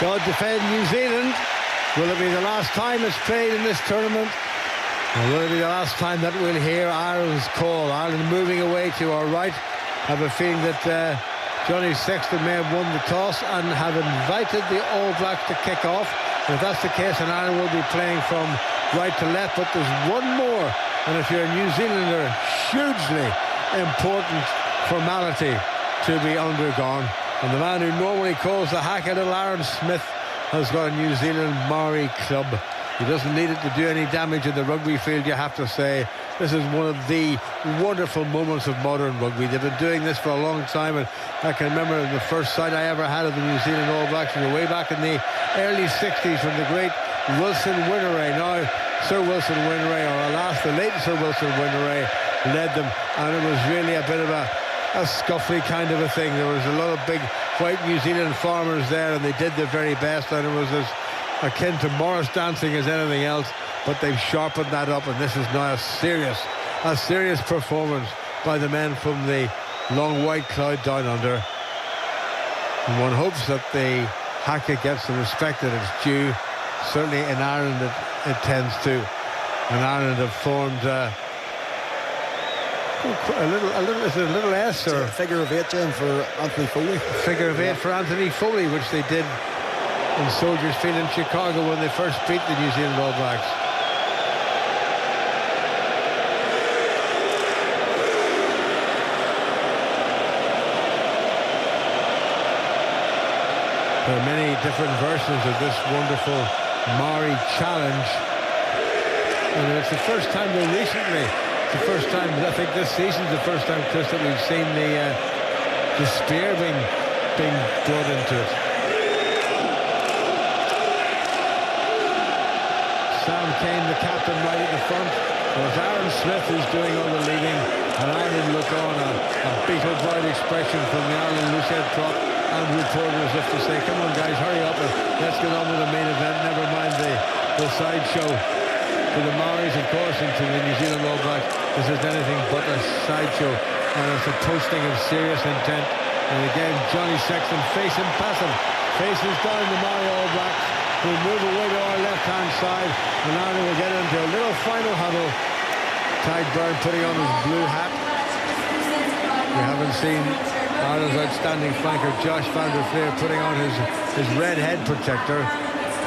God defend New Zealand. Will it be the last time it's played in this tournament? Or will it be the last time that we'll hear Ireland's call? Ireland moving away to our right. I have a feeling that Johnny Sexton may have won the toss and have invited the All Blacks to kick off. And if that's the case, then Ireland will be playing from right to left. But there's one more, and if you're a New Zealander, hugely important formality to be undergone. And the man who normally calls the hack-a, little Aaron Smith, has got a New Zealand Maori club. He doesn't need it to do any damage in the rugby field, you have to say. This is one of the wonderful moments of modern rugby. They've been doing this for a long time, and I can remember the first sight I ever had of the New Zealand All Blacks was way back in the early 60s when the great Wilson Winteray, now Sir Wilson Winteray, or alas, the late Sir Wilson Winteray, led them, and it was really a bit of a scuffly kind of a thing. There was a lot of big white New Zealand farmers there, and they did their very best, and it was as akin to Morris dancing as anything else, but they've sharpened that up, and this is now a serious performance by the men from the long white cloud down under. And one hopes that the haka gets the respect that it's due. Certainly in Ireland it tends to, and Ireland have formed a little S, or figure of 8, Jim, for Anthony Foley. Figure of 8 for Anthony Foley, which they did in Soldiers Field in Chicago when they first beat the New Zealand All Blacks. There are many different versions of this wonderful Maori challenge, and it's the first time the first time, I think this season's the first time, Chris, that we've seen the spear being brought into it. Sam Kane, the captain, right at the front. Well, it's Aaron Smith who's doing all the leading, and Ireland look on, a beetle-bright expression from the Ireland loosehead prop and reporters, if to say, come on guys, hurry up and let's get on with the main event, never mind the sideshow. To the Maoris, of course, and to the New Zealand All Blacks, this is anything but a sideshow, and it's a posting of serious intent. And again, Johnny Sexton faces down the Maori All Blacks, who move away to our left-hand side, and Ireland will get into a little final huddle. Tadhg Beirne putting on his blue hat. We haven't seen Ireland's outstanding flanker Josh van der Fleer putting on his red head protector.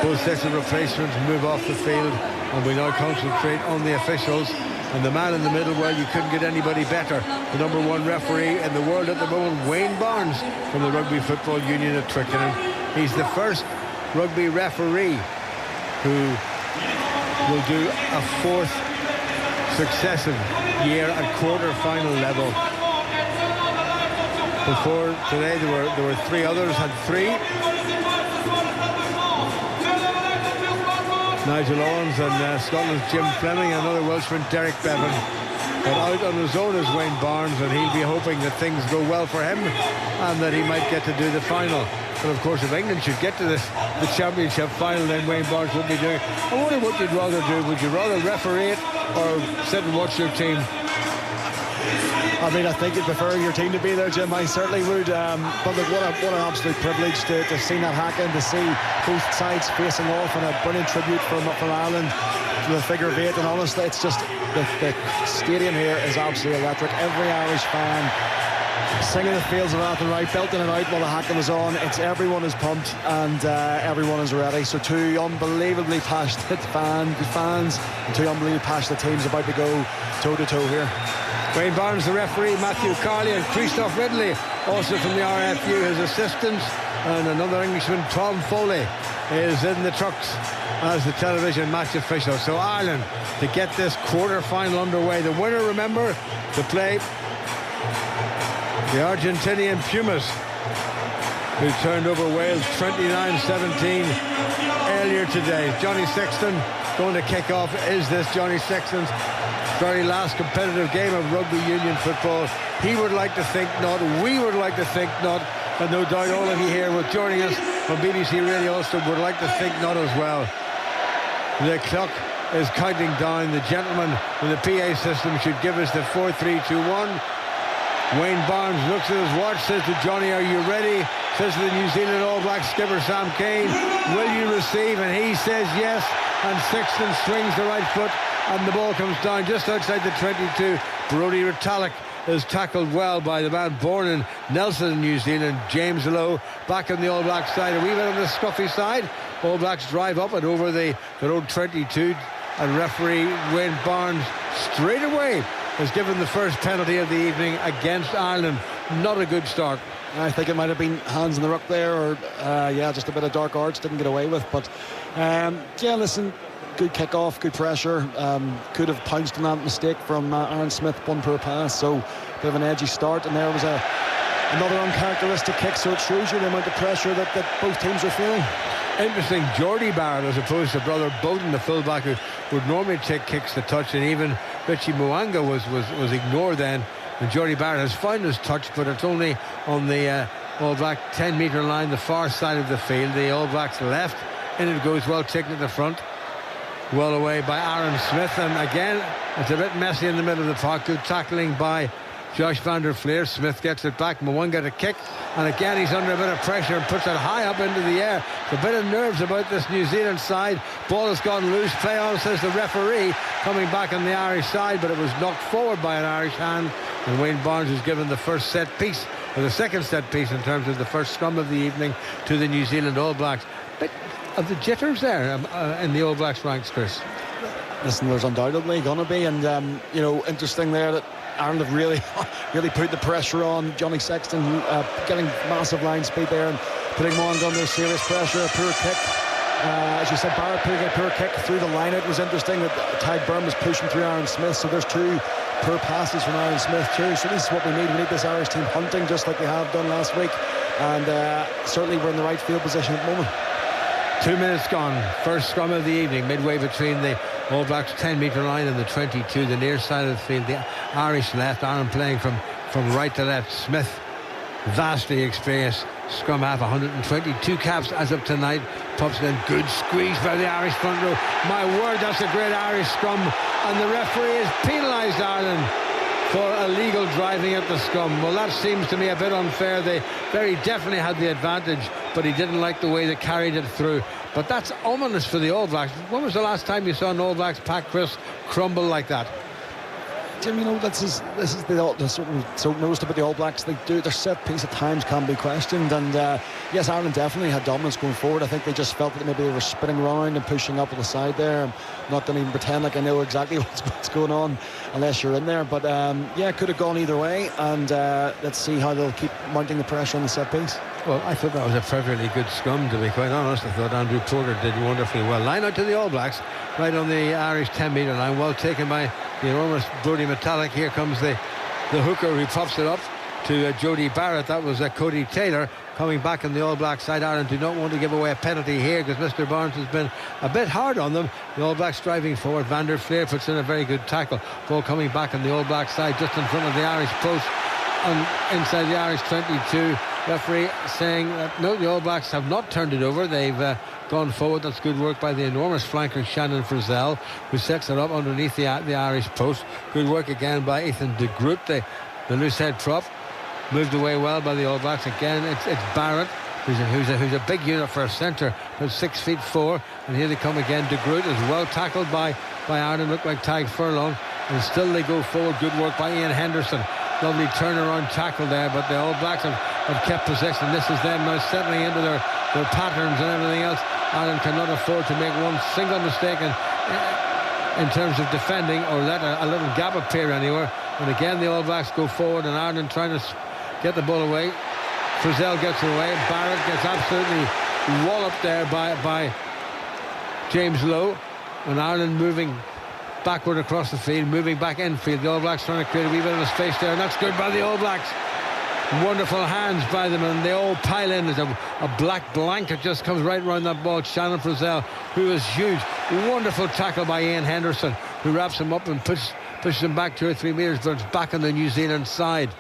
Both sets of replacements move off the field, and we now concentrate on the officials. And the man in the middle, well, you couldn't get anybody better. The number one referee in the world at the moment, Wayne Barnes from the Rugby Football Union of Twickenham. He's the first rugby referee who will do a fourth successive year at quarter-final level. Before today, there were 3 others, had 3. Nigel Owens and Scotland's Jim Fleming, and another Welshman, Derek Bevan. But out on his own is Wayne Barnes, and he'll be hoping that things go well for him and that he might get to do the final. But of course, if England should get to the championship final, then Wayne Barnes would be doing. I wonder what you'd rather do. Would you rather referee it or sit and watch your team? I mean, I think you'd prefer your team to be there, Jim. I certainly would. But look, what an absolute privilege to see that hack and to see both sides facing off, and a brilliant tribute from Ireland to the figure of 8. And honestly, it's just the stadium here is absolutely electric. Every Irish fan singing the Fields of Athen right, belting it out while the hacking is on. Everyone is pumped, and everyone is ready. So 2 unbelievably passionate fans and 2 unbelievably passionate teams about to go toe-to-toe here. Wayne Barnes, the referee, Matthew Carley and Christoph Ridley, also from the RFU, his assistants, and another Englishman, Tom Foley, is in the trucks as the television match official. So Ireland to get this quarter-final underway. The winner, remember, to play the Argentinian Pumas, who turned over Wales 29-17 earlier today. Johnny Sexton going to kick off. Is this Johnny Sexton's very last competitive game of rugby union football? He would like to think not. We would like to think not. And no doubt all of you here with joining us on BBC Radio Ulster would like to think not as well. The clock is counting down. The gentleman in the PA system should give us the 4-3-2-1. Wayne Barnes looks at his watch, says to Johnny, are you ready? says to the New Zealand All Blacks skipper Sam Cane, will you receive? And he says yes, and Sexton swings the right foot, and the ball comes down just outside the 22. Brodie Retallick is tackled well by the man born in Nelson in New Zealand, James Lowe. Back on the All Blacks side, a wee bit on the scuffy side. All Blacks drive up and over their own 22, and referee Wayne Barnes straight away has given the first penalty of the evening against Ireland. Not a good start. I think it might have been hands in the ruck there, or just a bit of dark arts, didn't get away with. But listen, good kick-off, good pressure. Could have pounced on that mistake from Aaron Smith, one poor pass, so a bit of an edgy start, and there was another uncharacteristic kick, so it shows you the amount of pressure that both teams are feeling. Interesting, Geordie Barrett as opposed to brother Bowden, the fullback, who would normally take kicks to touch, and even Richie Mwanga was ignored then. And Geordie Barrett has found his touch, but it's only on the All Black 10-metre line, the far side of the field. The All Blacks left, and it goes well taken at the front. Well away by Aaron Smith, and again it's a bit messy in the middle of the park. Good tackling by Josh van der Fleer. Smith gets it back, Mwanga to kick, and again he's under a bit of pressure and puts it high up into the air. There's a bit of nerves about this New Zealand side. Ball has gone loose, play on, says the referee, coming back on the Irish side, but it was knocked forward by an Irish hand, and Wayne Barnes was given the first set piece, or the second set piece in terms of the first scrum of the evening, to the New Zealand All Blacks. Bit of the jitters there in the All Blacks ranks, Chris. Listen, there's undoubtedly going to be, and interesting there that Ireland have really put the pressure on Johnny Sexton, getting massive line speed there and putting Mwanga under serious pressure. A poor kick, as you said, Barrett putting a poor kick through the line. It was interesting that Tadhg Beirne was pushing through Aaron Smith, so there's two poor passes from Aaron Smith too. So this is what we need. We need this Irish team hunting just like they have done last week, and certainly we're in the right field position at the moment. 2 minutes gone, first scrum of the evening, midway between the All Blacks 10-metre line and the 22, the near side of the field. The Irish left, Ireland playing from right to left. Smith, vastly experienced scrum half, 122 caps as of tonight. Pops in, good squeeze by the Irish front row. My word, that's a great Irish scrum, and the referee has penalised Ireland for illegal driving at the scrum. Well, that seems to me a bit unfair. They very definitely had the advantage, but he didn't like the way they carried it through. But that's ominous for the All Blacks. When was the last time you saw an All Blacks pack, Chris, crumble like that? Jim, this is the so noticed about the All Blacks. They do their set piece at times can be questioned, and yes, Ireland definitely had dominance going forward. I think they just felt that maybe they were spinning around and pushing up at the side there. I'm not going to even pretend like I know exactly what's going on unless you're in there, but it could have gone either way, and let's see how they'll keep mounting the pressure on the set piece. Well, I thought that was a perfectly good scrum, to be quite honest. I thought Andrew Porter did wonderfully well. Line out to the All Blacks, right on the Irish 10-metre line. Well taken by the enormous Brodie Retallick. Here comes the hooker who pops it up to Geordie Barrett. That was Cody Taylor coming back on the All Black side. Ireland do not want to give away a penalty here because Mr. Barnes has been a bit hard on them. The All Blacks driving forward. Van der Fleer puts in a very good tackle. Ball coming back on the All Black side just in front of the Irish post inside the Irish 22. Referee saying that no, the All Blacks have not turned it over. They've gone forward. That's good work by the enormous flanker Shannon Frizzell, who sets it up underneath the Irish post. Good work again by Ethan de Groot, the loose head prop. Moved away well by the All Blacks. Again, it's Barrett, who's a big unit for a centre, about 6'4", and here they come again. De Groot is well tackled by Ireland. Looked like Tadhg Furlong, and still they go forward. Good work by Ian Henderson. Lovely turnaround tackle there, but the All Blacks have kept possession. This is them now settling into their patterns and everything else. Ireland cannot afford to make one single mistake in terms of defending, or let a little gap appear anywhere. And again the All Blacks go forward, and Ireland trying to get the ball away. Frizzell gets it away. Barrett gets absolutely walloped there by James Lowe, and Ireland moving backward across the field, moving back infield. The All Blacks trying to create a wee bit of a space there, and that's good by the All Blacks. Wonderful hands by them, and they all pile in. There's a black blanket just comes right around that ball. Shannon Frizzell, who is huge. Wonderful tackle by Ian Henderson, who wraps him up and pushes him back 2 or 3 metres, but it's back on the New Zealand side.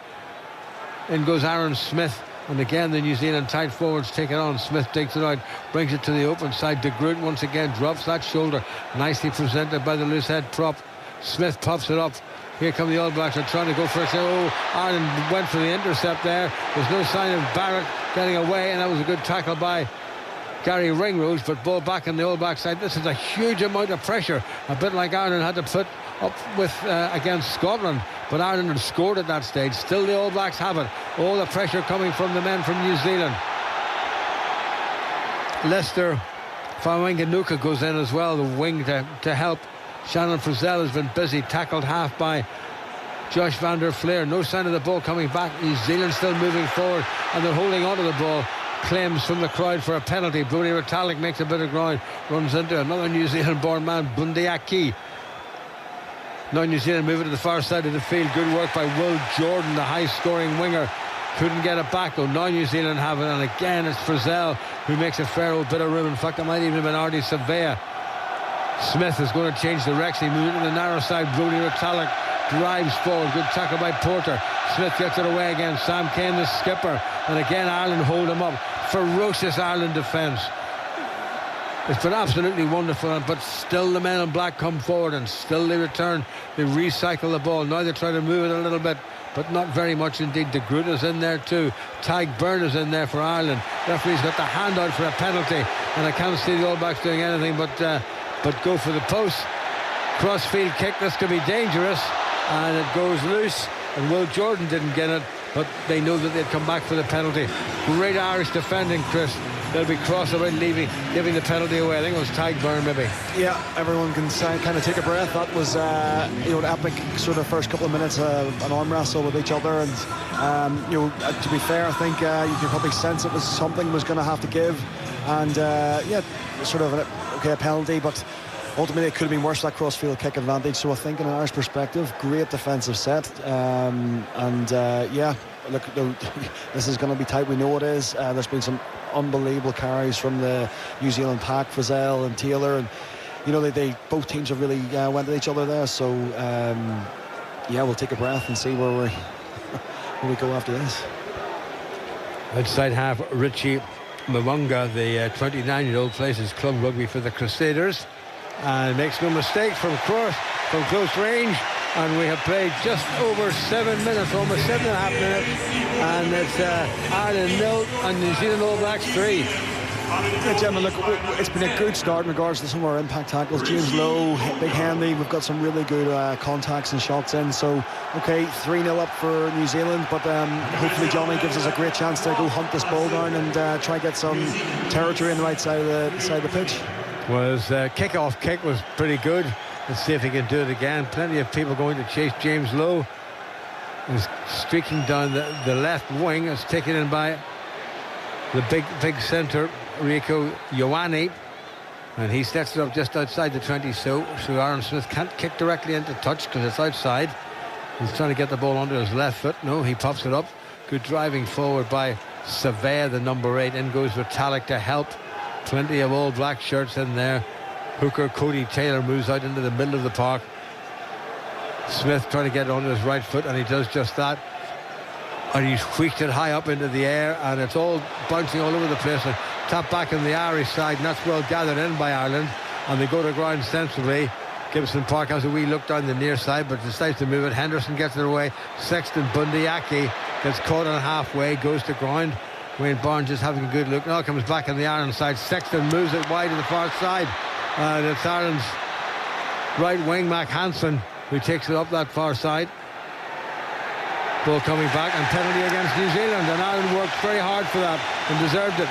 In goes Aaron Smith, and again the New Zealand tight forwards take it on. Smith takes it out, brings it to the open side. De Groot once again drops that shoulder, nicely presented by the loose head prop. Smith pops it up Here come the All Blacks. They're trying to go for it. Oh, Ireland went for the intercept there. There's no sign of Barrett getting away, and that was a good tackle by Gary Ringrose, but ball back on the All Black side. This is a huge amount of pressure, a bit like Ireland had to put up with against Scotland, but Ireland had scored at that stage. Still the All Blacks have it. All the pressure coming from the men from New Zealand. Lester Fawenganuka goes in as well, the wing to help. Shannon Frizzell has been busy, tackled half by Josh van der Fleer. No sign of the ball coming back. New Zealand still moving forward, and they're holding on to the ball. Claims from the crowd for a penalty. Brody Retallick makes a bit of ground, runs into another New Zealand-born man, Bundyaki. Now New Zealand moving to the far side of the field. Good work by Will Jordan, the high-scoring winger. Couldn't get it back though. Now New Zealand have it, and again it's Frizzell who makes a fair old bit of room. In fact, it might even have been Artie Savea. Smith is going to change direction. He moves to the narrow side. Brody Retallick drives forward. Good tackle by Porter. Smith gets it away again. Sam Kane, the skipper, and again Ireland hold him up. Ferocious Ireland defence. It's been absolutely wonderful, but still the men in black come forward, and still they return. They recycle the ball. Now they try to move it a little bit, but not very much indeed. De Groot is in there too. Tadhg Byrne is in there for Ireland. Referee's got the hand out for a penalty, and I can't see the All Blacks doing anything but go for the post. Crossfield kick. This could be dangerous, and it goes loose, and Will Jordan didn't get it, but they know that they'd come back for the penalty. Great Irish defending, Chris. They'll be cross about leaving, giving the penalty away. I think it was Tadhg Byrne maybe. Yeah, everyone can kind of take a breath. That was an epic sort of first couple of minutes, an arm wrestle with each other, and to be fair, I think you can probably sense it was something was going to have to give, and sort of a penalty, but ultimately it could have been worse, that crossfield kick advantage. So I think in an Irish perspective, great defensive set, look, this is going to be tight. We know it is. There's been some unbelievable carries from the New Zealand pack, Frizzell and Taylor, and they both teams have really went at each other there. So we'll take a breath and see where we go after this. Outside half, Richie Mwanga, the 29-year-old, plays his club rugby for the Crusaders and makes no mistake from close range. And we have played just over 7 minutes, almost 7.5 minutes, and it's Ireland 0 and New Zealand All Blacks 3. Yeah, gentlemen, look, it's been a good start in regards to some of our impact tackles. James Lowe, Big Henry, we've got some really good contacts and shots in. So, okay, 3-0 up for New Zealand, but hopefully Johnny gives us a great chance to go hunt this ball down and try get some territory on the right side of the pitch. Well, his kick-off kick was pretty good. Let's see if he can do it again. Plenty of people going to chase James Lowe. He's streaking down the left wing. It's taken in by the big centre, Rieko Ioane, and he sets it up just outside the 20. So Aaron Smith can't kick directly into touch because it's outside. He's trying to get the ball onto his left foot. No, he pops it up. Good driving forward by Savea, the number 8. In goes Retallick to help. Plenty of All Black shirts in there. Hooker Cody Taylor moves out into the middle of the park. Smith trying to get it onto his right foot, and he does just that. And he's wheeked it high up into the air, and it's all bouncing all over the place. And tap back on the Irish side, and that's well gathered in by Ireland. And they go to ground sensibly. Gibson Park has a wee look down the near side, but decides to move it. Henderson gets it away. Sexton Bundyaki gets caught on halfway, goes to ground. Wayne Barnes just having a good look. Now comes back on the Ireland side. Sexton moves it wide to the far side. And it's Ireland's right wing, Mac Hansen, who takes it up that far side. Ball coming back, and penalty against New Zealand. And Ireland worked very hard for that and deserved it.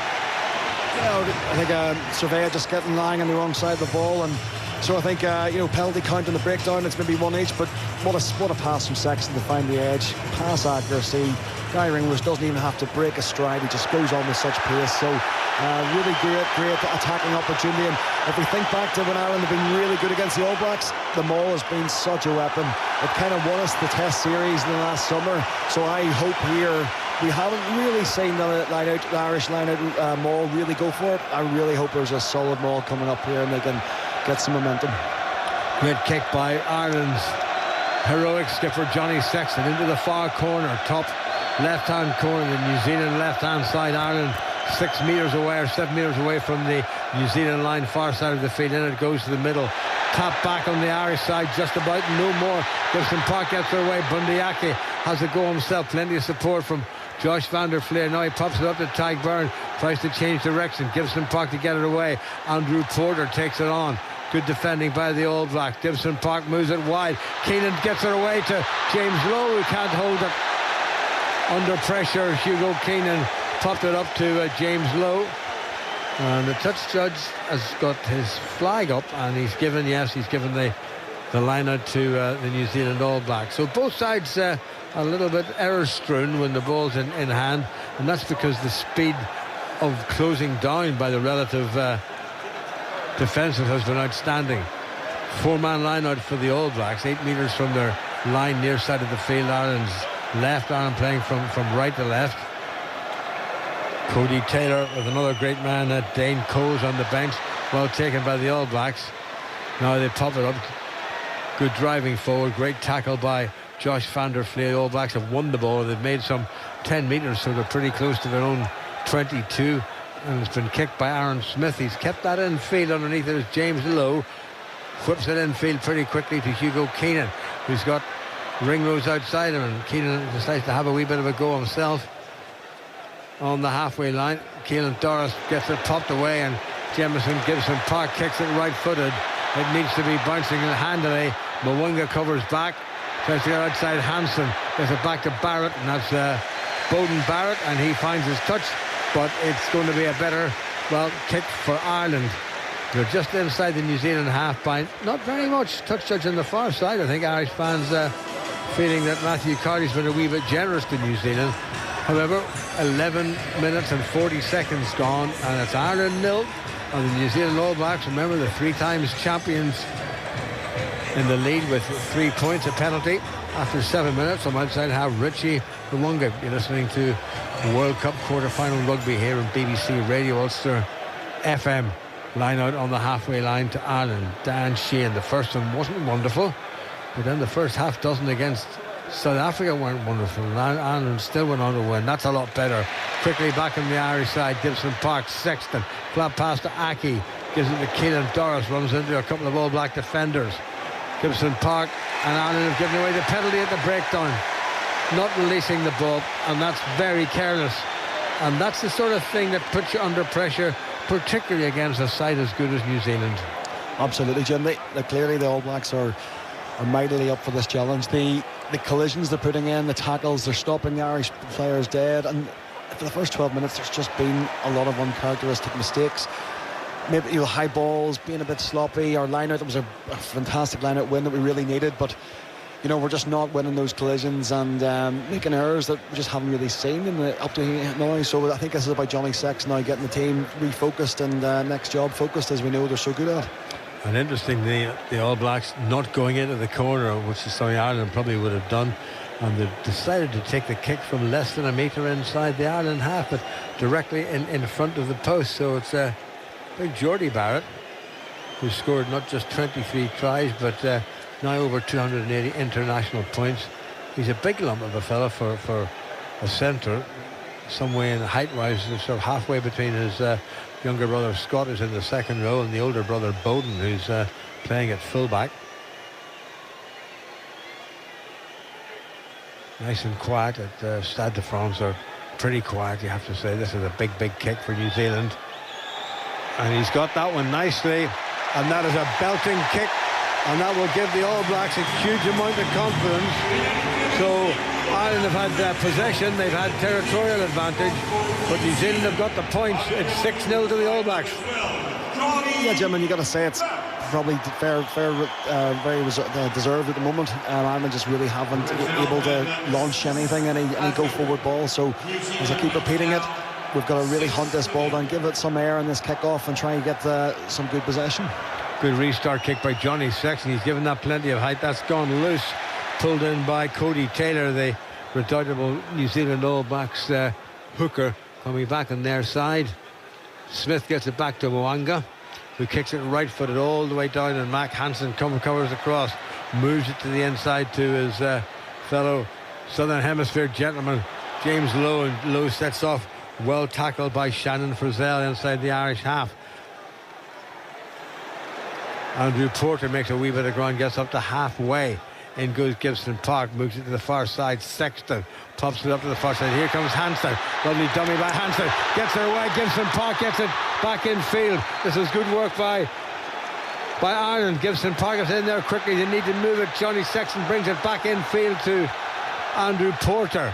I think Surveyor just getting lying on the wrong side of the ball, and so I think penalty count on the breakdown. It's maybe 1 each, but what a pass from Sexton to find the edge. Pass accuracy. Guy Ringrose doesn't even have to break a stride. He just goes on with such pace. So really great attacking opportunity. And if we think back to when Ireland have been really good against the All Blacks, the maul has been such a weapon. It kind of won us the Test series in the last summer. So I hope here, we haven't really seen the Irish line-out maul really go for it. I really hope there's a solid maul coming up here and they can get some momentum. Great kick by Ireland's heroic skipper Johnny Sexton into the far corner, top left-hand corner, the New Zealand left-hand side. Ireland 6 meters away or 7 meters away from the New Zealand line, far side of the field. In it goes to the middle. tap back on the Irish side, just about no more. Gibson Park gets their way. Bundyaki has a go himself. Plenty of support from Josh van der Fleer. Now he pops it up to Tyg Byrne, tries to change direction. Gibson Park to get it away. Andrew Porter takes it on. Good defending by the All Blacks. Gibson Park moves it wide. Keenan gets it away to James Lowe, who can't hold it. Under pressure, Hugo Keenan popped it up to James Lowe. And the touch judge has got his flag up, and he's given the line out to the New Zealand All Blacks. So both sides a little bit error-strewn when the ball's in hand, and that's because the speed of closing down by the relative defensive has been outstanding. 4-man line out for the All Blacks, 8 metres from their line near side of the field. Ireland's left, Ireland playing from right to left. Cody Taylor with another great man, Dane Coles on the bench, well taken by the All Blacks. Now they pop it up. Good driving forward, great tackle by Josh van der Fleer. The All Blacks have won the ball. They've made some 10 metres, so they're pretty close to their own 22. And it's been kicked by Aaron Smith. He's kept that in field. Underneath it is James Lowe. Whips it in field pretty quickly to Hugo Keenan, who's got Ringrose outside him, and Keenan decides to have a wee bit of a go himself on the halfway line. Keelan Doris gets it popped away, and Jamison Gibson Park kicks it right-footed. It needs to be bouncing in handily. Mwanga covers back, tries to get outside Hansen, gets it back to Barrett, and that's Bowden Barrett, and he finds his touch, but it's going to be a better, kick for Ireland. They're just inside the New Zealand half by not very much. Touch judge on the far side. I think Irish fans feeling that Matthew Carty's been a wee bit generous to New Zealand. However, 11 minutes and 40 seconds gone, and it's Ireland 0 on the New Zealand All Blacks. Remember, the 3 times champions in the lead with 3 points, a penalty after 7 minutes. I'm outside half. Richie Mwanga. You're listening to the World Cup quarter-final rugby here on BBC Radio Ulster FM. Line out on the halfway line to Ireland. Dan Sheehan. The first one wasn't wonderful, but then the first half dozen against South Africa weren't wonderful, and Ireland still went on to win. That's a lot better. Quickly back on the Irish side, Gibson Park, Sexton, flat pass to Aki, gives it to Keelan Doris, runs into a couple of All Black defenders. Gibson Park and Ireland have given away the penalty at the breakdown, not releasing the ball, and that's very careless. And that's the sort of thing that puts you under pressure, particularly against a side as good as New Zealand. Absolutely, Jim. Clearly the All Blacks are mightily up for this challenge. The collisions they're putting in, the tackles, they're stopping the Irish players dead, and for the first 12 minutes there's just been a lot of uncharacteristic mistakes. Maybe high balls, being a bit sloppy. Our line-out, it was a fantastic line-out win that we really needed, but we're just not winning those collisions and making errors that we just haven't really seen up to now. So I think this is about Johnny Sexton now getting the team refocused and next job focused, as we know they're so good at. And interesting, the All Blacks not going into the corner, which is something Ireland probably would have done, and they decided to take the kick from less than a metre inside the Ireland half, but directly in front of the post. So it's big Geordie Barrett, who scored not just 23 tries, but now over 280 international points. He's a big lump of a fella for a centre, some way in height-wise, sort of halfway between his younger brother Scott, who's in the second row, and the older brother Bowden, who's playing at fullback. Nice and quiet at Stade de France, or pretty quiet, you have to say. This is a big kick for New Zealand, and he's got that one nicely, and that is a belting kick, and that will give the All Blacks a huge amount of confidence. So Ireland have had possession, they've had territorial advantage, but New Zealand have got the points. It's 6-0 to the All Blacks. Yeah, Jim, and you've got to say it's probably very deserved at the moment. Ireland just really haven't able to launch anything, any go-forward ball. So as I keep repeating it, we've got to really hunt this ball down, give it some air in this kick-off and try and get some good possession. Good restart kick by Johnny Sexton. He's given that plenty of height. That's gone loose. Pulled in by Cody Taylor, the redoubtable New Zealand All Blacks hooker, coming back on their side. Smith gets it back to Mwanga, who kicks it right-footed all the way down, and Mac Hansen covers across, moves it to the inside to his fellow Southern Hemisphere gentleman, James Lowe, and Lowe sets off, well tackled by Shannon Frizzell inside the Irish half. Andrew Porter makes a wee bit of ground, gets up to halfway. In goes Gibson Park, moves it to the far side. Sexton pops it up to the far side. Here comes Hansen. Lovely dummy by Hansen. Gets it away. Gibson Park gets it back in field. This is good work by Ireland. Gibson Park is in there quickly. They need to move it. Johnny Sexton brings it back in field to Andrew Porter.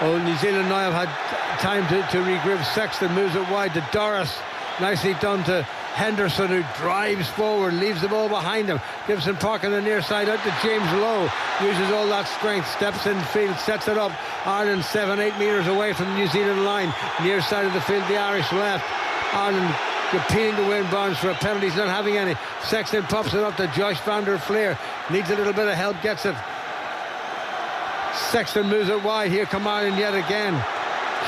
Oh, New Zealand now have had time to regroup. Sexton moves it wide to Doris. Nicely done to Henderson, who drives forward, leaves the ball behind him. Gibson Park on the near side, out to James Lowe. Uses all that strength, steps in field, sets it up. Ireland 7-8 metres away from the New Zealand line. Near side of the field, the Irish left. Ireland competing to win bounds for a penalty. He's not having any. Sexton pops it up to Josh van der Fleer. Needs a little bit of help, gets it. Sexton moves it wide. Here come Ireland yet again.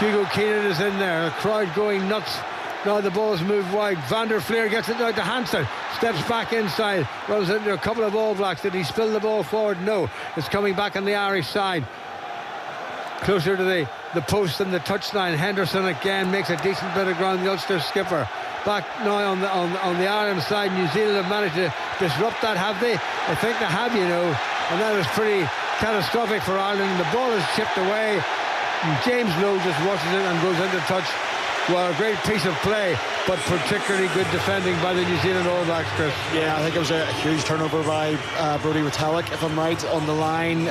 Hugo Keenan is in there. A crowd going nuts. Now the ball's moved wide. Van der Fleer gets it out to Hansen. Steps back inside. Runs into a couple of All Blacks. Did he spill the ball forward? No. It's coming back on the Irish side. Closer to the post and the touchline. Henderson again makes a decent bit of ground. The Ulster skipper. Back now on the Ireland side. New Zealand have managed to disrupt that, have they? I think they have, you know. And that is pretty catastrophic for Ireland. The ball is chipped away. And James Lowe just watches it and goes into touch. Well, a great piece of play, but particularly good defending by the New Zealand All Blacks, Chris. Yeah, I think it was a huge turnover by Brodie Retallick, if I'm right, on the line.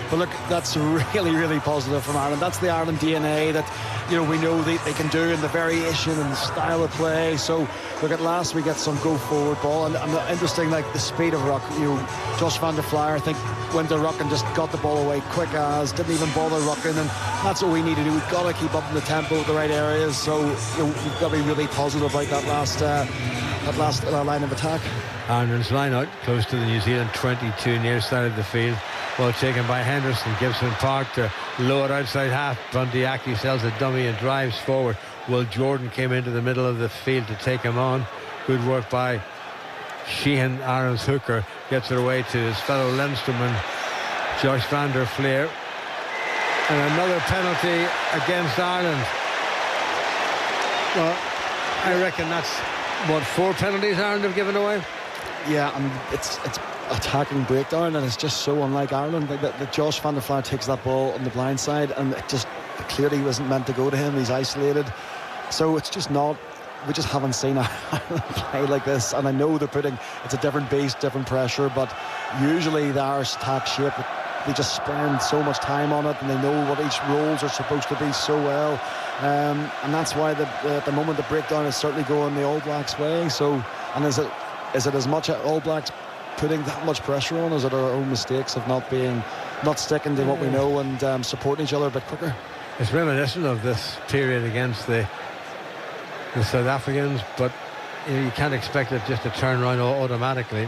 But look, that's really, really positive from Ireland. That's the Ireland DNA that, you know, we know they can do, in the variation and the style of play. So look, at last we get some go forward ball, and interesting, like the speed of ruck. You know, Josh van der Fleer, I think, went to ruck and just got the ball away quick as, didn't even bother rucking, and that's what we need to do. We've got to keep up in the tempo at the right areas. So you know, we've got to be really positive about that last line of attack. Ireland's line out close to the New Zealand 22, near side of the field. Ball taken by Henderson. Gibson Park to lower outside half. Bundy Aki sells a dummy and drives forward. Will Jordan came into the middle of the field to take him on. Good work by Sheehan, Ireland's hooker. Gets it away to his fellow Lindstrom, Josh van der Fleer. And another penalty against Ireland. Well, I reckon that's, what, 4 penalties Ireland have given away? Yeah, and it's attacking breakdown, and it's just so unlike Ireland. That Josh van der Fleer takes that ball on the blind side, and it clearly wasn't meant to go to him. He's isolated. So it's just not, we just haven't seen Ireland play like this. And I know it's a different base, different pressure, but usually the Irish attack shape, they just spend so much time on it, and they know what each roles are supposed to be so well. And that's why at the moment the breakdown is certainly going the All Blacks' way. So, and is it as much All Blacks putting that much pressure on, as it our own mistakes of not sticking to what we know and supporting each other a bit quicker? It's reminiscent of this period against the South Africans, but you can't expect it just to turn around automatically.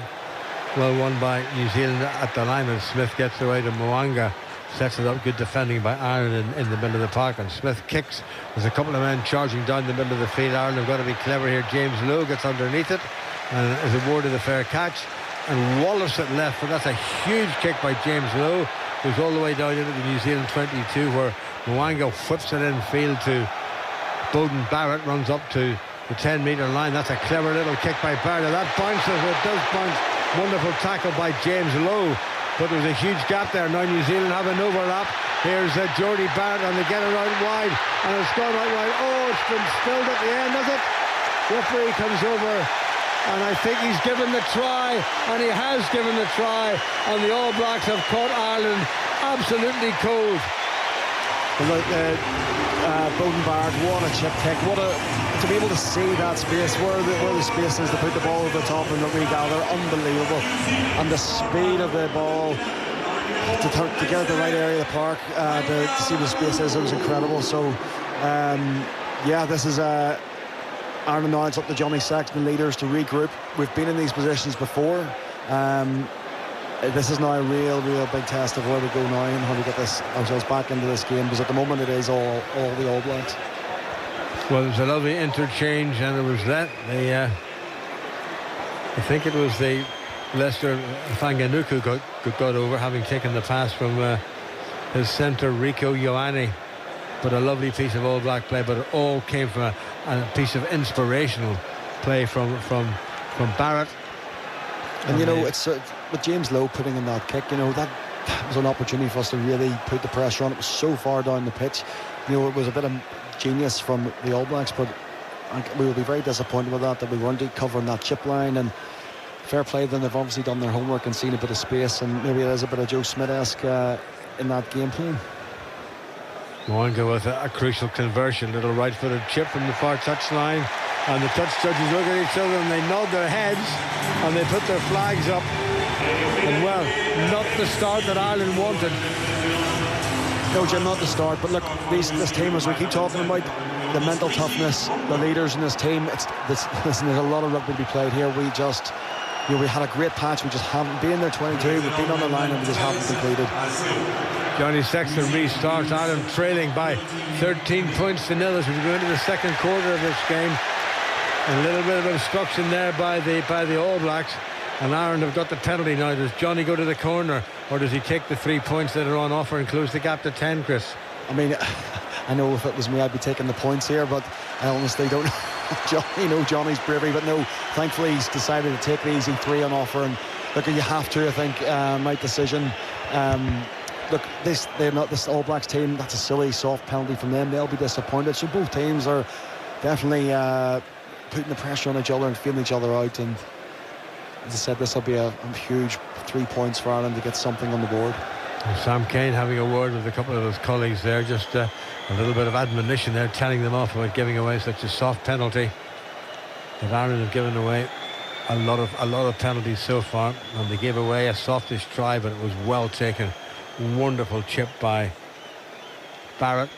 Well won by New Zealand at the line, and Smith gets away to Mwanga. Sets it up, good defending by Ireland in the middle of the park, and Smith kicks. There's a couple of men charging down the middle of the field. Ireland have got to be clever here. James Lowe gets underneath it and is awarded a fair catch, and Wallace at left, but that's a huge kick by James Lowe. Goes all the way down into the New Zealand 22, where Mwanga whips it in field to Bowden Barrett, runs up to the 10-metre line. That's a clever little kick by Barrett. That bounces, it does bounce. Wonderful tackle by James Lowe, but there's a huge gap there. Now New Zealand have an overlap. Here's Geordie Barrett, and they get it out wide, and it's gone out wide. Oh, it's been spilled at the end, has it? Referee comes over, and I think he's given the try, and he has given the try, and the All Blacks have caught Ireland absolutely cold. Bowden Barrett, what a chip kick, to be able to see that space where the space is to put the ball over the top and regather, unbelievable. And the speed of the ball to get at the right area of the park, to see the space is, it was incredible. So yeah, this is Ireland now. It's up to Johnny Sexton, leaders, to regroup. We've been in these positions before. This is now a real big test of where we go now and how we get ourselves back into this game, because at the moment it is all the All Blacks. Well, there's a lovely interchange, and it was that I think it was the Lester Fanganuku got over, having taken the pass from his centre Rico Ioane. But a lovely piece of All Black play, but it all came from a piece of inspirational play from Barrett. And you know, it's with James Lowe putting in that kick, you know, that was an opportunity for us to really put the pressure on. It was so far down the pitch. You know, it was a bit of genius from the All Blacks, but we will be very disappointed with that we weren't covering that chip line. And fair play to them, they've obviously done their homework and seen a bit of space, and maybe it is a bit of Joe Smith-esque in that game plan. Moanga with a crucial conversion, little right-footed chip from the far touchline, and the touch judges look at each other and they nod their heads and they put their flags up. And well, not the start that Ireland wanted. No, Jim, not the start, but look, this team, as we keep talking about, the mental toughness, the leaders in this team, listen, there's a lot of rugby to be played here. We just, you know, we had a great patch, we just haven't been there 22, we've been on the line and we just haven't completed. Johnny Sexton restarts, Ireland trailing by 13 points to nil as we go into the second quarter of this game. A little bit of obstruction there by the All Blacks, and Ireland have got the penalty now. Does Johnny go to the corner, or does he take the 3 points that are on offer and close the gap to 10, Chris? I mean, I know if it was me I'd be taking the points here, but I honestly don't know Johnny's bravery, but no, thankfully he's decided to take the easy 3 on offer, and look, you have to, I think, right decision. Look, they're not this All Blacks team. That's a silly, soft penalty from them. They'll be disappointed. So both teams are definitely putting the pressure on each other and feeling each other out. And as I said, this will be a huge 3 points for Ireland to get something on the board. And Sam Kane having a word with a couple of his colleagues there, just a little bit of admonition there, telling them off about giving away such a soft penalty. That Ireland have given away a lot of penalties so far, and they gave away a softish try, but it was well taken. Wonderful chip by Barrett.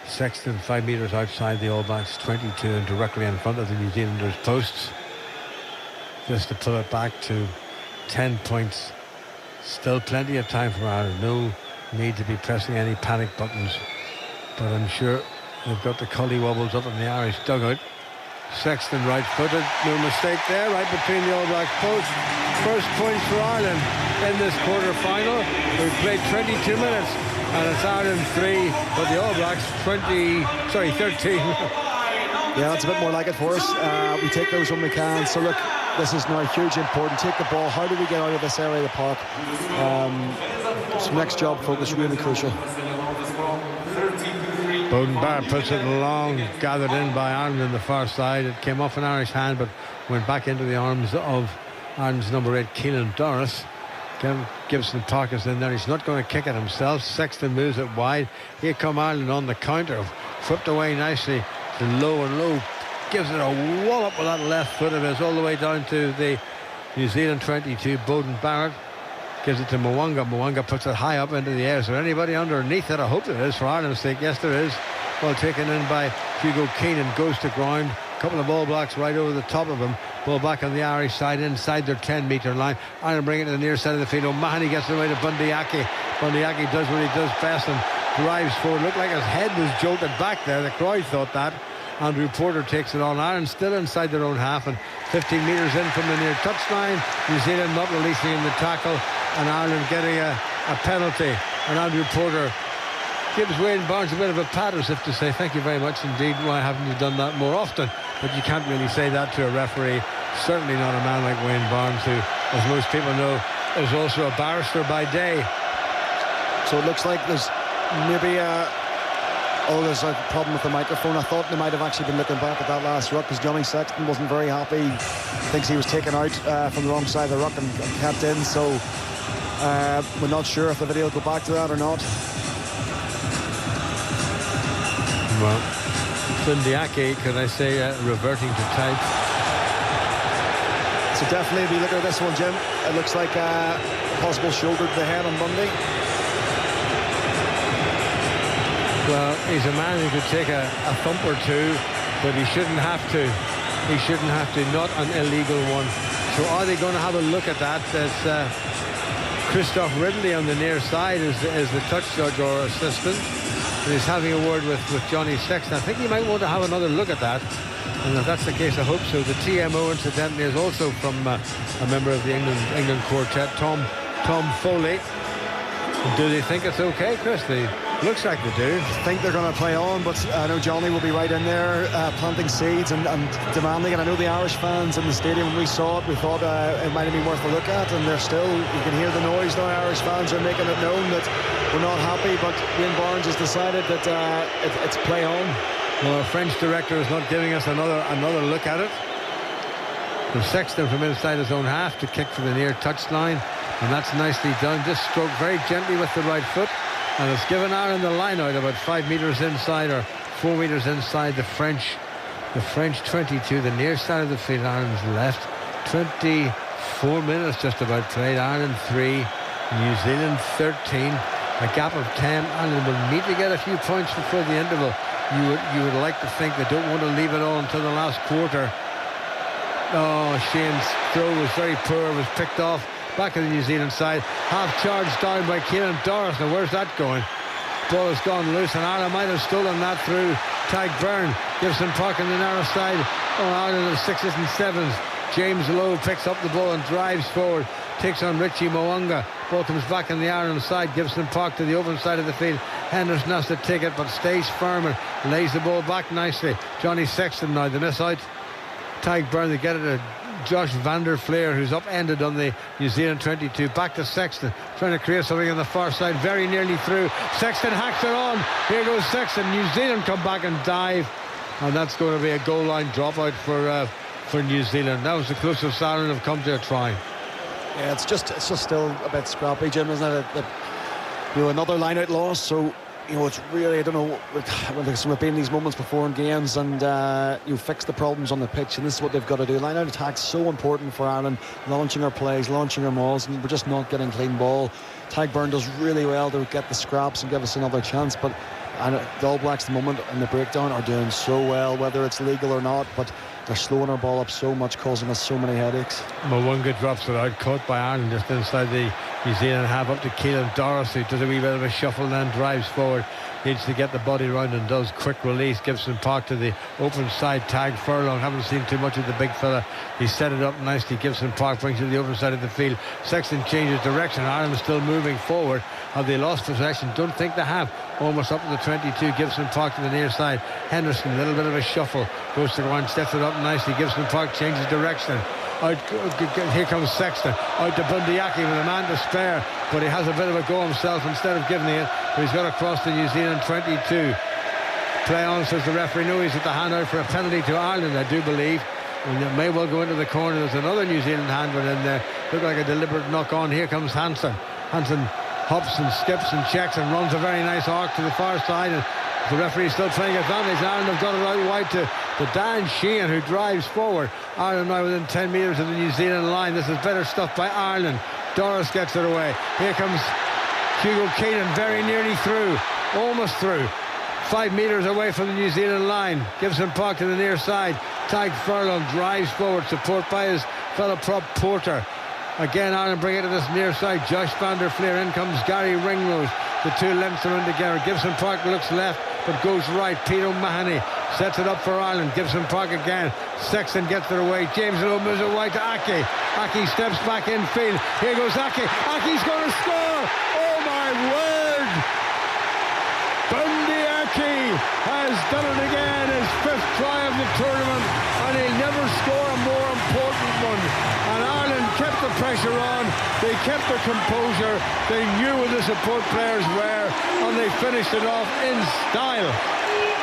Sexton 5 metres outside the All Blacks, 22 and directly in front of the New Zealanders' posts, just to pull it back to 10 points. Still plenty of time for Ireland, no need to be pressing any panic buttons, but I'm sure they've got the collywobbles up in the Irish dugout. Sexton right-footed, no mistake there, right between the All Blacks posts. First points for Ireland in this quarter-final. We've played 22 minutes and it's Ireland 3, but the All Blacks 13. Yeah, that's a bit more like it for us. We take those when we can. So look, this is now hugely important. Take the ball. How do we get out of this area of the park? So next job focus, really crucial. Beauden Barrett puts it long, gathered in by Ireland on the far side. It came off an Irish hand, but went back into the arms of Ireland's number 8, Keelan Doris. Gibson Parker's in there. He's not going to kick it himself. Sexton moves it wide. Here come Ireland on the counter. Flipped away nicely to Lowe, and Lowe gives it a wallop with that left foot of his all the way down to the New Zealand 22. Beauden Barrett gives it to Mwanga. Mwanga puts it high up into the air. Is there anybody underneath it? I hope there is for Ireland's sake. Yes, there is. Well taken in by Hugo Keenan. Goes to ground. A couple of All Blacks right over the top of him. Ball back on the Irish side inside their 10-metre line. Ireland bring it to the near side of the field. O'Mahony gets it away to Bundyaki. Bundyaki does what he does best and drives forward. Looked like his head was jolted back there. The crowd thought that. Andrew Porter takes it on. Ireland still inside their own half and 15 metres in from the near touchline. New Zealand not releasing in the tackle, and Ireland getting a penalty. And Andrew Porter gives Wayne Barnes a bit of a pat, as if to say thank you very much indeed. Why haven't you done that more often? But you can't really say that to a referee, certainly not a man like Wayne Barnes, who, as most people know, is also a barrister by day. So it looks like there's maybe there's a problem with the microphone. I thought they might have actually been looking back at that last ruck, because Johnny Sexton wasn't very happy. Thinks he was taken out from the wrong side of the ruck and kept in. So we're not sure if the video will go back to that or not. Well, Bundyaki, could I say, reverting to type. So definitely, if you look at this one, Jim, it looks like a possible shoulder to the head on Bundy. Well, he's a man who could take a thump or two, but he shouldn't have to. He shouldn't have to, not an illegal one. So are they going to have a look at that? There's Christoph Ridley on the near side is the touch judge or assistant. And he's having a word with Johnny Sexton. I think he might want to have another look at that. And if that's the case, I hope so. The TMO, incidentally, is also from a member of the England quartet, Tom Foley. Do they think it's okay, Chris? Looks like they do. I think they're going to play on, but I know Johnny will be right in there planting seeds and demanding. And I know the Irish fans in the stadium, when we saw it, we thought it might have been worth a look at. And they're still, you can hear the noise now. Irish fans are making it known that we're not happy, but Wayne Barnes has decided that it's play on. Well, our French director is not giving us another look at it. The Sexton from inside his own half to kick for the near touchline, and that's nicely done. Just stroked very gently with the right foot, and it's given Ireland the line out about 5 metres inside, or 4 metres inside the French 22, the near side of the field. Ireland's left. 24 minutes just about played. Ireland 3, New Zealand 13, a gap of 10. Ireland will need to get a few points before the interval. You would like to think they don't want to leave it all until the last quarter. Oh, Shane's throw was very poor, was picked off. Back to the New Zealand side. Half charged down by Keelan Doris. Now where's that going? Ball has gone loose, and Ireland might have stolen that through Tadhg Byrne. Gibson Park on the narrow side. Oh, Ireland of 6s and 7s. James Lowe picks up the ball and drives forward. Takes on Richie Mo'unga. Ball comes back on the Ireland side. Gibson Park to the open side of the field. Henderson has to take it, but stays firm and lays the ball back nicely. Johnny Sexton now, the miss out. Tadhg Byrne, they get it to Josh van der Fleer, who's upended on the New Zealand 22. Back to Sexton, trying to create something on the far side, very nearly through. Sexton hacks it on. Here goes Sexton. New Zealand come back and dive, and that's going to be a goal line dropout for New Zealand. That was the closest Ireland have come to a try. Yeah, it's just still a bit scrappy, Jim, isn't it? Another line-out loss, so it's really, I don't know, we've been in these moments before in games, and you fix the problems on the pitch, and this is what they've got to do. Line-out attack's so important for Ireland, launching our plays, launching our mauls, and we're just not getting clean ball. Tadhg Byrne does really well to get the scraps and give us another chance, but the All Blacks at the moment in the breakdown are doing so well, whether it's legal or not, but they're slowing our ball up so much, causing us so many headaches. Mo'unga drops it out, caught by Ireland just inside the New Zealand half, up to Keelan Doris, who does a wee bit of a shuffle and then drives forward. Needs to get the body round and does. Quick release. Gibson Park to the open side. Tadhg Furlong. Haven't seen too much of the big fella. He set it up nicely. Gibson Park brings it to the open side of the field. Sexton changes direction. Ireland still moving forward. Have they lost possession? Don't think they have. Almost up to the 22. Gibson Park to the near side. Henderson, a little bit of a shuffle. Goes to the ground, steps it up nicely. Gibson Park changes direction. Out, here comes Sexton out to Bundyaki with a man to spare, but he has a bit of a go himself instead of giving it. But he's got across the New Zealand 22. Play on, says the referee. No, he's at the hand out for a penalty to Ireland, I do believe, and it may well go into the corner. There's another New Zealand handman in there. Looked like a deliberate knock on. Here comes Hansen. Hansen hops and skips and checks and runs a very nice arc to the far side, and the referee is still playing advantage. Ireland have got it out wide to Dan Sheehan, who drives forward. Ireland now within 10 metres of the New Zealand line. This is better stuff by Ireland. Doris gets it away. Here comes Hugo Keenan, very nearly through, almost through. 5 metres away from the New Zealand line. Gibson Park to the near side. Tadhg Furlong drives forward, support by his fellow prop Porter. Again, Ireland bring it to this near side. Josh van der Fleer. In comes Gary Ringrose. The two lengths are in together. Gibson Park looks left but goes right. Pete O'Mahony sets it up for Ireland. Gibson Park again. Sexton gets it away. James Lowe moves it wide to Aki. Aki steps back in field. Here goes Aki. Aki's going to score. Oh my word! Bundy Aki has done it again. His 5th try of the tournament, and he'll never score a more important one. And Ireland kept the pressure on. They kept their composure. They knew where the support players were, and they finished it off in style.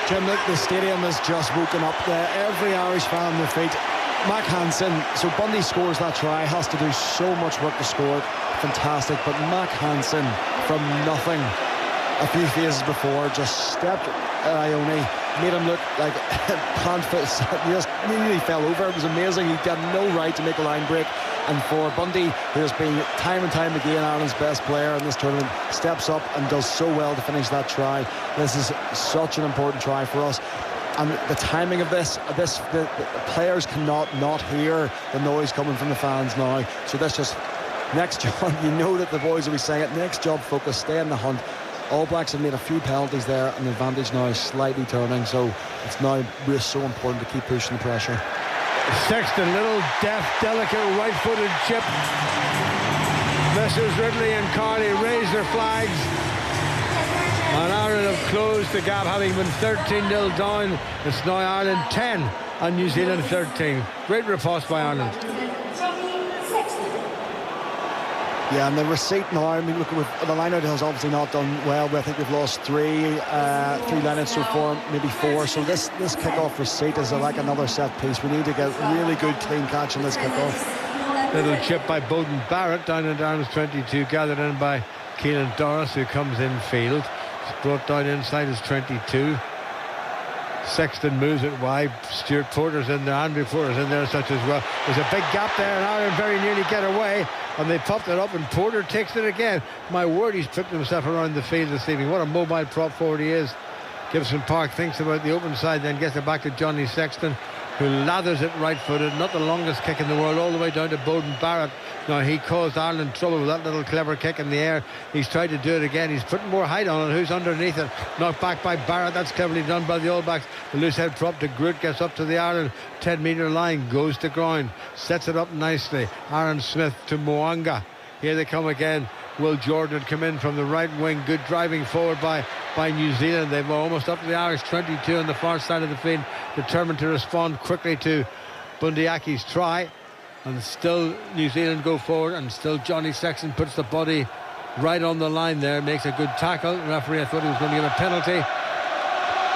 Jim, the stadium has just woken up there. Every Irish fan on their feet. Mac Hansen, so Bundy scores that try, has to do so much work to score it. Fantastic. But Mac Hansen, from nothing a few phases before, just stepped at Ione, made him look like plant foot. He just nearly fell over. It was amazing. He got no right to make a line break. And for Bundy, who has been time and time again Ireland's best player in this tournament, steps up and does so well to finish that try. This is such an important try for us. And the timing of the players cannot not hear the noise coming from the fans now. So that's just next job. You know that the boys will be saying it. Next job, focus, stay in the hunt. All Blacks have made a few penalties there, and the advantage now is slightly turning. So it's now really so important to keep pushing the pressure. Sexton, little deft, delicate, right-footed chip. Messrs. Ridley and Carney raise their flags. And Ireland closed the gap, having been 13-0 down. It's now Ireland 10 and New Zealand 13. Great riposte by Ireland. Yeah, and the receipt now, I mean, look, the line-out has obviously not done well. I think we've lost three line-outs so far, maybe four. So this kick-off receipt is like another set piece. We need to get really good, clean catch on this kick-off. Little chip by Bowden Barrett down in Ireland's 22, gathered in by Keelan Doris, who comes in field. It's brought down inside his 22. Sexton moves it wide. Stuart Porter's in there. Andrew Porter's in there such as well. There's a big gap there, and Ireland very nearly get away. And they popped it up, and Porter takes it again. My word, he's flipped himself around the field this evening. What a mobile prop forward he is. Gibson Park thinks about the open side, then gets it back to Johnny Sexton, who lathers it right-footed. Not the longest kick in the world, all the way down to Bowden Barrett. Now, he caused Ireland trouble with that little clever kick in the air. He's tried to do it again. He's putting more height on it. Who's underneath it? Knocked back by Barrett. That's cleverly done by the All Blacks. The loose head prop to Groot, gets up to the Ireland 10-metre line, goes to ground, sets it up nicely. Aaron Smith to Moanga. Here they come again. Will Jordan had come in from the right wing. Good driving forward by New Zealand. They've almost up to the Irish 22 on the far side of the field, determined to respond quickly to Bundiaki's try. And still New Zealand go forward, and still Johnny Sexton puts the body right on the line there, makes a good tackle. The referee, I thought he was going to give a penalty.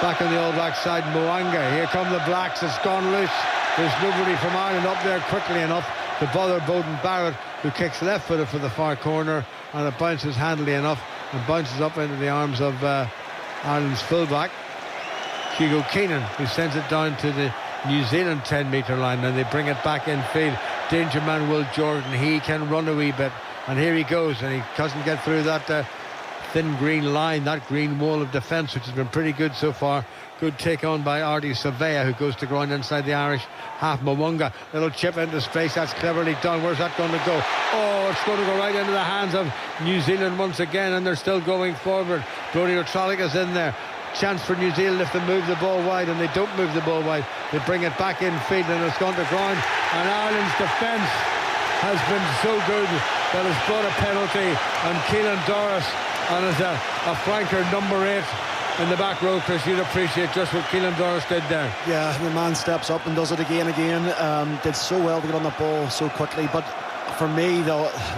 Back on the All Black side, Moanga. Here come the Blacks. It's gone loose. There's nobody from Ireland up there quickly enough to bother Bowden Barrett, who kicks left-footed for the far corner, and it bounces handily enough and bounces up into the arms of Ireland's fullback, Hugo Keenan, who sends it down to the New Zealand 10-metre line, and they bring it back in field. Danger man Will Jordan, he can run a wee bit, and here he goes, and he doesn't get through that thin green line, that green wall of defence, which has been pretty good so far. Good take on by Artie Surveyor, who goes to ground inside the Irish half. Moanga, little chip into space. That's cleverly done. Where's that going to go? Oh, it's going to go right into the hands of New Zealand once again, and they're still going forward. Brodie O'Trollick is in there. Chance for New Zealand if they move the ball wide, and they don't move the ball wide. They bring it back in field, and it's gone to ground. And Ireland's defence has been so good that it's brought a penalty, and Keelan Doris, and as a flanker number 8 in the back row, Chris, you'd appreciate just what Keelan Doris did there. Yeah, the man steps up and does it again. Did so well to get on the ball so quickly. But for me, the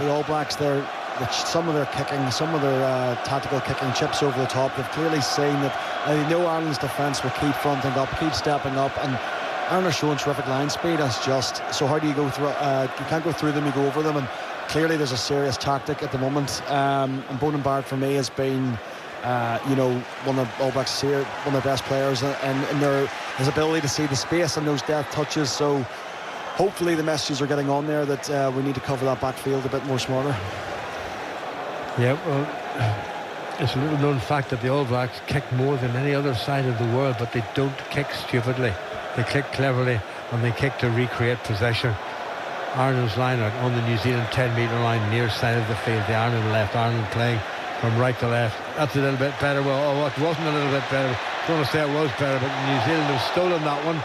All Blacks, some of their kicking, some of their tactical kicking chips over the top, they've clearly seen that they know Ireland's defence will keep fronting up, keep stepping up, and Ireland are showing terrific line speed. That's just, so how do you go through? You can't go through them, you go over them, and clearly there's a serious tactic at the moment. And Bowden Barrett for me has been one of All Blacks here, one of the best players, and his ability to see the space and those depth touches. So hopefully the messages are getting on there that we need to cover that backfield a bit more smarter. Yeah, well, it's a little known fact that the All Blacks kick more than any other side of the world, but they don't kick stupidly. They kick cleverly, and they kick to recreate possession. Ireland's line out on the New Zealand 10-metre line, near side of the field. The Ireland left, Ireland playing from right to left. That's a little bit better. Well, it wasn't a little bit better. I want to say it was better, but New Zealand have stolen that one,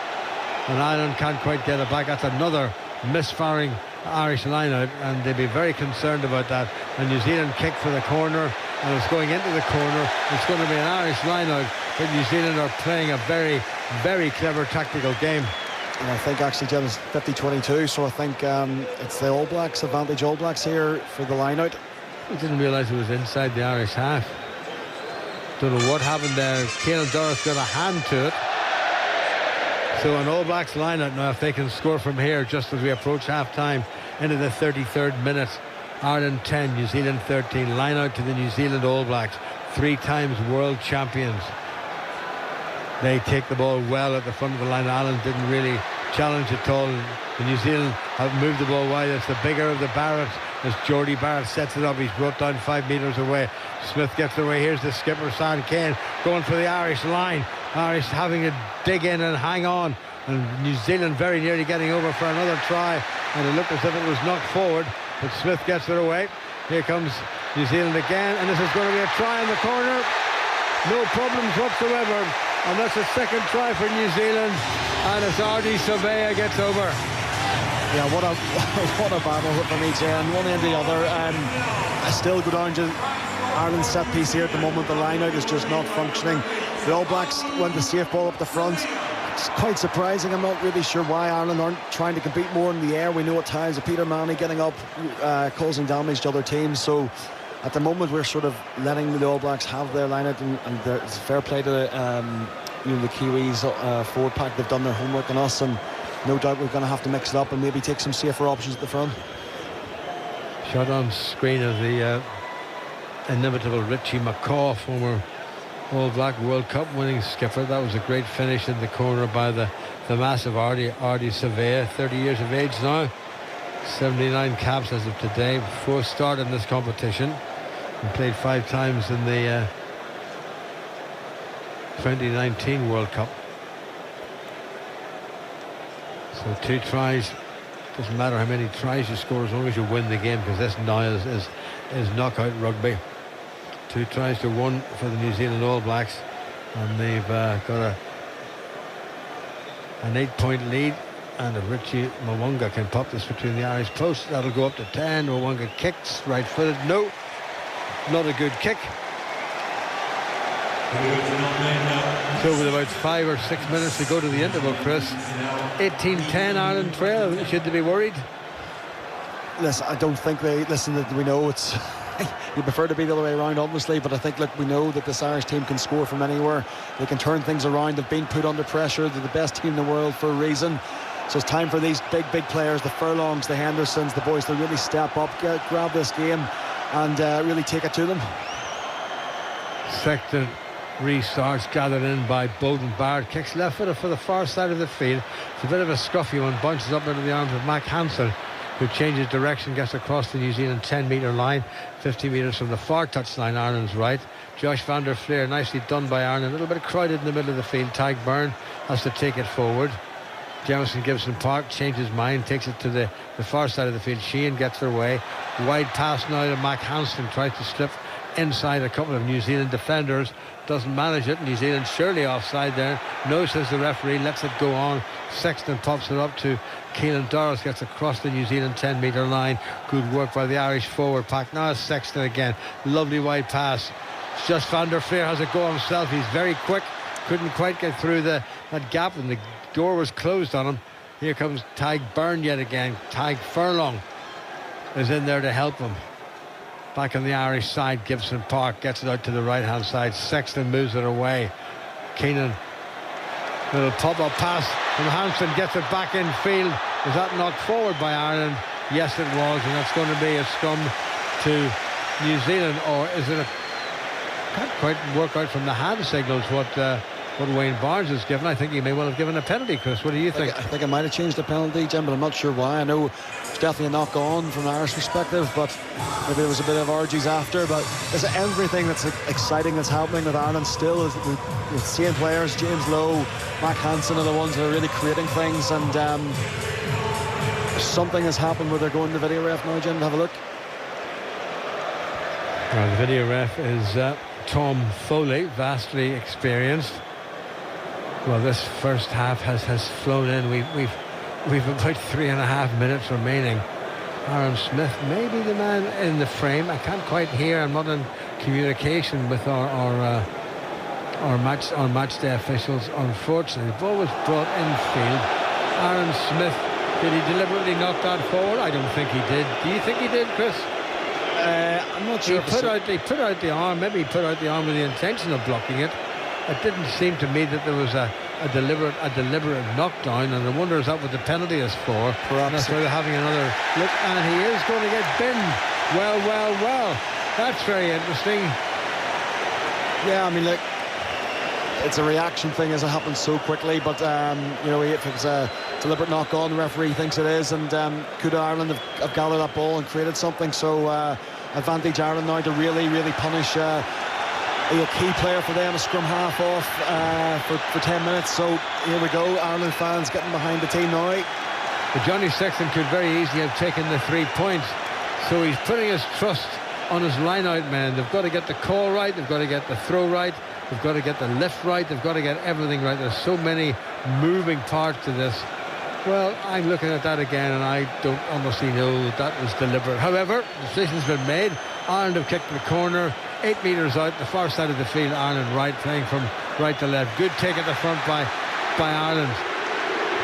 and Ireland can't quite get it back. That's another misfiring Irish line out, and they'd be very concerned about that. And New Zealand kick for the corner, and it's going into the corner. It's going to be an Irish line out, but New Zealand are playing a very, very clever tactical game. And I think actually, Jim, is 50-22, so I think it's the All Blacks, advantage All Blacks here for the line out. I didn't realise it was inside the Irish half. Don't know what happened there. Keelan Doris got a hand to it. So an All Blacks line out now, if they can score from here just as we approach half-time into the 33rd minute. Ireland 10, New Zealand 13. Line out to the New Zealand All Blacks, 3 times world champions. They take the ball well at the front of the line. Ireland didn't really challenge at all. The New Zealand have moved the ball wide. It's the bigger of the Barretts as Geordie Barrett sets it up. He's brought down 5 metres away. Smith gets away. Here's the skipper, Sam Kane, going for the Irish line. Irish having to dig in and hang on, and New Zealand very nearly getting over for another try, and it looked as if it was knocked forward, but Smith gets it away. Here comes New Zealand again, and this is going to be a try in the corner. No problems whatsoever, and that's a second try for New Zealand, and as Artie Surveyor gets over. Yeah, what a what a battle from each end, one end to the other. I still go down to Ireland's set piece here at the moment. The line out is just not functioning. The All Blacks went the safe ball up the front. It's quite surprising. I'm not really sure why Ireland aren't trying to compete more in the air. We know at times of Peter Manny getting up, causing damage to other teams. So at the moment we're sort of letting the All Blacks have their line out, and it's fair play to the Kiwis forward pack. They've done their homework on us, and no doubt we're going to have to mix it up and maybe take some safer options at the front. Shot on screen of the inimitable Richie McCaw, former All Black World Cup winning skipper. That was a great finish in the corner by the massive Ardy Savea, 30 years of age now, 79 caps as of today, before start in this competition, and played 5 times in the 2019 World Cup. So 2 tries, doesn't matter how many tries you score as long as you win the game, because this now is knockout rugby. 2 tries to 1 for the New Zealand All Blacks, and they've got an 8-point lead, and if Richie Mwanga can pop this between the Irish posts, that'll go up to 10. Mwanga kicks, right-footed, no, not a good kick. So with about 5 or 6 minutes to go to the interval, Chris, 18-10 Ireland trail. Should they be worried? Listen, I don't think they listen. That we know it's you prefer to be the other way around, obviously, but I think, look, we know that this Irish team can score from anywhere. They can turn things around. They've been put under pressure. They're the best team in the world for a reason. So it's time for these big players, the Furlongs, the Hendersons, the boys, to really step up, grab this game, and really take it to them. Sexton restarts, gathered in by Bowden Barrett, kicks left footed for the far side of the field. It's a bit of a scruffy one, bounces up into the arms of Mac Hansen, who changes direction, gets across the New Zealand 10-metre line, 50 metres from the far touchline, Ireland's right. Josh van der Fleer, nicely done by Ireland, a little bit crowded in the middle of the field. Tyke Byrne has to take it forward. Jefferson Gibson Park changes mind, takes it to the far side of the field. Sheehan gets their way. Wide pass now to Mac Hansen, tries to slip inside a couple of New Zealand defenders, doesn't manage it. New Zealand surely offside there. No, says the referee, lets it go on. Sexton pops it up to Keelan Doris, gets across the New Zealand 10-metre line. Good work by the Irish forward pack. Now it's Sexton again, lovely wide pass. It's just Van der Fleer has a go himself. He's very quick, couldn't quite get through that gap, and the door was closed on him. Here comes Tyke Byrne yet again. Tyke Furlong is in there to help him. Back on the Irish side, Gibson Park gets it out to the right-hand side. Sexton moves it away. Keenan, little pop-up pass from Hansen, gets it back in field. Was that knocked forward by Ireland? Yes, it was, and that's going to be a scrum to New Zealand. Or is it can't quite work out from the hand signals what Wayne Barnes has given. I think he may well have given a penalty, Chris. What do you think? I think I might have changed the penalty, Jim, but I'm not sure why. I know it's definitely a knock on from an Irish perspective, but maybe there was a bit of orgies after. But there's everything that's exciting that's happening with Ireland still. Is with seeing players, James Lowe, Mac Hansen are the ones that are really creating things, and something has happened where they're going to video ref now, Jim, to have a look. Well, the video ref is Tom Foley, vastly experienced. Well, this first half has flown in. We've about 3.5 minutes remaining. Aaron Smith may be the man in the frame. I can't quite hear. I'm not in communication with our match day officials, unfortunately. The ball was brought infield. Aaron Smith, did he deliberately knock that forward? I don't think he did. Do you think he did, Chris? I'm not sure. He put out the arm. Maybe he put out the arm with the intention of blocking it. It didn't seem to me that there was a deliberate knockdown, and I wonder is that what the penalty is for? Perhaps. That's why they're having another look, and he is going to get binned. Well. That's very interesting. Yeah, I mean, look, it's a reaction thing as it happens so quickly, but if it's a deliberate knock on, the referee thinks it is, and could Ireland have gathered that ball and created something? So advantage Ireland now to really punish a key player for them, a scrum half off for 10 minutes. So here we go, Ireland fans getting behind the team now. But Johnny Sexton could very easily have taken the 3 points, so he's putting his trust on his line-out men. They've got to get the call right, they've got to get the throw right, they've got to get the lift right, they've got to get everything right. There's so many moving parts to this. Well, I'm looking at that again, and I don't honestly know that was deliberate. However, the decision's been made. Ireland have kicked the corner, 8 metres out, the far side of the field. Ireland right, playing from right to left. Good take at the front by Ireland.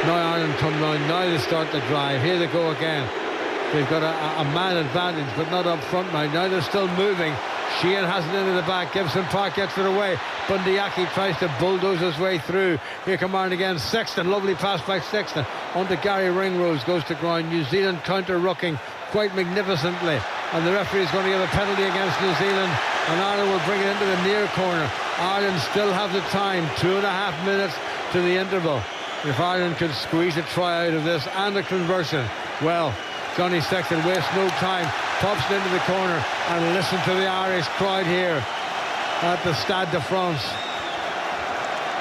Now Ireland come down. Now they start the drive. Here they go again. They've got a man advantage, but not up front now. Now they're still moving. Sheehan has it into the back. Gibson Park gets it away. Bundyaki tries to bulldoze his way through. Here come Ireland again. Sexton, lovely pass by Sexton. On to Gary Ringrose, goes to ground. New Zealand counter-rucking quite magnificently. And the referee is going to give a penalty against New Zealand. And Ireland will bring it into the near corner. Ireland still have the time. 2.5 minutes to the interval. If Ireland could squeeze a try out of this and a conversion, well, Johnny Sexton wastes no time, pops it into the corner, and listen to the Irish crowd here at the Stade de France.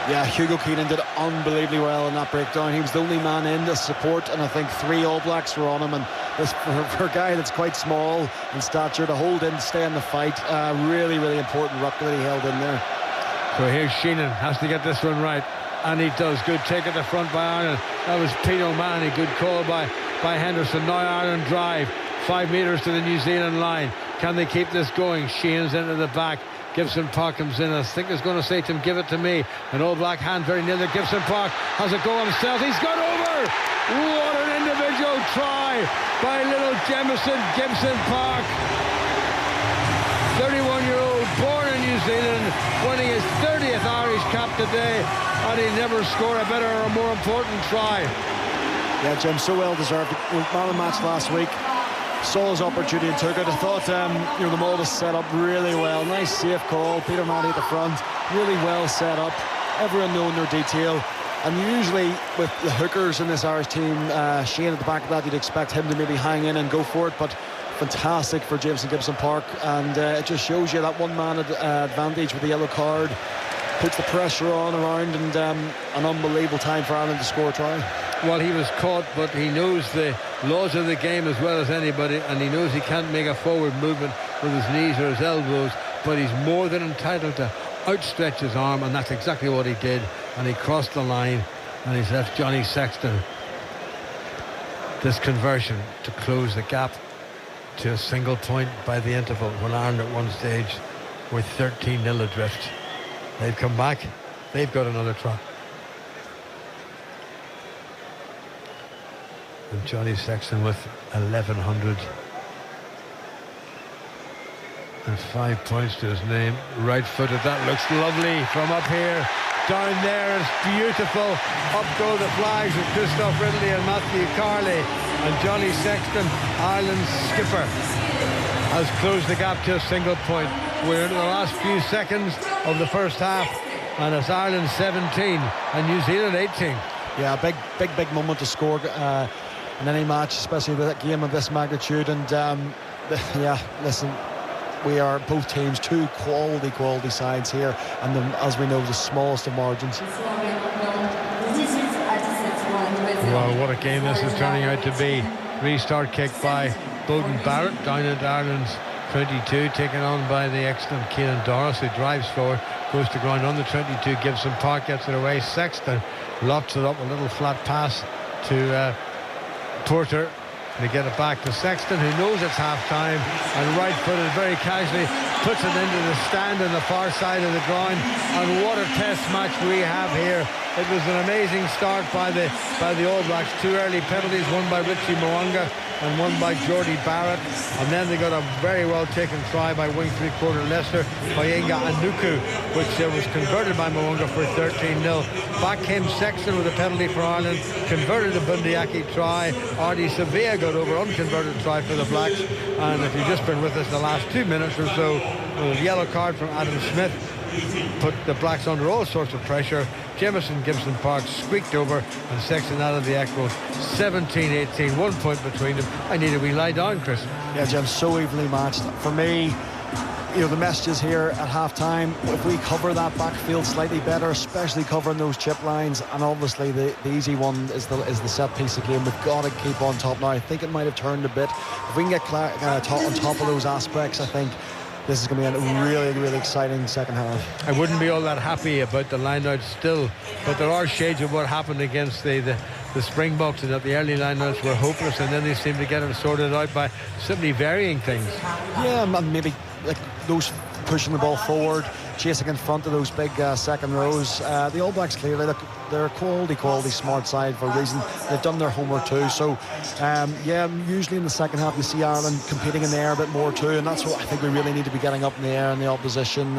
Yeah, Hugo Keenan did unbelievably well in that breakdown. He was the only man in to support, and I think 3 All Blacks were on him. And this, for a guy that's quite small in stature, to hold in, stay in the fight, really, really important ruck that he held in there. So here's Sheenan, has to get this one right, and he does. Good take at the front by Ireland. That was Pete O'Mahony. Good call by Henderson. Now Ireland drive 5 metres to the New Zealand line. Can they keep this going? Sheehan's into the back. Gibson Park comes in. I think he's going to say to him, give it to me. An All Black hand very near there. Gibson Park has a go himself. He's got over. What an individual try by little Jamison Gibson Park. 31-year-old, born in New Zealand, winning his 30th Irish cap today, and he never scored a better or more important try. Yeah, Jim, so well deserved. Man of the match last week. Saw his opportunity and took it. I thought the maul was set up really well. Nice safe call. Peter O'Mahony at the front, really well set up. Everyone knowing their detail. And usually with the hookers in this Irish team, Shane at the back of that, you'd expect him to maybe hang in and go for it. But fantastic for Jameson Gibson Park, and it just shows you that one-man advantage with the yellow card. Puts the pressure on around, and an unbelievable time for Ireland to score a try. Well, he was caught, but he knows the laws of the game as well as anybody, and he knows he can't make a forward movement with his knees or his elbows, but he's more than entitled to outstretch his arm, and that's exactly what he did. And he crossed the line, and he's left Johnny Sexton this conversion to close the gap to a single point by the interval, when Ireland at one stage were 13-0 adrift. They've come back. They've got another try. And Johnny Sexton with 1,100 and 5 points to his name. Right-footed. That looks lovely from up here. Down there, it's beautiful. Up go the flags of Christoph Ridley and Matthew Carley. And Johnny Sexton, Ireland's skipper, has closed the gap to a single point. We're into the last few seconds of the first half, and it's Ireland 17 and New Zealand 18. Yeah, big moment to score in any match, especially with a game of this magnitude. And yeah, listen, we are both teams, two quality sides here, and as we know, the smallest of margins. Well, what a game this is turning out to be. Restart kick by Bowden Barrett down at Ireland's 22, taken on by the excellent Keelan Doris, who drives forward, goes to ground on the 22. Gibson Park gets it away. Sexton lofts it up, a little flat pass to Porter. They get it back to Sexton, who knows it's half-time, and right-footed very casually puts it into the stand on the far side of the ground. And what a test match we have here. It was an amazing start by the All Blacks. 2 early penalties, one by Richie Mo'unga and one by Geordie Barrett. And then they got a very well taken try by wing three-quarter Leicester by Inga Anuku, which was converted by Mo'unga for 13-0. Back came Sexton with a penalty for Ireland, converted the Bundyaki try. Artie Sevilla got over, unconverted try for the Blacks. And if you've just been with us the last 2 minutes or so, a yellow card from Adam Smith put the Blacks under all sorts of pressure. Jamison Gibson Park squeaked over, and Sexton out of the Echo. 17-18, 1 point between them. I need a wee lie down, Chris. Yeah, Jim, so evenly matched. For me, the messages here at half-time, if we cover that backfield slightly better, especially covering those chip lines, and obviously the easy one is the set piece of game. We've got to keep on top now. I think it might have turned a bit. If we can get on top of those aspects, I think this is going to be a really, really exciting second half. I wouldn't be all that happy about the line out still, but there are shades of what happened against the the Springboks, and that the early lineouts were hopeless, and then they seemed to get it sorted out by simply varying things. Yeah, and maybe like those pushing the ball forward, chasing in front of those big second rows. The All Blacks clearly, look, they're a quality smart side for a reason. They've done their homework too. So usually in the second half you see Ireland competing in the air a bit more too, and that's what I think we really need to be getting up in the air in the opposition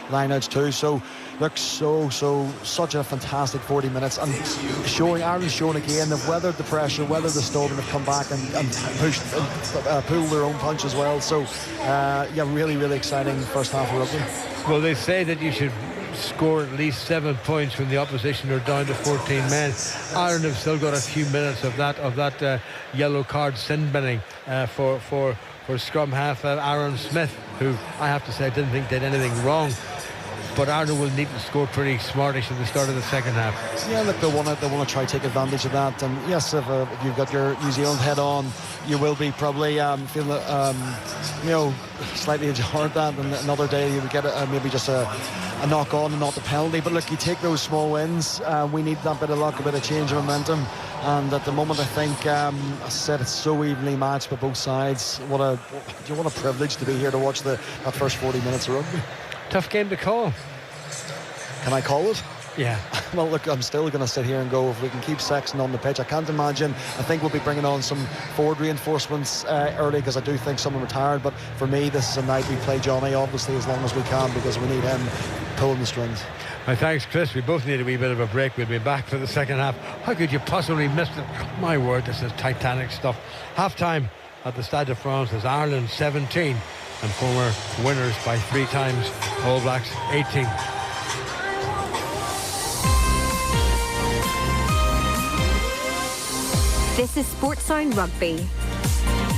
lineouts too. So look, such a fantastic 40 minutes, and Ireland's showing again they've weathered the pressure, weathered the storm, and have come back and pushed and pulled their own punch as well. So really exciting first half of rugby. Well, they say that you should score at least 7 points when the opposition are down to 14 men. Ireland have still got a few minutes of that yellow card sin binning for scrum half Aaron Smith, who I have to say I didn't think did anything wrong. But Ireland will need to score pretty smartish at the start of the second half. Yeah, look, they want to try to take advantage of that. And yes, if you've got your New Zealand head on, you will be probably feeling slightly jarred that. And another day you would get maybe just a knock on and not the penalty. But look, you take those small wins. We need that bit of luck, a bit of change of momentum. And at the moment, I think, as I said, it's so evenly matched by both sides. What a privilege to be here to watch that first 40 minutes of rugby. Tough game to call. Can I call it? Yeah. Well, look, I'm still going to sit here and go, if we can keep Sexton on the pitch. I can't imagine. I think we'll be bringing on some forward reinforcements early, because I do think some are retired. But for me, this is a night we play Johnny, obviously, as long as we can, because we need him pulling the strings. Thanks, Chris. We both need a wee bit of a break. We'll be back for the second half. How could you possibly miss it? My word, this is Titanic stuff. Half-time at the Stade de France is Ireland 17 and former winners by 3 times, All Blacks 18. This is Sportsound Rugby.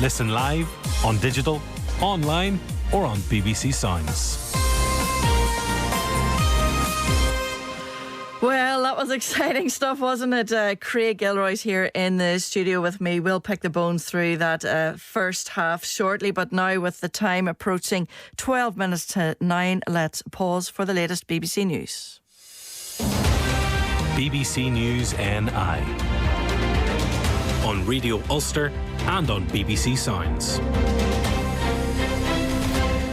Listen live, on digital, online or on BBC Sounds. Well, that was exciting stuff, wasn't it? Craig Gilroy's here in the studio with me. We'll pick the bones through that first half shortly, but now with the time approaching 12 minutes to 9, let's pause for the latest BBC News. BBC News NI on Radio Ulster and on BBC Sounds.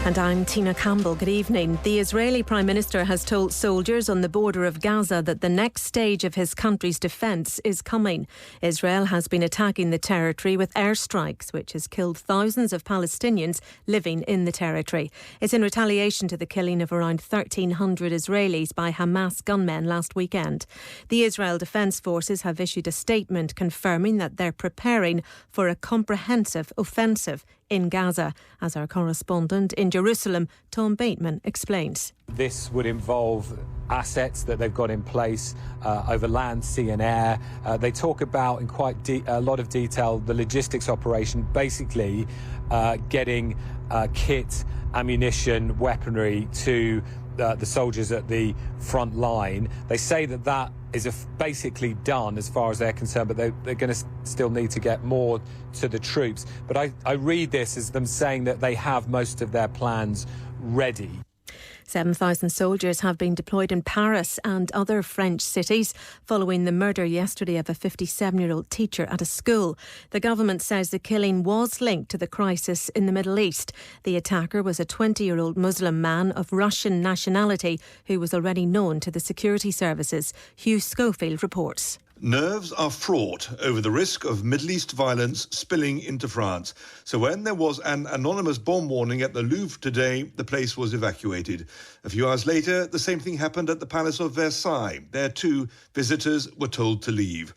And I'm Tina Campbell. Good evening. The Israeli Prime Minister has told soldiers on the border of Gaza that the next stage of his country's defence is coming. Israel has been attacking the territory with airstrikes, which has killed thousands of Palestinians living in the territory. It's in retaliation to the killing of around 1,300 Israelis by Hamas gunmen last weekend. The Israel Defence Forces have issued a statement confirming that they're preparing for a comprehensive offensive in Gaza, as our correspondent in Jerusalem, Tom Bateman, explains. This would involve assets that they've got in place over land, sea and air. They talk about in quite a lot of detail the logistics operation, basically getting kit, ammunition, weaponry to the soldiers at the front line. They say that is basically done as far as they're concerned, but they're going to still need to get more to the troops. But I read this as them saying that they have most of their plans ready. 7,000 soldiers have been deployed in Paris and other French cities following the murder yesterday of a 57-year-old teacher at a school. The government says the killing was linked to the crisis in the Middle East. The attacker was a 20-year-old Muslim man of Russian nationality who was already known to the security services. Hugh Schofield reports. Nerves are fraught over the risk of Middle East violence spilling into France. So when there was an anonymous bomb warning at the Louvre today, the place was evacuated. A few hours later, the same thing happened at the Palace of Versailles. There too, visitors were told to leave.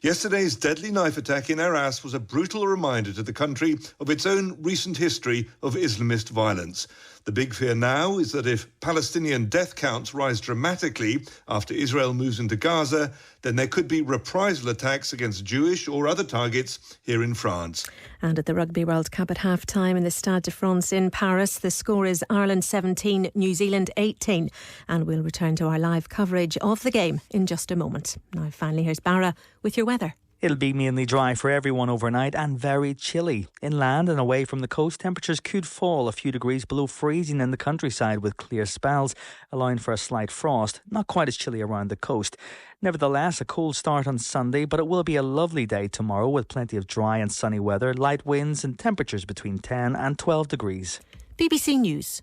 Yesterday's deadly knife attack in Arras was a brutal reminder to the country of its own recent history of Islamist violence. The big fear now is that if Palestinian death counts rise dramatically after Israel moves into Gaza, then there could be reprisal attacks against Jewish or other targets here in France. And at the Rugby World Cup at half-time in the Stade de France in Paris, the score is Ireland 17, New Zealand 18. And we'll return to our live coverage of the game in just a moment. Now, finally, here's Barra with your weather. It'll be mainly dry for everyone overnight and very chilly. Inland and away from the coast, temperatures could fall a few degrees below freezing in the countryside with clear spells, allowing for a slight frost. Not quite as chilly around the coast. Nevertheless, a cold start on Sunday, but it will be a lovely day tomorrow with plenty of dry and sunny weather, light winds and temperatures between 10 and 12 degrees. BBC News.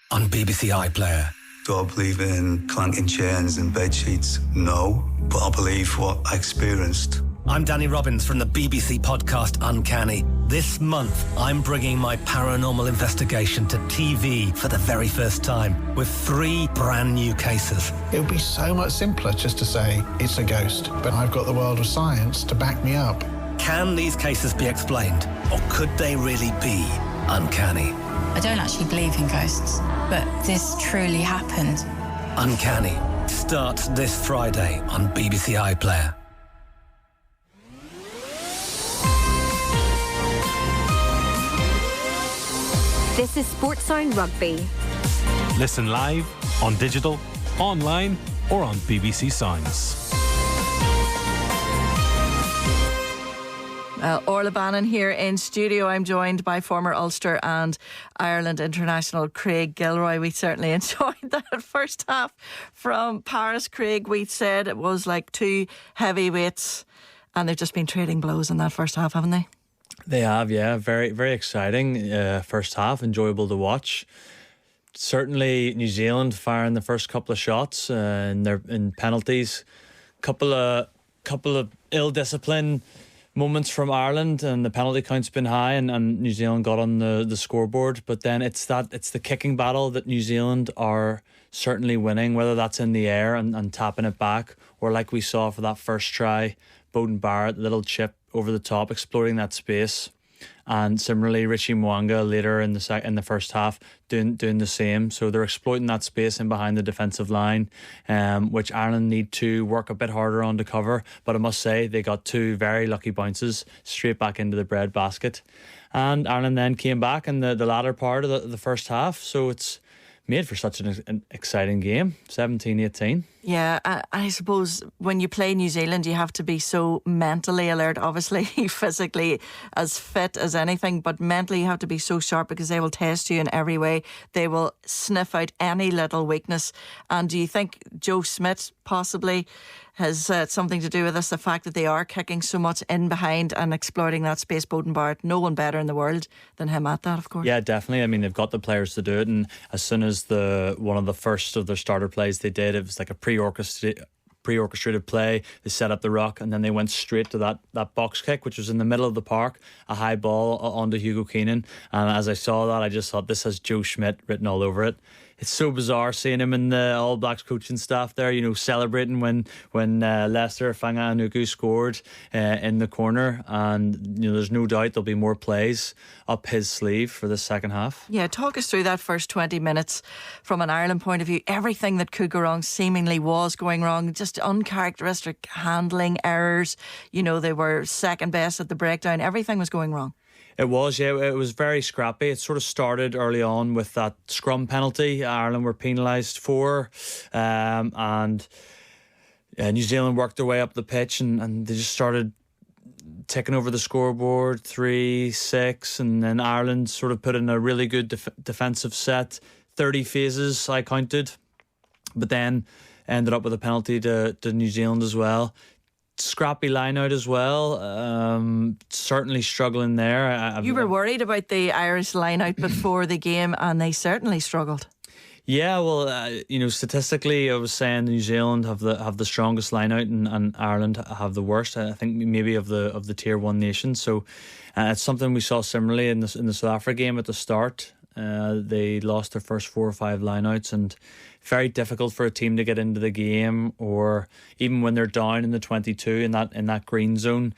On BBC iPlayer. Do I believe in clanking chains and bed sheets? No, but I believe what I experienced. I'm Danny Robbins from the BBC podcast Uncanny. This month, I'm bringing my paranormal investigation to TV for the very first time with 3 brand new cases. It would be so much simpler just to say it's a ghost, but I've got the world of science to back me up. Can these cases be explained, or could they really be uncanny? I don't actually believe in ghosts, but this truly happened. Uncanny starts this Friday on BBC iPlayer. This is Sportsound Rugby. Listen live, on digital, online or on BBC Sounds. Orla Bannon here in studio. I'm joined by former Ulster and Ireland international Craig Gilroy. We certainly enjoyed that first half from Paris, Craig. We said it was like 2 heavyweights and they've just been trading blows in that first half, haven't they? They have, yeah. Very, very exciting first half. Enjoyable to watch. Certainly New Zealand firing the first couple of shots in penalties. Couple of ill discipline moments from Ireland, and the penalty count's been high, and New Zealand got on the scoreboard. But then it's the kicking battle that New Zealand are certainly winning, whether that's in the air and tapping it back, or like we saw for that first try, Beauden Barrett, little chip over the top, exploring that space. And similarly, Richie Mwanga later in the first half doing the same. So they're exploiting that space in behind the defensive line, which Ireland need to work a bit harder on to cover. But I must say they got 2 very lucky bounces straight back into the bread basket. And Ireland then came back in the latter part of the first half. So it's made for such an exciting game, 17-18. Yeah, I suppose when you play New Zealand, you have to be so mentally alert. Obviously, physically as fit as anything, but mentally you have to be so sharp because they will test you in every way. They will sniff out any little weakness. And do you think Joe Schmidt possibly has something to do with this, the fact that they are kicking so much in behind and exploiting that space? Beauden Barrett, no one better in the world than him at that, of course. Yeah, definitely. I mean, they've got the players to do it, and as soon as one of the first of their starter plays they did, it was like a pre-orchestrated play. They set up the ruck and then they went straight to that box kick, which was in the middle of the park, a high ball onto Hugo Keenan. And as I saw that, I just thought, this has Joe Schmidt written all over it. It's so bizarre seeing him in the All Blacks coaching staff there, celebrating when Leicester Fanga Anuku scored in the corner, and there's no doubt there'll be more plays up his sleeve for the second half. Yeah, talk us through that first 20 minutes from an Ireland point of view. Everything that could go wrong seemingly was going wrong, just uncharacteristic handling errors. They were second best at the breakdown. Everything was going wrong. It was, yeah. It was very scrappy. It sort of started early on with that scrum penalty Ireland were penalised for, and New Zealand worked their way up the pitch and they just started ticking over the scoreboard, 3-6, and then Ireland sort of put in a really good defensive set, 30 phases I counted, but then ended up with a penalty to New Zealand as well. Scrappy line out as well. Certainly struggling there. You were worried about the Irish line out before the game, and they certainly struggled. Yeah, well, statistically, I was saying New Zealand have the strongest line out, and Ireland have the worst. I think maybe of the tier 1 nations. So it's something we saw similarly in the South Africa game at the start. They lost their first 4 or 5 lineouts, and very difficult for a team to get into the game, or even when they're down in the 22 in that green zone.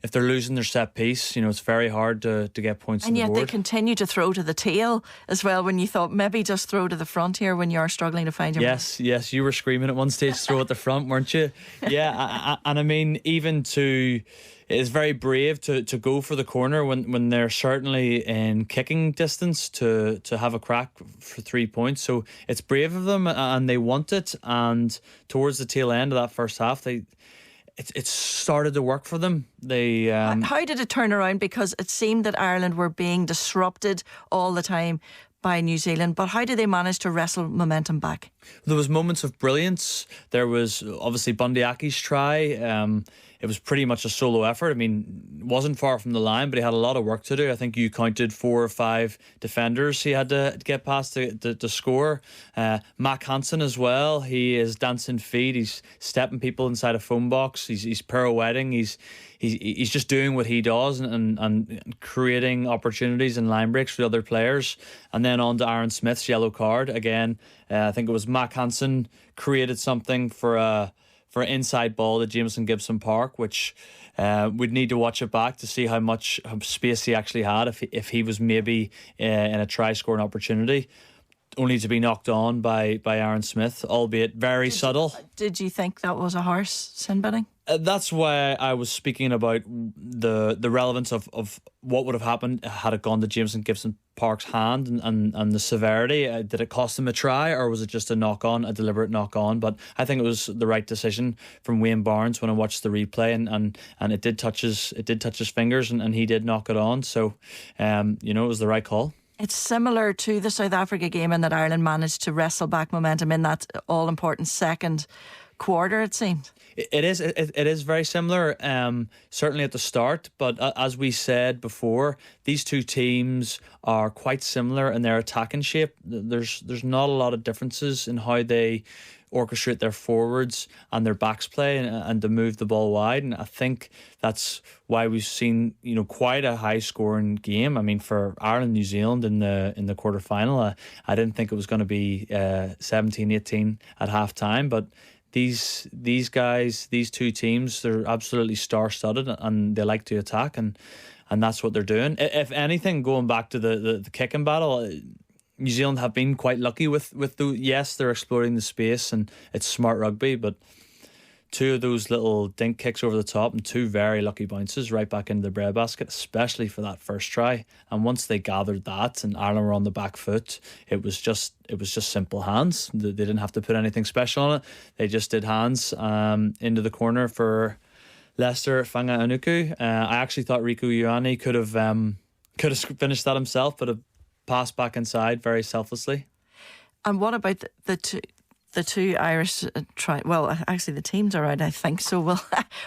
If they're losing their set piece, it's very hard to get points on the board. And yet they continue to throw to the tail as well, when you thought maybe just throw to the front here when you're struggling to find your Yes, you were screaming at one stage, throw at the front, weren't you? Yeah, and I mean, it's very brave to go for the corner when they're certainly in kicking distance to have a crack for 3 points. So it's brave of them, and they want it. And towards the tail end of that first half, It started to work for them. They how did it turn around? Because it seemed that Ireland were being disrupted all the time by New Zealand, but how did they manage to wrestle momentum back? There was moments of brilliance. There was obviously Bundyaki's try. It was pretty much a solo effort. I mean, wasn't far from the line, but he had a lot of work to do. I think you counted 4 or 5 defenders he had to get past to score. Mac Hansen as well. He is dancing feet. He's stepping people inside a phone box. He's pirouetting. He's just doing what he does and creating opportunities and line breaks for the other players. And then on to Aaron Smith's yellow card. Again, I think it was Mac Hansen created something for an inside ball to Jameson Gibson Park, which we'd need to watch it back to see how much space he actually had if he was maybe in a try scoring opportunity, only to be knocked on by Aaron Smith, albeit very subtle. Did you think that was a harsh sin binning? That's why I was speaking about the relevance of what would have happened had it gone to Jameson Gibson Park's hand and the severity. Did it cost him a try, or was it just a deliberate knock on? But I think it was the right decision from Wayne Barnes when I watched the replay, and it did touch his fingers, and he did knock it on. So it was the right call. It's similar to the South Africa game in that Ireland managed to wrestle back momentum in that all-important second quarter, it seemed. It is very similar, certainly at the start, but as we said before, these two teams are quite similar in their attacking shape. There's not a lot of differences in how they orchestrate their forwards and their backs play and to move the ball wide, and I think that's why we've seen quite a high scoring game. I mean, for Ireland New Zealand in the quarter final, I didn't think it was going to be 17-18 at half time, but these guys, these two teams, they're absolutely star-studded and they like to attack, and that's what they're doing. If anything, going back to the kicking battle, New Zealand have been quite lucky with yes, they're exploring the space and it's smart rugby, but 2 of those little dink kicks over the top and 2 very lucky bounces right back into the breadbasket, especially for that first try. And once they gathered that and Ireland were on the back foot, it was just simple hands. They didn't have to put anything special on it. They just did hands into the corner for Leicester Fanga Anuku. I actually thought Riku Ioane could have finished that himself, but a pass back inside very selflessly. And what about the two Irish well, actually the teams are out, I think, so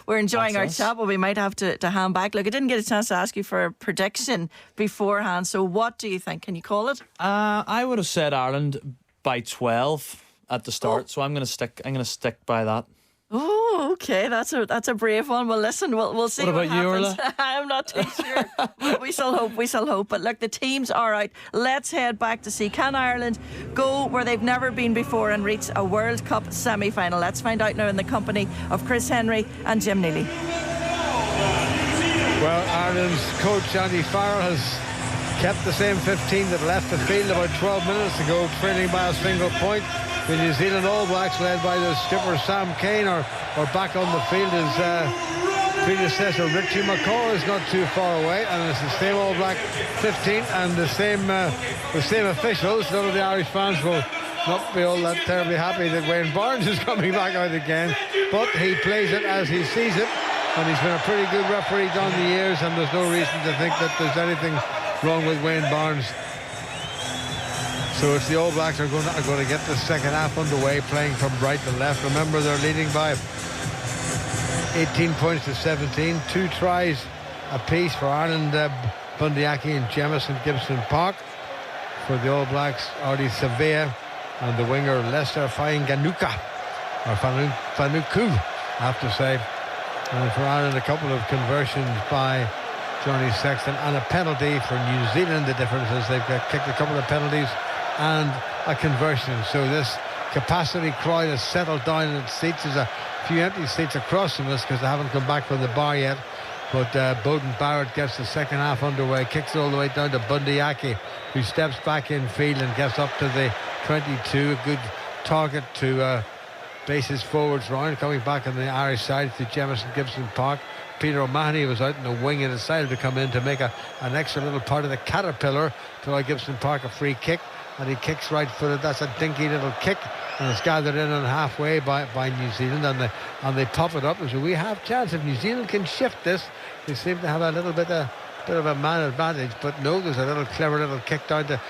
we're enjoying our chat, but we might have to hand back. Look, I didn't get a chance to ask you for a prediction beforehand, so what do you think? Can you call it? I would have said Ireland by 12 at the start, so I'm going to stick by that. Oh, okay, that's a brave one. Well, listen, we'll see. What about you, Orla? I'm not too sure. We shall hope. But look, the teams are out. Let's head back to see, can Ireland go where they've never been before and reach a World Cup semi-final? Let's find out now in the company of Chris Henry and Jim Neely. Well, Ireland's coach Andy Farrell has kept the same 15 that left the field about 12 minutes ago, trailing by a single point. The New Zealand All Blacks, led by the skipper Sam Cane, are back on the field. His predecessor Richie McCaw is not too far away, and it's the same All Black 15 and the same officials. None of the Irish fans will not be all that terribly happy that Wayne Barnes is coming back out again, but he plays it as he sees it, and he's been a pretty good referee down the years, and there's no reason to think that there's anything wrong with Wayne Barnes. So it's the All Blacks are going to get the second half underway, playing from right to left. Remember, they're leading by 18 points to 17. 2 tries apiece for Ireland, Bundyaki and Jamison Gibson Park. For the All Blacks, Artie Savea, and the winger Lester Fainganuka, or Fanuku, I have to say. And for Ireland, a couple of conversions by Johnny Sexton and a penalty for New Zealand. The difference is they've kicked a couple of penalties and a conversion. So this capacity crowd has settled down in its seats. There's a few empty seats across from us because they haven't come back from the bar yet. But Bowden Barrett gets the second half underway, kicks it all the way down to Bundyaki, who steps back in field and gets up to the 22. A good target to base his forwards round. Coming back on the Irish side to Jamison Gibson Park. Peter O'Mahony was out in the wing and decided to come in to make an extra little part of the caterpillar to allow Gibson Park a free kick. And he kicks right-footed. That's a dinky little kick. and it's gathered in on halfway by New Zealand, and they pop it up. And so we have chance. If New Zealand can shift this, they seem to have a little bit of a man advantage. But no, there's a clever little kick down to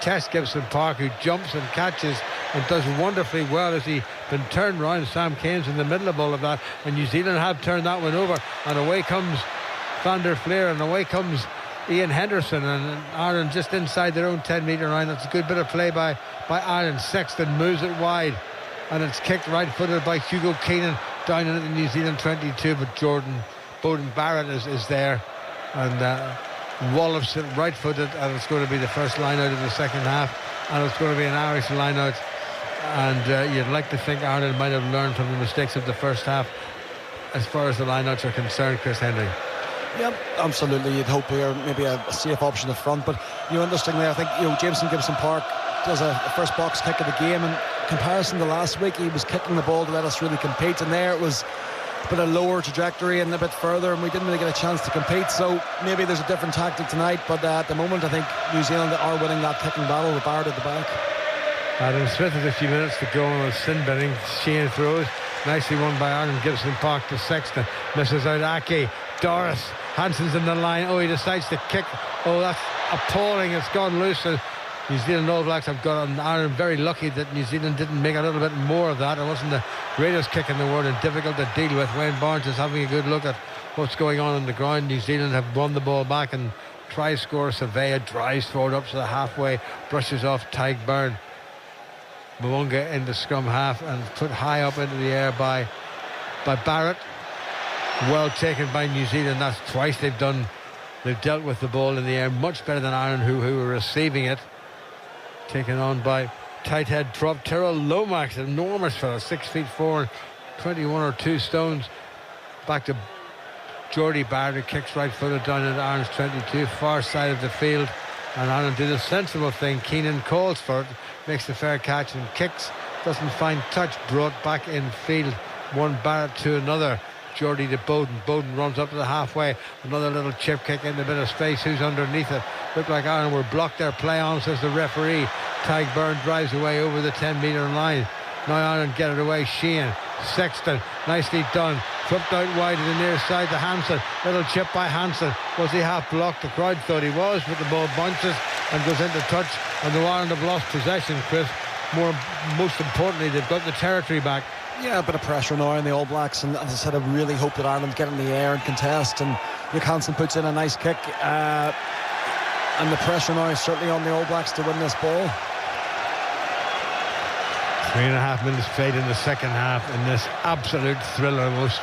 test Gibson Park, who jumps and catches and does wonderfully well as he been turned round. Sam Kane's in the middle of all of that, and New Zealand have turned that one over, and away comes Van der Fleer, and away comes Ian Henderson, and Ireland just inside their own 10-metre line. That's a good bit of play by Ireland. Sexton moves it wide, and it's kicked right-footed by Hugo Keenan down into the New Zealand 22, but Bowden Barrett is there, and wallops it right-footed, and it's going to be the first line out of the second half, and it's going to be an Irish line out. And you'd like to think Ireland might have learned from the mistakes of the first half as far as the lineouts are concerned, Chris Henry. Yep, absolutely. You'd hope here maybe a safe option up front, but interestingly, I think Jameson Gibson Park does a first box kick of the game. In comparison to last week, he was kicking the ball to let us really compete, and there it was a bit of lower trajectory and a bit further, and we didn't really get a chance to compete. So maybe there's a different tactic tonight, but at the moment I think New Zealand are winning that kicking battle with Barrett at the back. Adam Smith has a few minutes to go on a sin binning. Sheehan throws, nicely won by Ireland. Gibson Park to Sexton, misses out Ake. Doris, Hansen's in the line. He decides to kick. That's appalling. It's gone loose. New Zealand All Blacks have got on Ireland. Very lucky that New Zealand didn't make a little bit more of that. It wasn't the greatest kick in the world and difficult to deal with. Wayne Barnes is having a good look at what's going on the ground. New Zealand have won the ball back and try score. Surveyor drives forward up to the halfway, brushes off Tyke Byrne. Mwanga in the scrum half and put high up into the air by Barrett. Well taken by New Zealand. That's twice they've dealt with the ball in the air much better than Ireland, who were receiving it. Taken on by tight head prop Tyrrell Lomax, an enormous fella, 6'4", 21 or 2 stones. Back to Geordie Barrett, who kicks right footed down into Ireland's 22, far side of the field, and Ireland do the sensible thing. Keenan calls for it, makes the fair catch and kicks, doesn't find touch, brought back in field. One Barrett to another. Geordie to Bowden. Bowden runs up to the halfway. Another little chip kick in a bit of space. Who's underneath it? Looked like Ireland were blocked there. Play on, says the referee. Tyke Byrne drives away over the 10-metre line. Now Ireland get it away. Sheehan, Sexton, nicely done. Flipped out wide to the near side to Hansen. Little chip by Hansen. Was he half blocked? The crowd thought he was, but the ball bunches and goes into touch. And the Ireland have lost possession, Chris. Most importantly, they've got the territory back. Yeah, a bit of pressure now on the All Blacks, and as I said, I really hope that Ireland get in the air and contest, and Luke Hansen puts in a nice kick, and the pressure now is certainly on the All Blacks to win this ball. 3.5 minutes played in the second half in this absolute thriller, most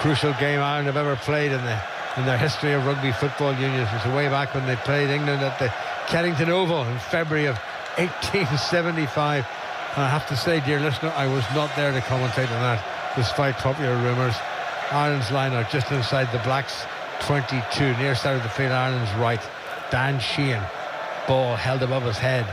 crucial game Ireland have ever played in their history of rugby football unions. It was way back when they played England at the Kennington Oval in February of 1875. And I have to say, dear listener, I was not there to commentate on that, despite popular rumours. Ireland's line out just inside the Blacks' 22, near side of the field, Ireland's right. Dan Sheehan, ball held above his head.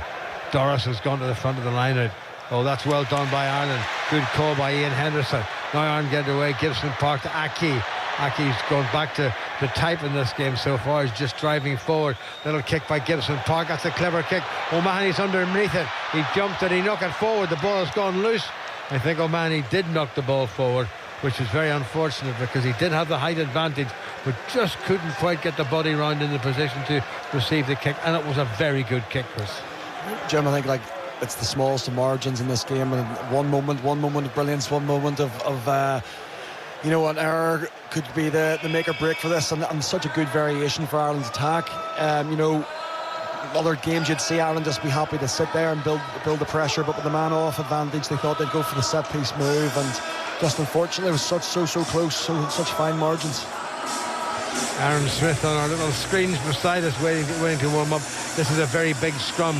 Doris has gone to the front of the line out. That's well done by Ireland. Good call by Ian Henderson. Now Ireland get away. Gibson Park to Ake. Ake's gone back to the type in this game so far. He's just driving forward. Little kick by Gibson Park. That's a clever kick. O'Mahony's underneath it. He jumped it. He knocked it forward. The ball has gone loose. I think O'Mahony did knock the ball forward, which is very unfortunate because he did have the height advantage, but just couldn't quite get the body round in the position to receive the kick. And it was a very good kick, Chris. Jim, I think it's the smallest of margins in this game, and one moment of brilliance, one moment of an error could be the make or break for this, and such a good variation for Ireland's attack. Other games you'd see Ireland just be happy to sit there and build the pressure, but with the man off advantage they thought they'd go for the set piece move, and just unfortunately it was so close, such fine margins. Aaron Smith on our little screens beside us waiting to warm up. This is a very big scrum.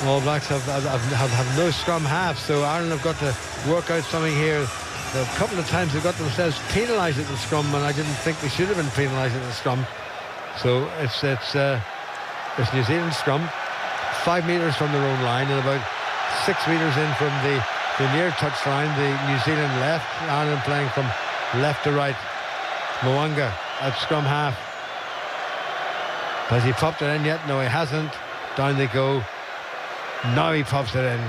All Blacks have no scrum half, so Ireland have got to work out something here. A couple of times they got themselves penalised at the scrum, and I didn't think they should have been penalised at the scrum. So it's New Zealand scrum, 5 metres from their own line, and about 6 metres in from the near touch line, the New Zealand left. Ireland playing from left to right. Mwanga at scrum half. Has he popped it in yet? No, he hasn't. Down they go. Now he pops it in.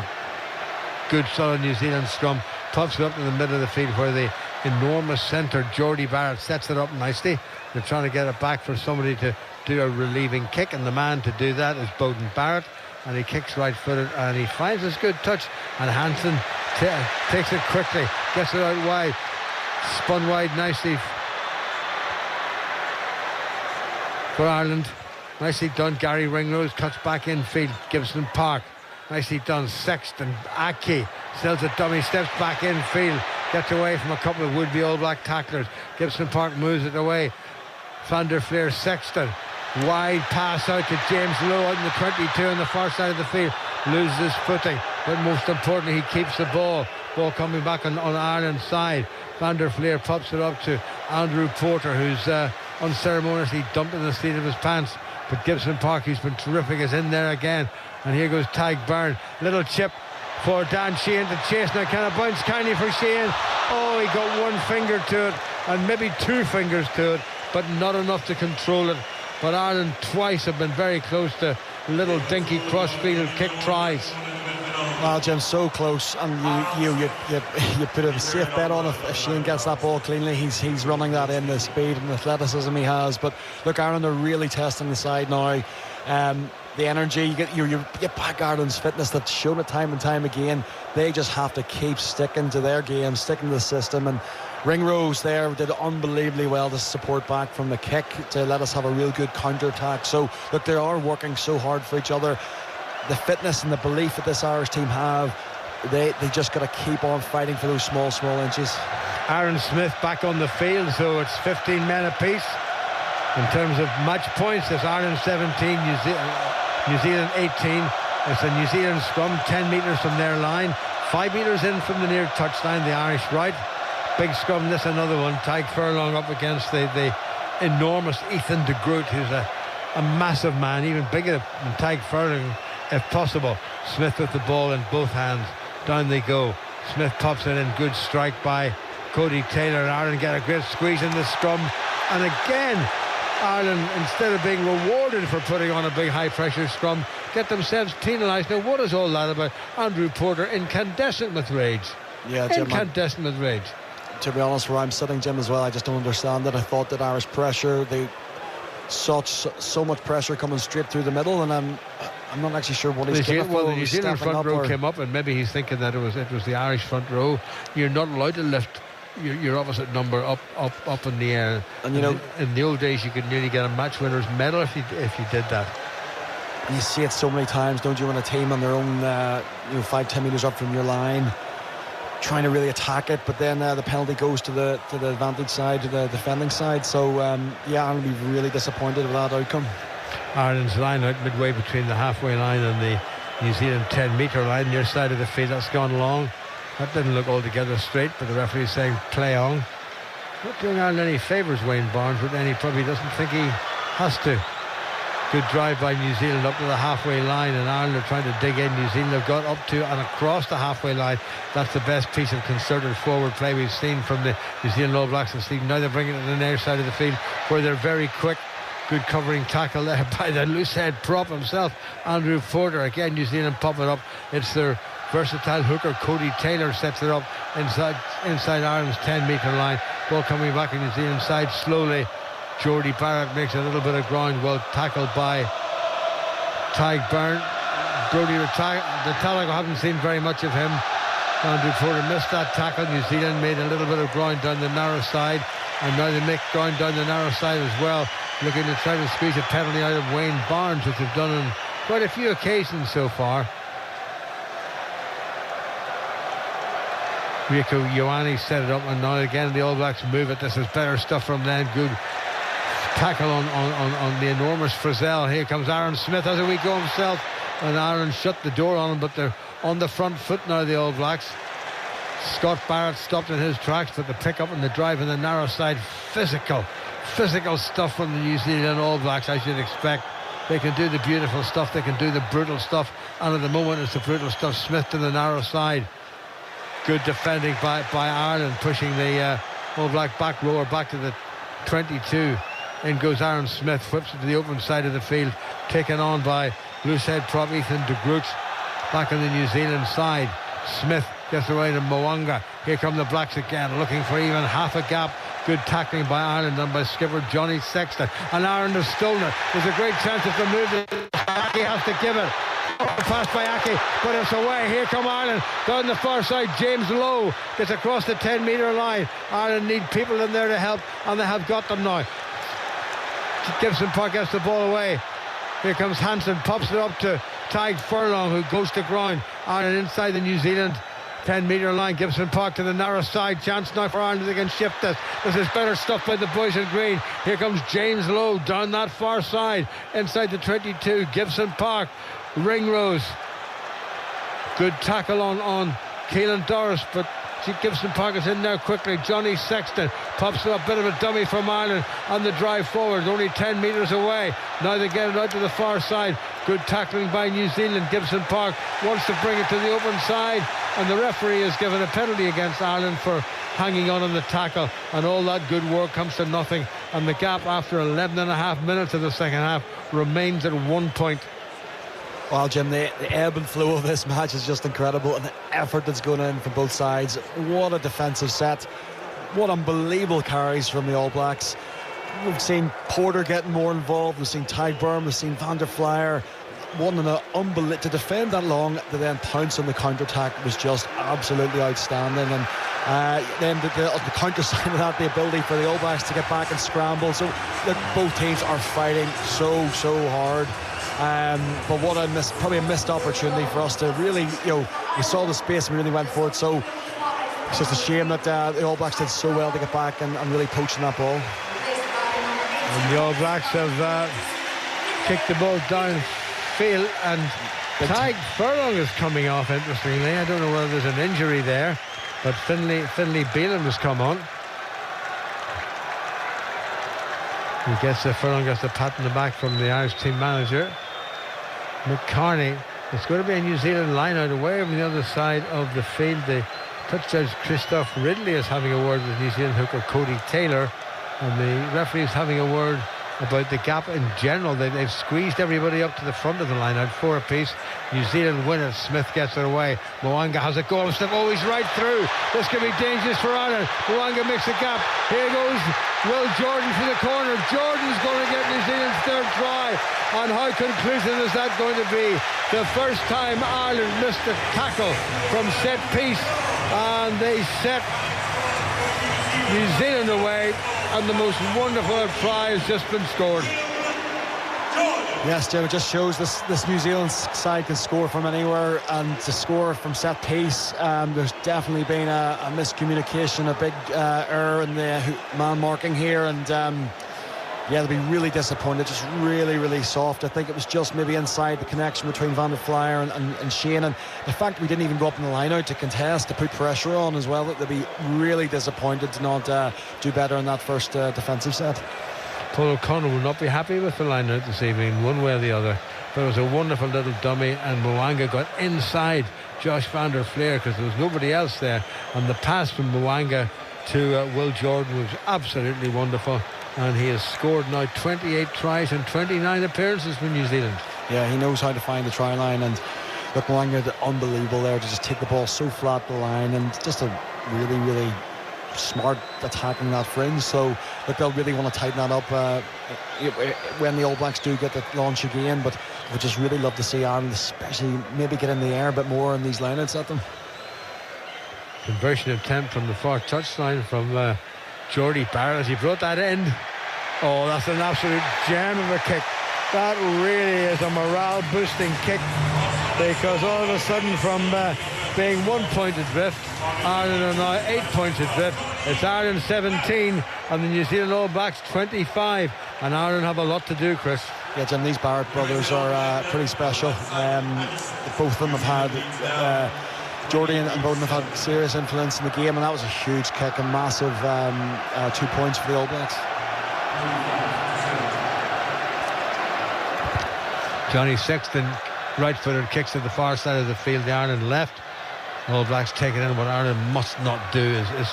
good solid New Zealand scrum. Puffs it up in the middle of the field where the enormous centre Geordie Barrett sets it up nicely. They're trying to get it back for somebody to do a relieving kick, and the man to do that is Beauden Barrett, and he kicks right-footed and he finds his good touch, and Hansen takes it quickly, gets it out wide, spun wide nicely for Ireland. Nicely done. Gary Ringrose cuts back infield. Gibson Park, nicely done. Sexton, Aki sells a dummy, steps back infield, gets away from a couple of would-be All Black tacklers. Gibson Park moves it away. Van der Fleer, Sexton, wide pass out to James Lowe out in the 22 on the far side of the field, loses his footing, but most importantly he keeps the ball coming back on Ireland's side. Van der Fleer pops it up to Andrew Porter, who's unceremoniously dumped in the seat of his pants, but Gibson Park, who's been terrific, is in there again, and here goes Tyg Byrne. Little chip for Dan Sheehan to chase. Now can it bounce kindly for Sheehan? Oh, he got one finger to it and maybe two fingers to it, but not enough to control it. But Ireland twice have been very close to little dinky cross-field kick tries. Well, Jim, so close, and you put a safe bet on if Sheehan gets that ball cleanly. He's running that in, the speed and athleticism he has. But look, Ireland are really testing the side now. The energy, you get back Ireland's fitness that's shown it time and time again. They just have to keep sticking to their game, sticking to the system, and Ringrose there did unbelievably well to support back from the kick to let us have a real good counter-attack. So look, they are working so hard for each other. The fitness and the belief that this Irish team have, they just got to keep on fighting for those small inches. Aaron Smith back on the field, so it's 15 men apiece. In terms of match points, it's Ireland 17, New Zealand 18. It's a New Zealand scrum 10 metres from their line, 5 metres in from the near touchline, the Irish right. Big scrum, this another one. Tyg Furlong up against the enormous Ethan de Groot, who's a massive man, even bigger than Tyg Furlong if possible. Smith with the ball in both hands. Down they go. Smith pops it in. Good strike by Cody Taylor. Ireland get a great squeeze in the scrum. And again, Ireland, instead of being rewarded for putting on a big high-pressure scrum, get themselves penalised. Now, what is all that about? Andrew Porter incandescent with rage. Yeah, Jim, incandescent with rage. To be honest, where I'm sitting, Jim, as well, I just don't understand it. I thought that Irish pressure, so much pressure coming straight through the middle, and I'm not actually sure what he's going for. Well, the New Zealand front row came up, and maybe he's thinking that it was the Irish front row. You're not allowed to lift your opposite number up in the air. And you know, in the old days, you could nearly get a match winner's medal if you did that. And you see it so many times, don't you, when a team on their own 5-10 metres up from your line, trying to really attack it, but then the penalty goes to the advantage side, to the defending side. So I'll be really disappointed with that outcome. Ireland's line out midway between the halfway line and the New Zealand 10-metre line, near side of the field. That's gone long. That didn't look altogether straight, but the referee's saying play on. Not doing Ireland any favours, Wayne Barnes, but then he probably doesn't think he has to. Good drive by New Zealand up to the halfway line, and Ireland are trying to dig in. New Zealand have got up to and across the halfway line. That's the best piece of concerted forward play we've seen from the New Zealand All Blacks this season. Now they're bringing it to the near side of the field, where they're very quick. Good covering tackle there by the loose head prop himself, Andrew Porter. Again, New Zealand pop it up. It's their versatile hooker Cody Taylor sets it up inside Ireland's 10-metre line. Ball coming back on New Zealand side slowly. Geordie Barrett makes a little bit of ground, well tackled by Tyg Byrne. Brodie Retallick, I haven't seen very much of him. Andrew Porter missed that tackle. New Zealand made a little bit of ground down the narrow side, and now they make ground down the narrow side as well, looking to try to squeeze a penalty out of Wayne Barnes, which they've done on quite a few occasions so far. Rieko Ioane set it up, and now again the All Blacks move it. This is better stuff from them. Good tackle on the enormous Frizzell. Here comes Aaron Smith, has a wee go himself, and Aaron shut the door on him, but they're on the front foot now, the All Blacks. Scott Barrett stopped in his tracks, but the pick up and the drive in the narrow side, physical stuff from the New Zealand All Blacks, I should expect. They can do the beautiful stuff, they can do the brutal stuff, and at the moment it's the brutal stuff. Smith to the narrow side. Good defending by Ireland, pushing the All Black back rower back to the 22. In goes Aaron Smith, whips it to the open side of the field, taken on by loose head prop Ethan de Groot. Back on the New Zealand side, Smith gets away to Moanga. Here come the Blacks again, looking for even half a gap. Good tackling by Ireland, done by skipper Johnny Sexton. And Ireland has stolen it. There's a great chance if they move it. He has to give it. Pass by Aki, but it's away. Here come Ireland down the far side. James Lowe gets across the 10-metre line. Ireland need people in there to help, and they have got them now. Gibson Park gets the ball away. Here comes Hansen, pops it up to Tadhg Furlong, who goes to ground. Ireland inside the New Zealand 10-metre line. Gibson Park to the narrow side. Chance now for Ireland. They can shift this. This is better stuff by the boys in green. Here comes James Lowe down that far side inside the 22. Gibson Park, Ringrose. Good tackle on Keelan Doris, but Gibson Park is in there quickly. Johnny Sexton pops it up, bit of a dummy from Ireland on the drive forward, only 10 metres away. Now they get it out to the far side. Good tackling by New Zealand. Gibson Park wants to bring it to the open side, and the referee has given a penalty against Ireland for hanging on the tackle, and all that good work comes to nothing, and the gap after 11 and a half minutes of the second half remains at 1 point. Well, Jim, the ebb and flow of this match is just incredible, and the effort that's going in from both sides. What a defensive set. What unbelievable carries from the All Blacks. We've seen Porter getting more involved. We've seen Tadhg Burn. We've seen Van der Flier. To defend that long, to then pounce on the counter-attack was just absolutely outstanding. And then the counter side of that, the ability for the All Blacks to get back and scramble. So both teams are fighting so hard. But what probably a missed opportunity for us to really, we saw the space and we really went for it. So it's just a shame that the All Blacks did so well to get back and really poaching that ball. And the All Blacks have kicked the ball downfield, and Tadhg Furlong is coming off, interestingly. I don't know whether there's an injury there, but Finlay Beelan has come on. Furlong gets the pat in the back from the Irish team manager. McCarney. It's going to be a New Zealand line out away from the other side of the field. The touch judge Christoph Ridley is having a word with New Zealand hooker Cody Taylor, and the referee is having a word about the gap in general. They've squeezed everybody up to the front of the line out, 4 apiece. New Zealand win it. Smith gets it away. Moanga has a goal. He's right through. This could be dangerous for Ireland. Moanga makes a gap. Here goes Will Jordan for the corner. Jordan's going to get New Zealand's third try. And how conclusive is that going to be? The first time Ireland missed a tackle from set piece, and they set New Zealand away, and the most wonderful try has just been scored. Yes, Jim, it just shows this New Zealand side can score from anywhere, and to score from set piece, there's definitely been a miscommunication, a big error in the man marking here, and they'll be really disappointed. Just really soft. I think it was just maybe inside the connection between Van der Flier and Shane, and the fact we didn't even go up in the line out to contest, to put pressure on as well, that they'll be really disappointed to not do better in that first defensive set. Paul O'Connor will not be happy with the line out this evening, one way or the other. But it was a wonderful little dummy, and Moanga got inside Josh Van der Flier because there was nobody else there, and the pass from Moanga to Will Jordan was absolutely wonderful. And he has scored now 28 tries and 29 appearances for New Zealand. Yeah, he knows how to find the try line, and look, Moanga did unbelievable there to just take the ball so flat the line, and just a really smart attacking that fringe. So look, they'll really want to tighten that up when the All Blacks do get the launch again. But I would just really love to see Ireland especially maybe get in the air a bit more in these lineouts at them. Conversion attempt from the far touchline from Jordy Barrett as he brought that in. Oh, that's an absolute gem of a kick. That really is a morale boosting kick, because all of a sudden from being 1 point adrift, Ireland are now 8 points adrift. It's Ireland 17 and the New Zealand All Blacks 25, and Ireland have a lot to do, Chris. Yeah, Jim, these Barrett brothers are pretty special. Both of them have had Jordy and Bowden have had serious influence in the game, and that was a huge kick, a massive 2 points for the All Blacks. Johnny Sexton, right-footed, kicks to the far side of the field. The Ireland left. All Blacks take it in. What Ireland must not do is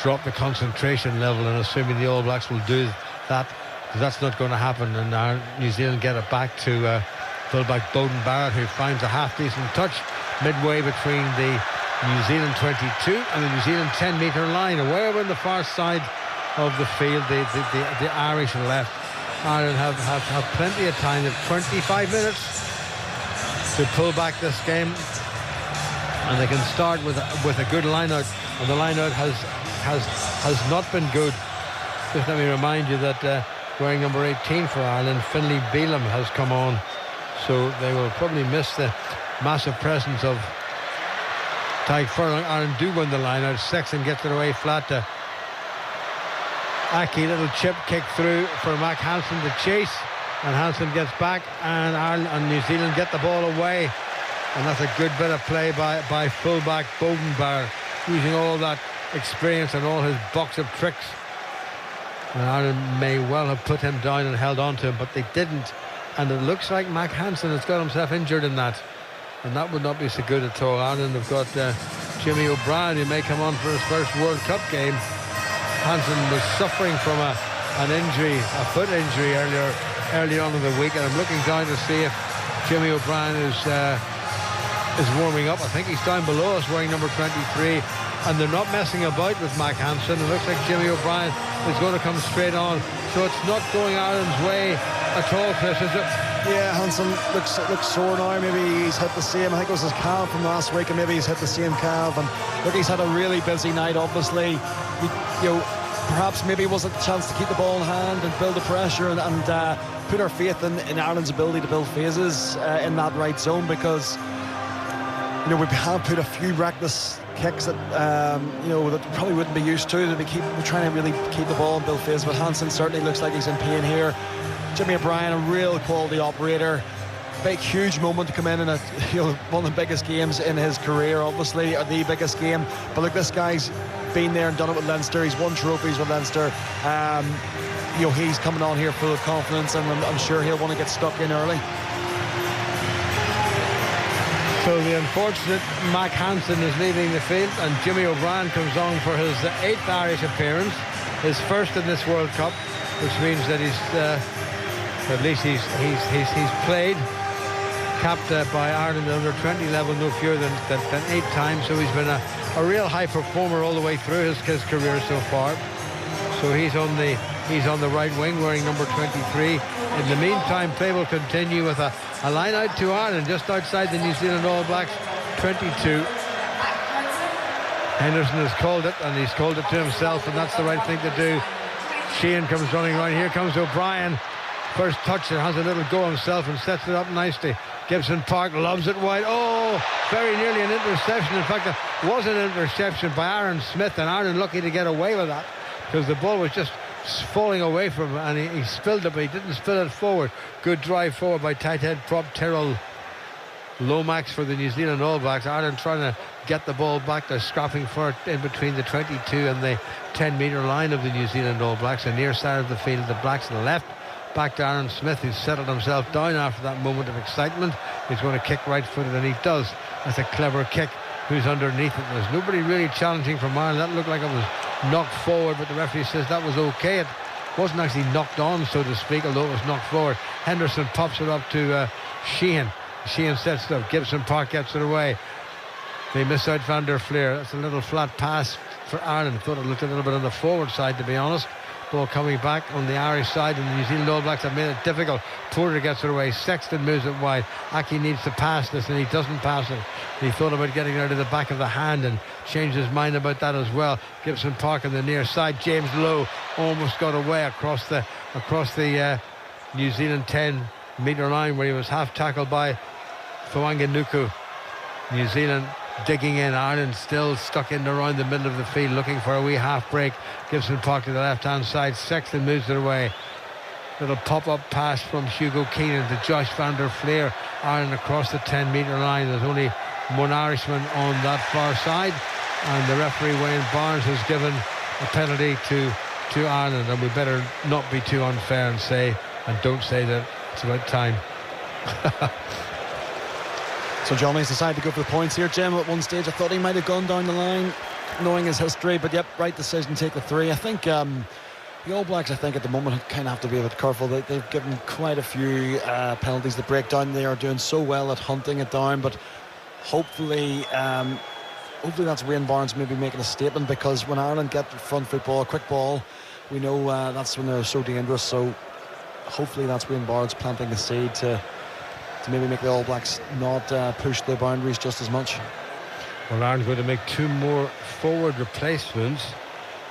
drop the concentration level, and assuming the All Blacks will do that, because that's not going to happen, and New Zealand get it back to fullback Bowden Barrett, who finds a half-decent touch midway between the New Zealand 22 and the New Zealand 10-metre line. Away over on the far side of the field, the Irish left. Ireland have plenty of time. They have 25 minutes to pull back this game, and they can start with a good line-out, and the line-out has not been good. Just let me remind you that wearing number 18 for Ireland, Finlay Bealham, has come on, so they will probably miss the massive presence of Tadhg Furlong. Ireland do win the line-out. Sexton gets it away flat to Aki. Little chip kick through for Mac Hansen to chase, and Hansen gets back, and Ireland and New Zealand get the ball away, and that's a good bit of play by fullback Bodenbauer, using all that experience and all his box of tricks. And Ireland may well have put him down and held on to him, but they didn't, and it looks like Mac Hansen has got himself injured in that, and that would not be so good at all. Ireland have got Jimmy O'Brien, who may come on for his first World Cup game. Hansen was suffering from an injury, a foot injury early on in the week, and I'm looking down to see if Jimmy O'Brien is warming up. I think he's down below us wearing number 23, and they're not messing about with Mac Hansen. It looks like Jimmy O'Brien is going to come straight on, so it's not going Ireland's way at all, Chris, is it? Yeah, Hansen looks sore now. Maybe he's hit the same, I think it was his calf from last week, and maybe he's hit the same calf, and look, he's had a really busy night, obviously. Perhaps maybe it wasn't a chance to keep the ball in hand and build the pressure and put our faith in Ireland's ability to build phases in that right zone, because we have put a few reckless kicks that that we probably wouldn't be used to. We're trying to really keep the ball and build phases, but Hansen certainly looks like he's in pain here. Jimmy O'Brien, a real quality operator. Big, huge moment to come in a one of the biggest games in his career, obviously, or the biggest game. But look, this guy's been there and done it with Leinster. He's won trophies with Leinster. He's coming on here full of confidence, and I'm sure he'll want to get stuck in early. So the unfortunate Mac Hansen is leaving the field, and Jimmy O'Brien comes on for his 8th Irish appearance, his first in this World Cup, which means that at least he's played, capped by Ireland at under 20 level no fewer than 8 times. So he's been a real high performer all the way through his career so far. So he's on the right wing wearing number 23. In the meantime, play will continue with a line out to Ireland just outside the New Zealand All Blacks 22. Henderson has called it, and he's called it to himself, and that's the right thing to do. Sheehan comes running around. Here comes O'Brien. First touch, and has a little go himself and sets it up nicely. Gibson Park loves it wide. Oh, very nearly an interception. In fact, it was an interception by Aaron Smith, and Ireland lucky to get away with that, because the ball was just falling away from him, and he spilled it, but he didn't spill it forward. Good drive forward by tight head prop Tyrrell Lomax for the New Zealand All Blacks. Ireland trying to get the ball back. They're scrapping for it in between the 22 and the 10-metre line of the New Zealand All Blacks. The near side of the field, the Blacks on the left. Back to Aaron Smith, who's settled himself down after that moment of excitement. He's going to kick right-footed, and he does. That's a clever kick. Who's underneath it? There's nobody really challenging from Ireland. That looked like it was knocked forward, but the referee says that was okay. It wasn't actually knocked on, so to speak, although it was knocked forward. Henderson pops it up to Sheehan. Sheehan sets it up. Gibson Park gets it away. They miss out Van der Fleer. That's a little flat pass for Ireland. Thought it looked a little bit on the forward side, to be honest. Ball coming back on the Irish side, and the New Zealand All Blacks have made it difficult. Porter gets it away. Sexton moves it wide. Aki needs to pass this, and he doesn't pass it. He thought about getting out of the back of the hand and changed his mind about that as well. Gibson Park on the near side. James Lowe almost got away across the New Zealand 10-metre line, where he was half tackled by Fawanga. New Zealand digging in. Ireland still stuck in around the middle of the field, looking for a wee half break. Gibson Park to the left hand side. Sexton moves it away. Little pop-up pass from Hugo Keenan to Josh Van der Fleer. Ireland across the 10-metre line. There's only one Irishman on that far side, and the referee Wayne Barnes has given a penalty to Ireland, and we better not be too unfair and don't say that it's about time. So Johnny's decided to go for the points here. Jim, at one stage I thought he might have gone down the line knowing his history, but yep, right decision, take the 3. I think the All Blacks, I think at the moment, kind of have to be a bit careful. They've given quite a few penalties to break down. They are doing so well at hunting it down, but hopefully hopefully that's Wayne Barnes maybe making a statement, because when Ireland get front football, quick ball, we know that's when they're so dangerous. So hopefully that's Wayne Barnes planting the seed to maybe make the All Blacks not push the boundaries just as much. Well, Ireland's going to make 2 more forward replacements.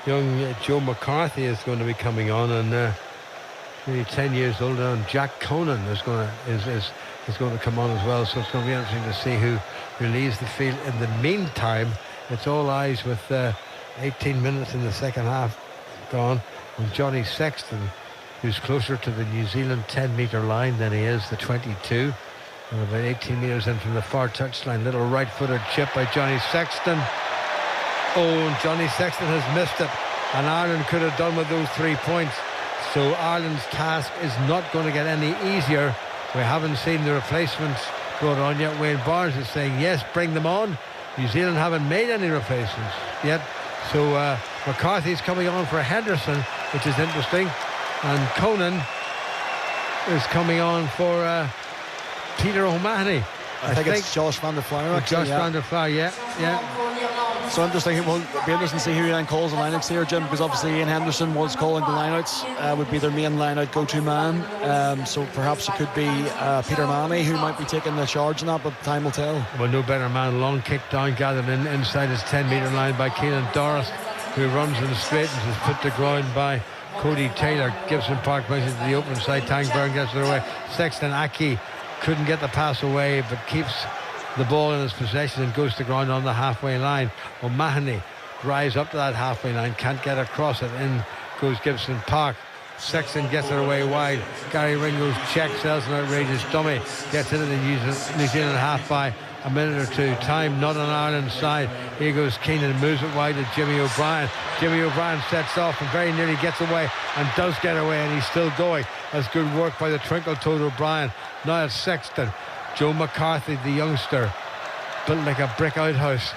Young Joe McCarthy is going to be coming on, and nearly 10 years old now, and Jack Conan is going to come on as well. So it's going to be interesting to see who relieves the field. In the meantime, it's all eyes with 18 minutes in the second half gone on Johnny Sexton, who's closer to the New Zealand 10-metre line than he is the 22. And about 18 metres in from the far touchline, little right-footed chip by Johnny Sexton. Oh, and Johnny Sexton has missed it, and Ireland could have done with those 3 points. So Ireland's task is not going to get any easier. We haven't seen the replacements brought on yet. Wayne Barnes is saying, yes, bring them on. New Zealand haven't made any replacements yet. So McCarthy's coming on for Henderson, which is interesting. And Conan is coming on for Peter O'Mahony. I think it's Josh van der Flier. Josh van der Flier, yeah. So interesting. It will be interesting to see who then calls the lineouts here, Jim, because obviously Ian Henderson was calling the lineouts, would be their main lineout go-to man. So perhaps it could be Peter Manny who might be taking the charge in that, but time will tell. Well, no better man. Long kick down, gathered inside his 10-metre line by Keelan Doris, who runs and straightens, is put to ground by Cody Taylor. Gibson Park pushes to the open side. Tangburn gets it away. Sexton Aki couldn't get the pass away, but keeps the ball in his possession and goes to ground on the halfway line. O'Mahony drives up to that halfway line, can't get across it. In goes Gibson Park. Sexton gets it away wide. Gary Ringo's check, sells an outrageous dummy, gets into the New Zealand half by a minute or two. Time not on Ireland's side. Here goes Keenan, moves it wide to Jimmy O'Brien. Jimmy O'Brien sets off and very nearly gets away, and does get away, and he's still going. That's good work by the twinkle-toed O'Brien. Now it's Sexton. Joe McCarthy, the youngster, built like a brick outhouse.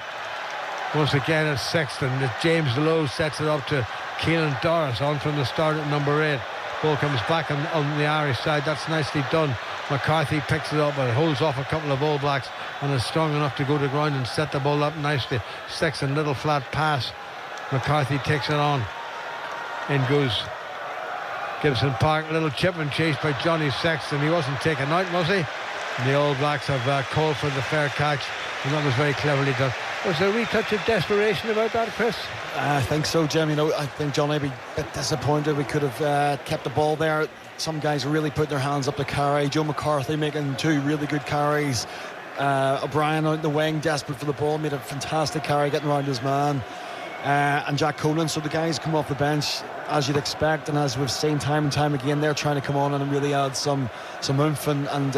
Once again it's Sexton. James Lowe sets it up to Keelan Doris on from the start at number 8. Ball comes back on the Irish side. That's nicely done. McCarthy picks it up and holds off a couple of All Blacks and is strong enough to go to ground and set the ball up nicely. Sexton, little flat pass. McCarthy takes it on. In goes Gibson Park. Little chip and chase by Johnny Sexton. He wasn't taken out, was he? And the All Blacks have called for the fair catch, and that was very cleverly done. Was there a wee touch of desperation about that, Chris? I think so, Jim. I think John would be a bit disappointed. We could have kept the ball there. Some guys really put their hands up to carry. Joe McCarthy making 2 really good carries. O'Brien out in the wing, desperate for the ball, made a fantastic carry getting around his man. And Jack Conan. So the guys come off the bench as you'd expect, and as we've seen time and time again, they're trying to come on and really add some oomph and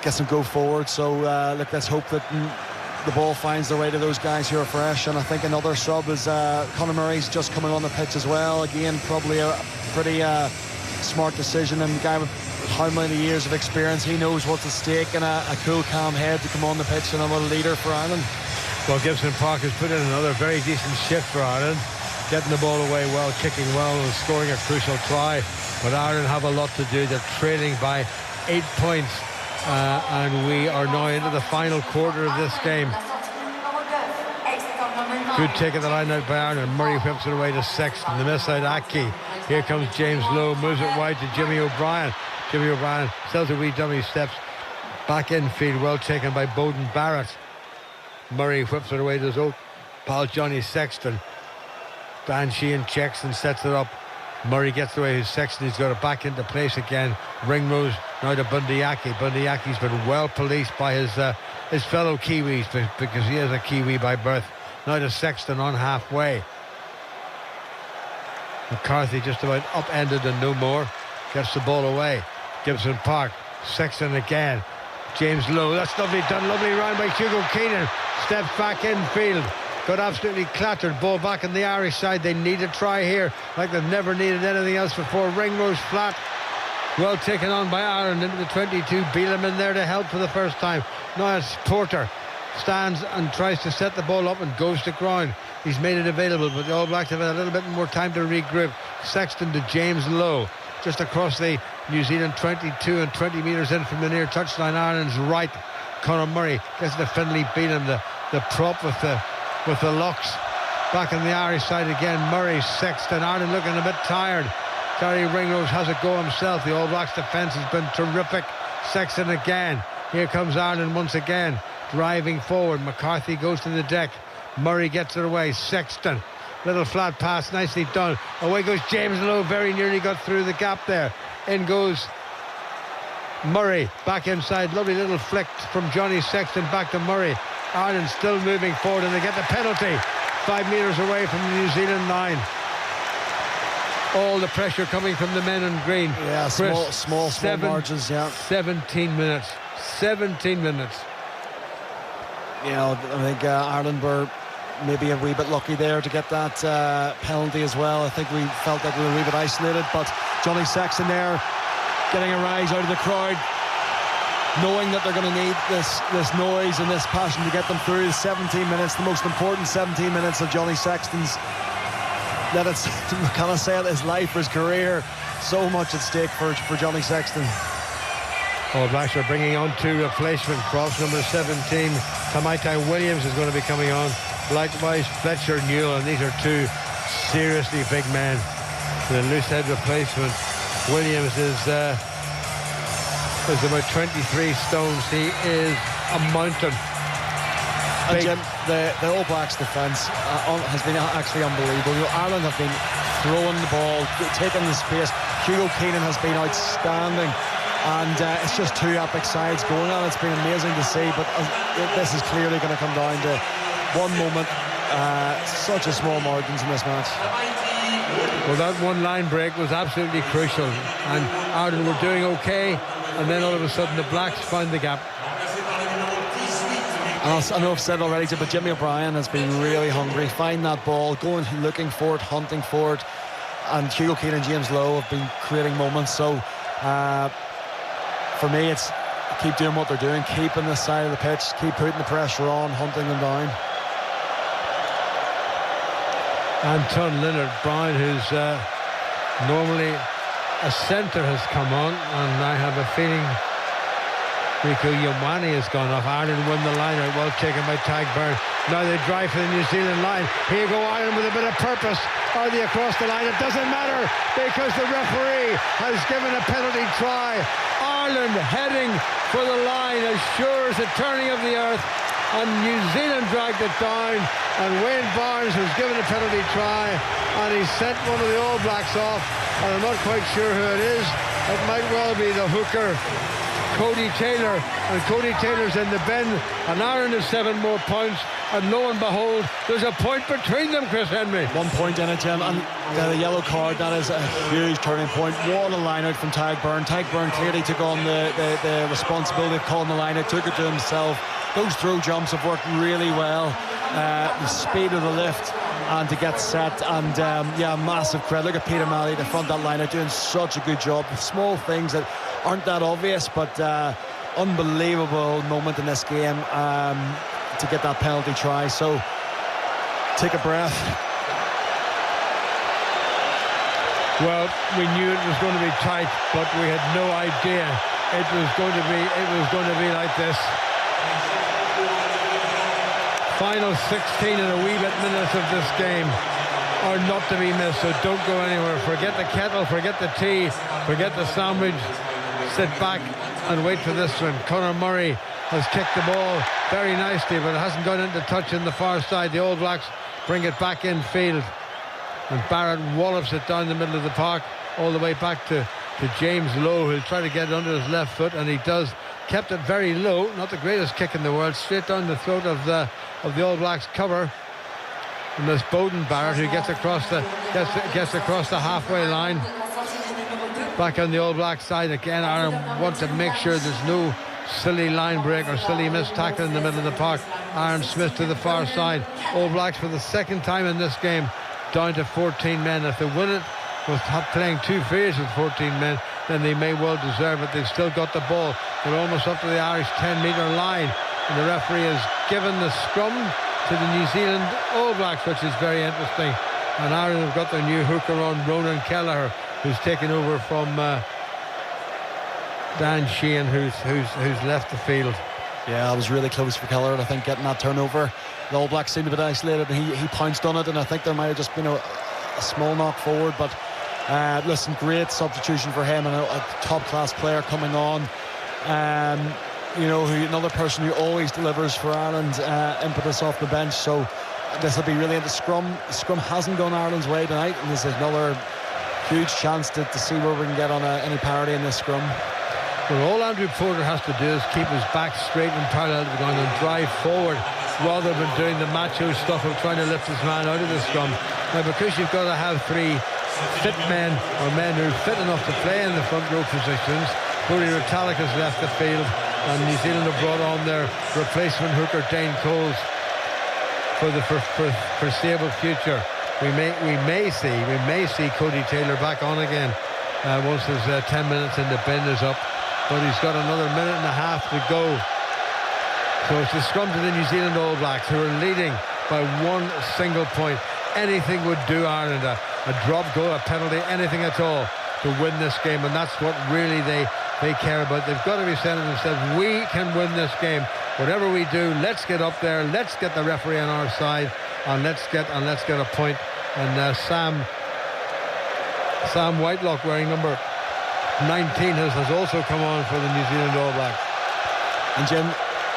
get some go forward. So look, let's hope that the ball finds their way to those guys who are fresh. And I think another sub is Conor Murray's just coming on the pitch as well. Again, probably a pretty smart decision, and the guy with how many years of experience, he knows what's at stake, and a cool, calm head to come on the pitch, and another leader for Ireland. Well, Gibson Park has put in another very decent shift for Ireland, getting the ball away well, kicking well, and scoring a crucial try. But Ireland have a lot to do. They're trailing by 8 points, and we are now into the final quarter of this game. Good take of the line out by Ireland. Murray whips it away to Sexton. The miss out Aki. Here comes James Lowe, moves it wide to Jimmy O'Brien. Jimmy O'Brien sells a wee dummy, steps back infield, well taken by Bowden Barrett. Murray whips it away to his old pal Johnny Sexton. Dan Sheehan checks and sets it up. Murray gets away his Sexton. He's got it back into place again. Ringrose now to Bundyaki. Bundyaki's been well policed by his fellow Kiwis, because he is a Kiwi by birth. Now to Sexton on halfway. McCarthy just about upended and no more. Gets the ball away. Gibson Park. Sexton again. James Lowe. That's lovely done. Lovely round by Hugo Keenan. Steps back infield. Got absolutely clattered. Ball back on the Irish side. They need a try here like they've never needed anything else before. Ringrose flat. Well taken on by Ireland into the 22. Beelum in there to help for the first time. Now it's Porter. Stands and tries to set the ball up and goes to ground. He's made it available, but the All Blacks have had a little bit more time to regroup. Sexton to James Lowe, just across the New Zealand 22 and 20 metres in from the near touchline. Ireland's right. Conor Murray gets to Finlay Beelum, the the prop with the locks. Back on the Irish side again, Murray, Sexton. Ireland looking a bit tired. Gary Ringrose has a go himself. The All Blacks defence has been terrific. Sexton again. Here comes Ireland once again, driving forward. McCarthy goes to the deck. Murray gets it away. Sexton, little flat pass, nicely done. Away goes James Lowe, very nearly got through the gap there. In goes Murray, back inside. Lovely little flick from Johnny Sexton back to Murray. Ireland still moving forward, and they get the penalty 5 metres away from the New Zealand line. All the pressure coming from the men in green. Yeah, Chris, small margins, yeah. 17 minutes. 17 minutes. You know, I think Ireland were maybe a wee bit lucky there to get that penalty as well. I think we felt like we were a wee bit isolated, but Johnny Sexton there getting a rise out of the crowd, knowing that they're going to need this noise and this passion to get them through. 17 minutes, the most important 17 minutes of Johnny Sexton's, that it's, can I say it, his life, his career. So much at stake for Johnny Sexton. All Blacks are bringing on 2 replacement props. Number 17, Tamaitai Williams is going to be coming on. Likewise, Fletcher Newell, and these are 2 seriously big men. The loose head replacement, Williams, is about 23 stones. He is a mountain. And Jim, the All Blacks defence has been actually unbelievable. You know, Ireland have been throwing the ball, taking the space. Hugo Keenan has been outstanding, and it's just 2 epic sides going on. It's been amazing to see, but this is clearly going to come down to one moment. Such a small margins in this match. Well, that one line break was absolutely crucial, and Ireland were doing okay, and then all of a sudden the Blacks found the gap. I know I've said already, but Jimmy O'Brien has been really hungry, finding that ball, going, looking for it, hunting for it, and Hugo Keane and James Lowe have been creating moments. So for me, it's keep doing what they're doing, keeping the side of the pitch, keep putting the pressure on, hunting them down. Anton Leonard-Brown, who's normally a centre, has come on, and I have a feeling Rico Ioane has gone off. Ireland won the line out, well taken by Tagburn. Now they drive for the New Zealand line. Here go Ireland with a bit of purpose. Are they across the line? It doesn't matter, because the referee has given a penalty try. Ireland heading for the line as sure as the turning of the earth, and New Zealand dragged it down, and Wayne Barnes was given a penalty try, and he sent one of the All Blacks off, and I'm not quite sure who it is. It might well be the hooker, Cody Taylor, and Cody Taylor's in the bin, and Ireland has 7 more points, and lo and behold, there's a point between them, Chris Henry. 1 point in it, Jim, and the yellow card, that is a huge turning point. What a line out from Tagburn. Tagburn clearly took on the responsibility of calling the line out, took it to himself. Those throw jumps have worked really well. The speed of the lift and to get set, and massive credit. Look at Peter Malley at the front of that line out, doing such a good job. Small things that aren't that obvious, but unbelievable moment in this game to get that penalty try. So take a breath. Well, we knew it was going to be tight, but we had no idea it was going to be like this. Final 16 and a wee bit minutes of this game are not to be missed, so don't go anywhere. Forget the kettle, forget the tea, forget the sandwich. Sit back and wait for this one. Conor Murray has kicked the ball very nicely, but it hasn't gone into touch in the far side. The All Blacks bring it back in field, and Barrett wallops it down the middle of the park all the way back to James Lowe, who'll try to get it under his left foot, and he does. Kept it very low, not the greatest kick in the world, straight down the throat of the All Blacks cover. And there's Bowden Barrett, who gets across the halfway line. Back on the All Black side again. Ireland want to make sure there's no silly line break or silly missed tackle in the middle of the park. Aaron Smith to the far side. All Blacks for the second time in this game down to 14 men. If they win it with playing 2 phases with 14 men, then they may well deserve it. They've still got the ball. They're almost up to the Irish 10-metre line, and the referee has given the scrum to the New Zealand All Blacks, which is very interesting. And Ireland have got their new hooker on, Ronan Kelleher, who's taken over from Dan Sheehan, who's left the field. Yeah, it was really close for Keller. I think getting that turnover, the All Blacks seemed a bit isolated, and he pounced on it, and I think there might have just been a small knock forward. But listen, great substitution for him, and a top-class player coming on. Another person who always delivers for Ireland, impetus off the bench. So this will be really into scrum. Scrum hasn't gone Ireland's way tonight, and this is another huge chance to see where we can get on any parity in this scrum. Well, all Andrew Porter has to do is keep his back straight and parallel to the ground and drive forward, rather than doing the macho stuff of trying to lift his man out of the scrum. Now, because you've got to have 3 fit men, or men who are fit enough to play in the front row positions. Rory Retallick has left the field, and New Zealand have brought on their replacement hooker Dane Coles for the foreseeable future. We may see Cody Taylor back on again once his 10 minutes in the bin is up, but he's got another minute and a half to go. So it's the scrum to the New Zealand All Blacks, who are leading by 1 single point. Anything would do Ireland, a drop goal, a penalty, anything at all to win this game, and that's what really they care about. They've got to be saying to themselves, we can win this game. Whatever we do, let's get up there, let's get the referee on our side, and let's get a point. And Sam Whitelock, wearing number 19, has also come on for the New Zealand All Blacks. And Jim,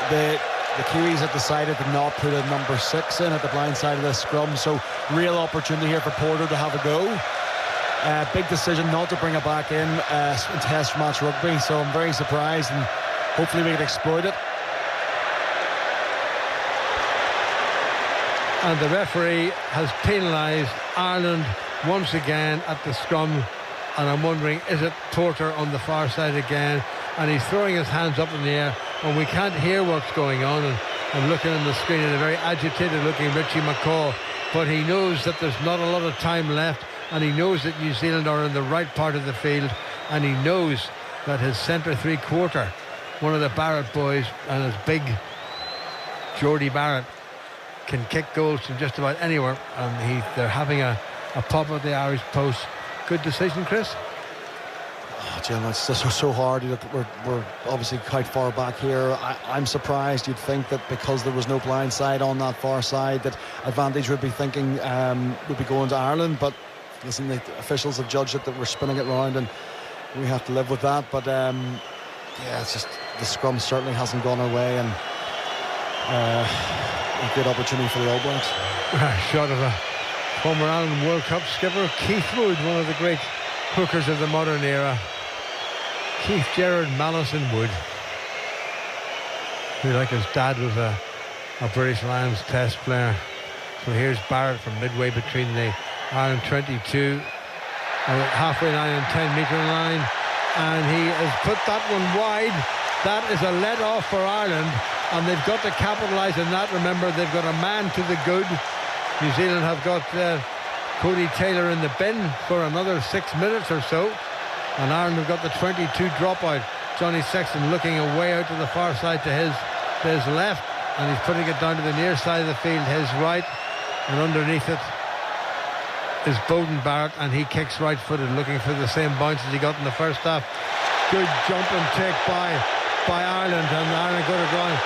the Kiwis have decided to not put a number 6 in at the blind side of this scrum, so real opportunity here for Porter to have a go. Big decision not to bring it back in test match rugby, so I'm very surprised, and hopefully we can exploit it. And the referee has penalised Ireland once again at the scrum, and I'm wondering, is it Porter on the far side again? And he's throwing his hands up in the air, and we can't hear what's going on. And I'm looking on the screen at a very agitated looking Richie McCaw, but he knows that there's not a lot of time left, and he knows that New Zealand are in the right part of the field, and he knows that his centre 3/4, one of the Barrett boys, and his big Geordie Barrett, can kick goals from just about anywhere, and they're having a pop at the Irish post. Good decision, Chris? Oh, Jim, it's just so hard. We're obviously quite far back here. I'm surprised. You'd think that because there was no blind side on that far side, that advantage would be thinking would be going to Ireland, but listen, the officials have judged it that we're spinning it round, and we have to live with that. But it's just the scrum certainly hasn't gone our way, and a good opportunity for the All Blacks. Shot of a former Ireland World Cup skipper, Keith Wood, one of the great hookers of the modern era. Keith Gerard Mallison Wood, who, like his dad, was a British Lions test player. So here's Barrett from midway between the Ireland 22, halfway line and 10-metre line, and he has put that one wide. That is a let off for Ireland, and they've got to capitalise on that. Remember, they've got a man to the good. New Zealand have got Cody Taylor in the bin for another 6 minutes or so, and Ireland have got the 22 dropout. Johnny Sexton looking away out to the far side to his left, and he's putting it down to the near side of the field, his right, and underneath it is Bowden Barrett, and he kicks right-footed, looking for the same bounce as he got in the first half. Good jump and take by Ireland, and Ireland got it going.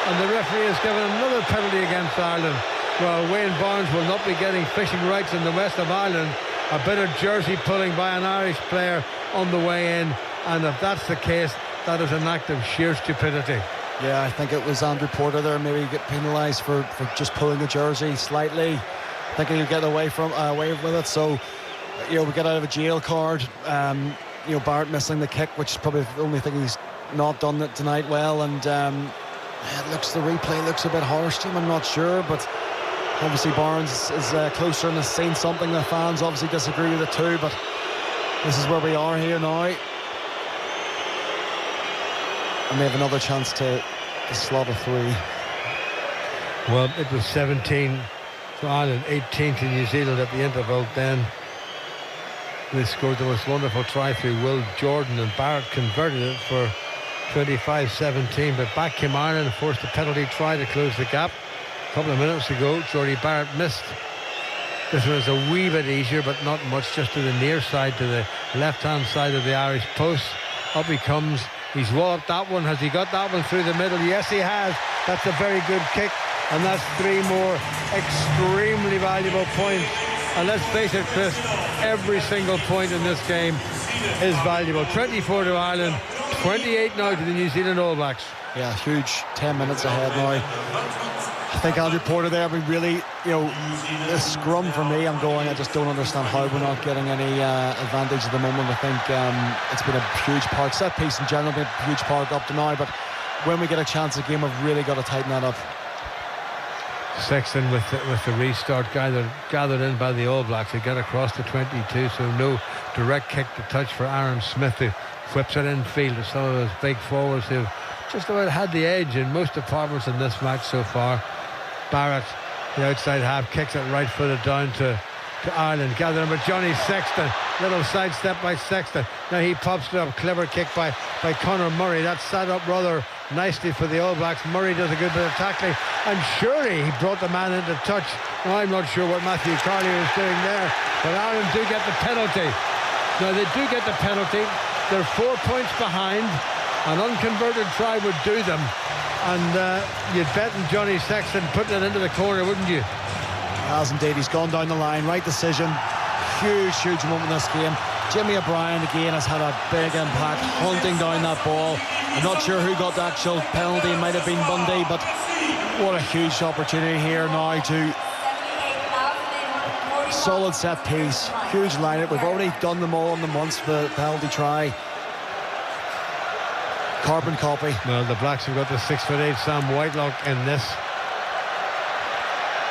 And the referee has given another penalty against Ireland. Well, Wayne Barnes will not be getting fishing rights in the west of Ireland. A bit of jersey pulling by an Irish player on the way in, and if that's the case, that is an act of sheer stupidity. Yeah, I think it was Andrew Porter there, maybe get penalised for just pulling the jersey slightly, thinking he'd get away with it. So, we get out of a jail card. Barrett missing the kick, which is probably the only thing he's not done it tonight well, and the replay looks a bit harsh to him. I'm not sure, but obviously Barnes is closer and has seen something. The fans obviously disagree with it too, but this is where we are here now, and they have another chance to slot a 3. Well, it was 17 for Ireland, 18 to New Zealand at the interval. Then they scored the most wonderful try through Will Jordan, and Barrett converted it for 25-17, but back came Ireland and forced a penalty try to close the gap. A couple of minutes ago, Geordie Barrett missed. This one is a wee bit easier, but not much, just to the near side, to the left-hand side of the Irish post. Up he comes, He's walloped that one. Has he got that one through the middle? Yes, he has. That's a very good kick. And that's 3 more extremely valuable points. And let's face it, Chris, every single point in this game is valuable. 24 to Ireland, 28 now to the New Zealand All Blacks. Yeah, huge 10 minutes ahead now. I think Andrew Porter there, we really, this scrum for me, I just don't understand how we're not getting any advantage at the moment. I think it's been a huge part. Set piece in general been a huge part up to now, but when we get a chance at the game, we've really got to tighten that up. Sexton with the restart gathered in by the All Blacks. They get across the 22, so no direct kick to touch for Aaron Smith, who whips it infield to some of those big forwards who've just about had the edge in most departments in this match so far. Barrett, the outside half, kicks it right footed down to Ireland. Gathering with Johnny Sexton. Little sidestep by Sexton. Now he pops it up. Clever kick by Conor Murray. That sat up rather nicely for the All Blacks. Murray does a good bit of tackling, and surely he brought the man into touch. Now I'm not sure what Matthew Carley was doing there, but Ireland do get the penalty. Now they do get the penalty. They're 4 points behind. An unconverted try would do them, and you'd bet on Johnny Sexton putting it into the corner, wouldn't you? Has indeed. He's gone down the line. Right decision. Huge moment in this game. Jimmy O'Brien again has had a big impact, hunting down that ball. I'm not sure who got the actual penalty. It might have been Bundy, but what a huge opportunity here now to solid set piece, huge lineup. We've already done them all on them once, the penalty try. Carbon copy. Well, the Blacks have got the 6'8" Sam Whitelock in this.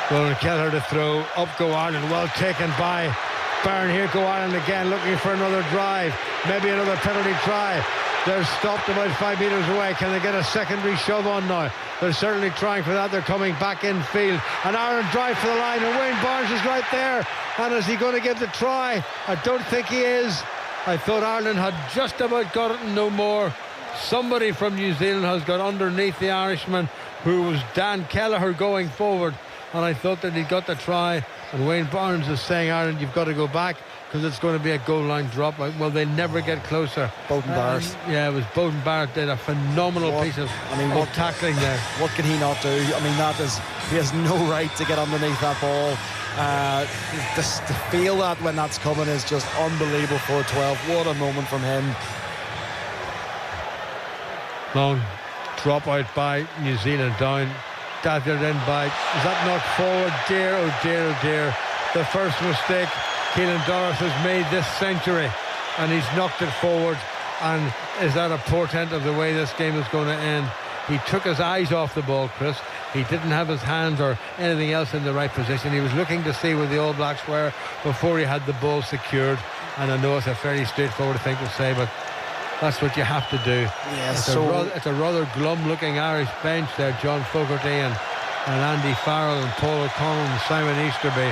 Ronan Kelleher to throw. Up go Ireland. Well taken by Barron. Here go Ireland again, looking for another drive. Maybe another penalty try. They're stopped about 5 metres away. Can they get a secondary shove on now? They're certainly trying for that. They're coming back in field. And Ireland drive for the line. And Wayne Barnes is right there. And is he going to get the try? I don't think he is. I thought Ireland had just about got it and no more. Somebody from New Zealand has got underneath the Irishman, who was Dan Kelleher, going forward. And I thought that he got the try. And Wayne Barnes is saying, Ireland, you've got to go back because it's going to be a goal line drop. Well, they never get closer. Bowden Barrett. Yeah, it was Bowden Barrett did a phenomenal piece of tackling there. What can he not do? I mean, he has no right to get underneath that ball. To feel that when that's coming is just unbelievable for a 12. What a moment from him. Long drop out by New Zealand, down, gathered in by, is that knocked forward? Dear, oh dear, oh dear. The first mistake Keelan Doris has made this century, and he's knocked it forward. And is that a portent of the way this game is going to end? He took his eyes off the ball, Chris. He didn't have his hands or anything else in the right position. He was looking to see where the All Blacks were before he had the ball secured. And I know it's a fairly straightforward thing to say, but that's what you have to do. Yeah, it's a rather glum-looking Irish bench there. John Fogarty and Andy Farrell and Paul O'Connell and Simon Easterby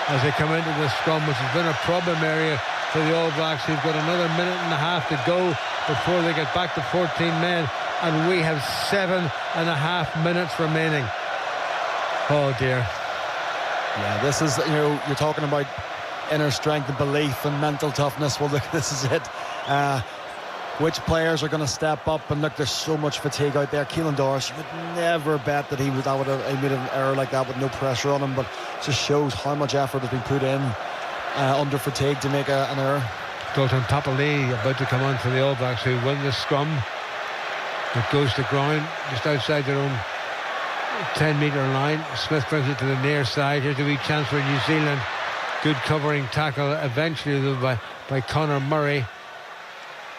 as they come into the scrum, which has been a problem area for the All Blacks, who've got another minute and a half to go before they get back to 14 men, and we have 7.5 minutes remaining. Oh dear. Yeah, this is, you're talking about inner strength and belief and mental toughness. Well, look, this is it. Which players are going to step up? And look, there's so much fatigue out there. Keelan Doris, you would never bet that he made an error like that with no pressure on him, but it just shows how much effort has been put in under fatigue to make an error. Dalton Papali about to come on for the All Blacks, who win the scrum. It goes to ground just outside their own 10-metre line. Smith brings it to the near side. Here's a wee chance for New Zealand. Good covering tackle eventually though by Conor Murray.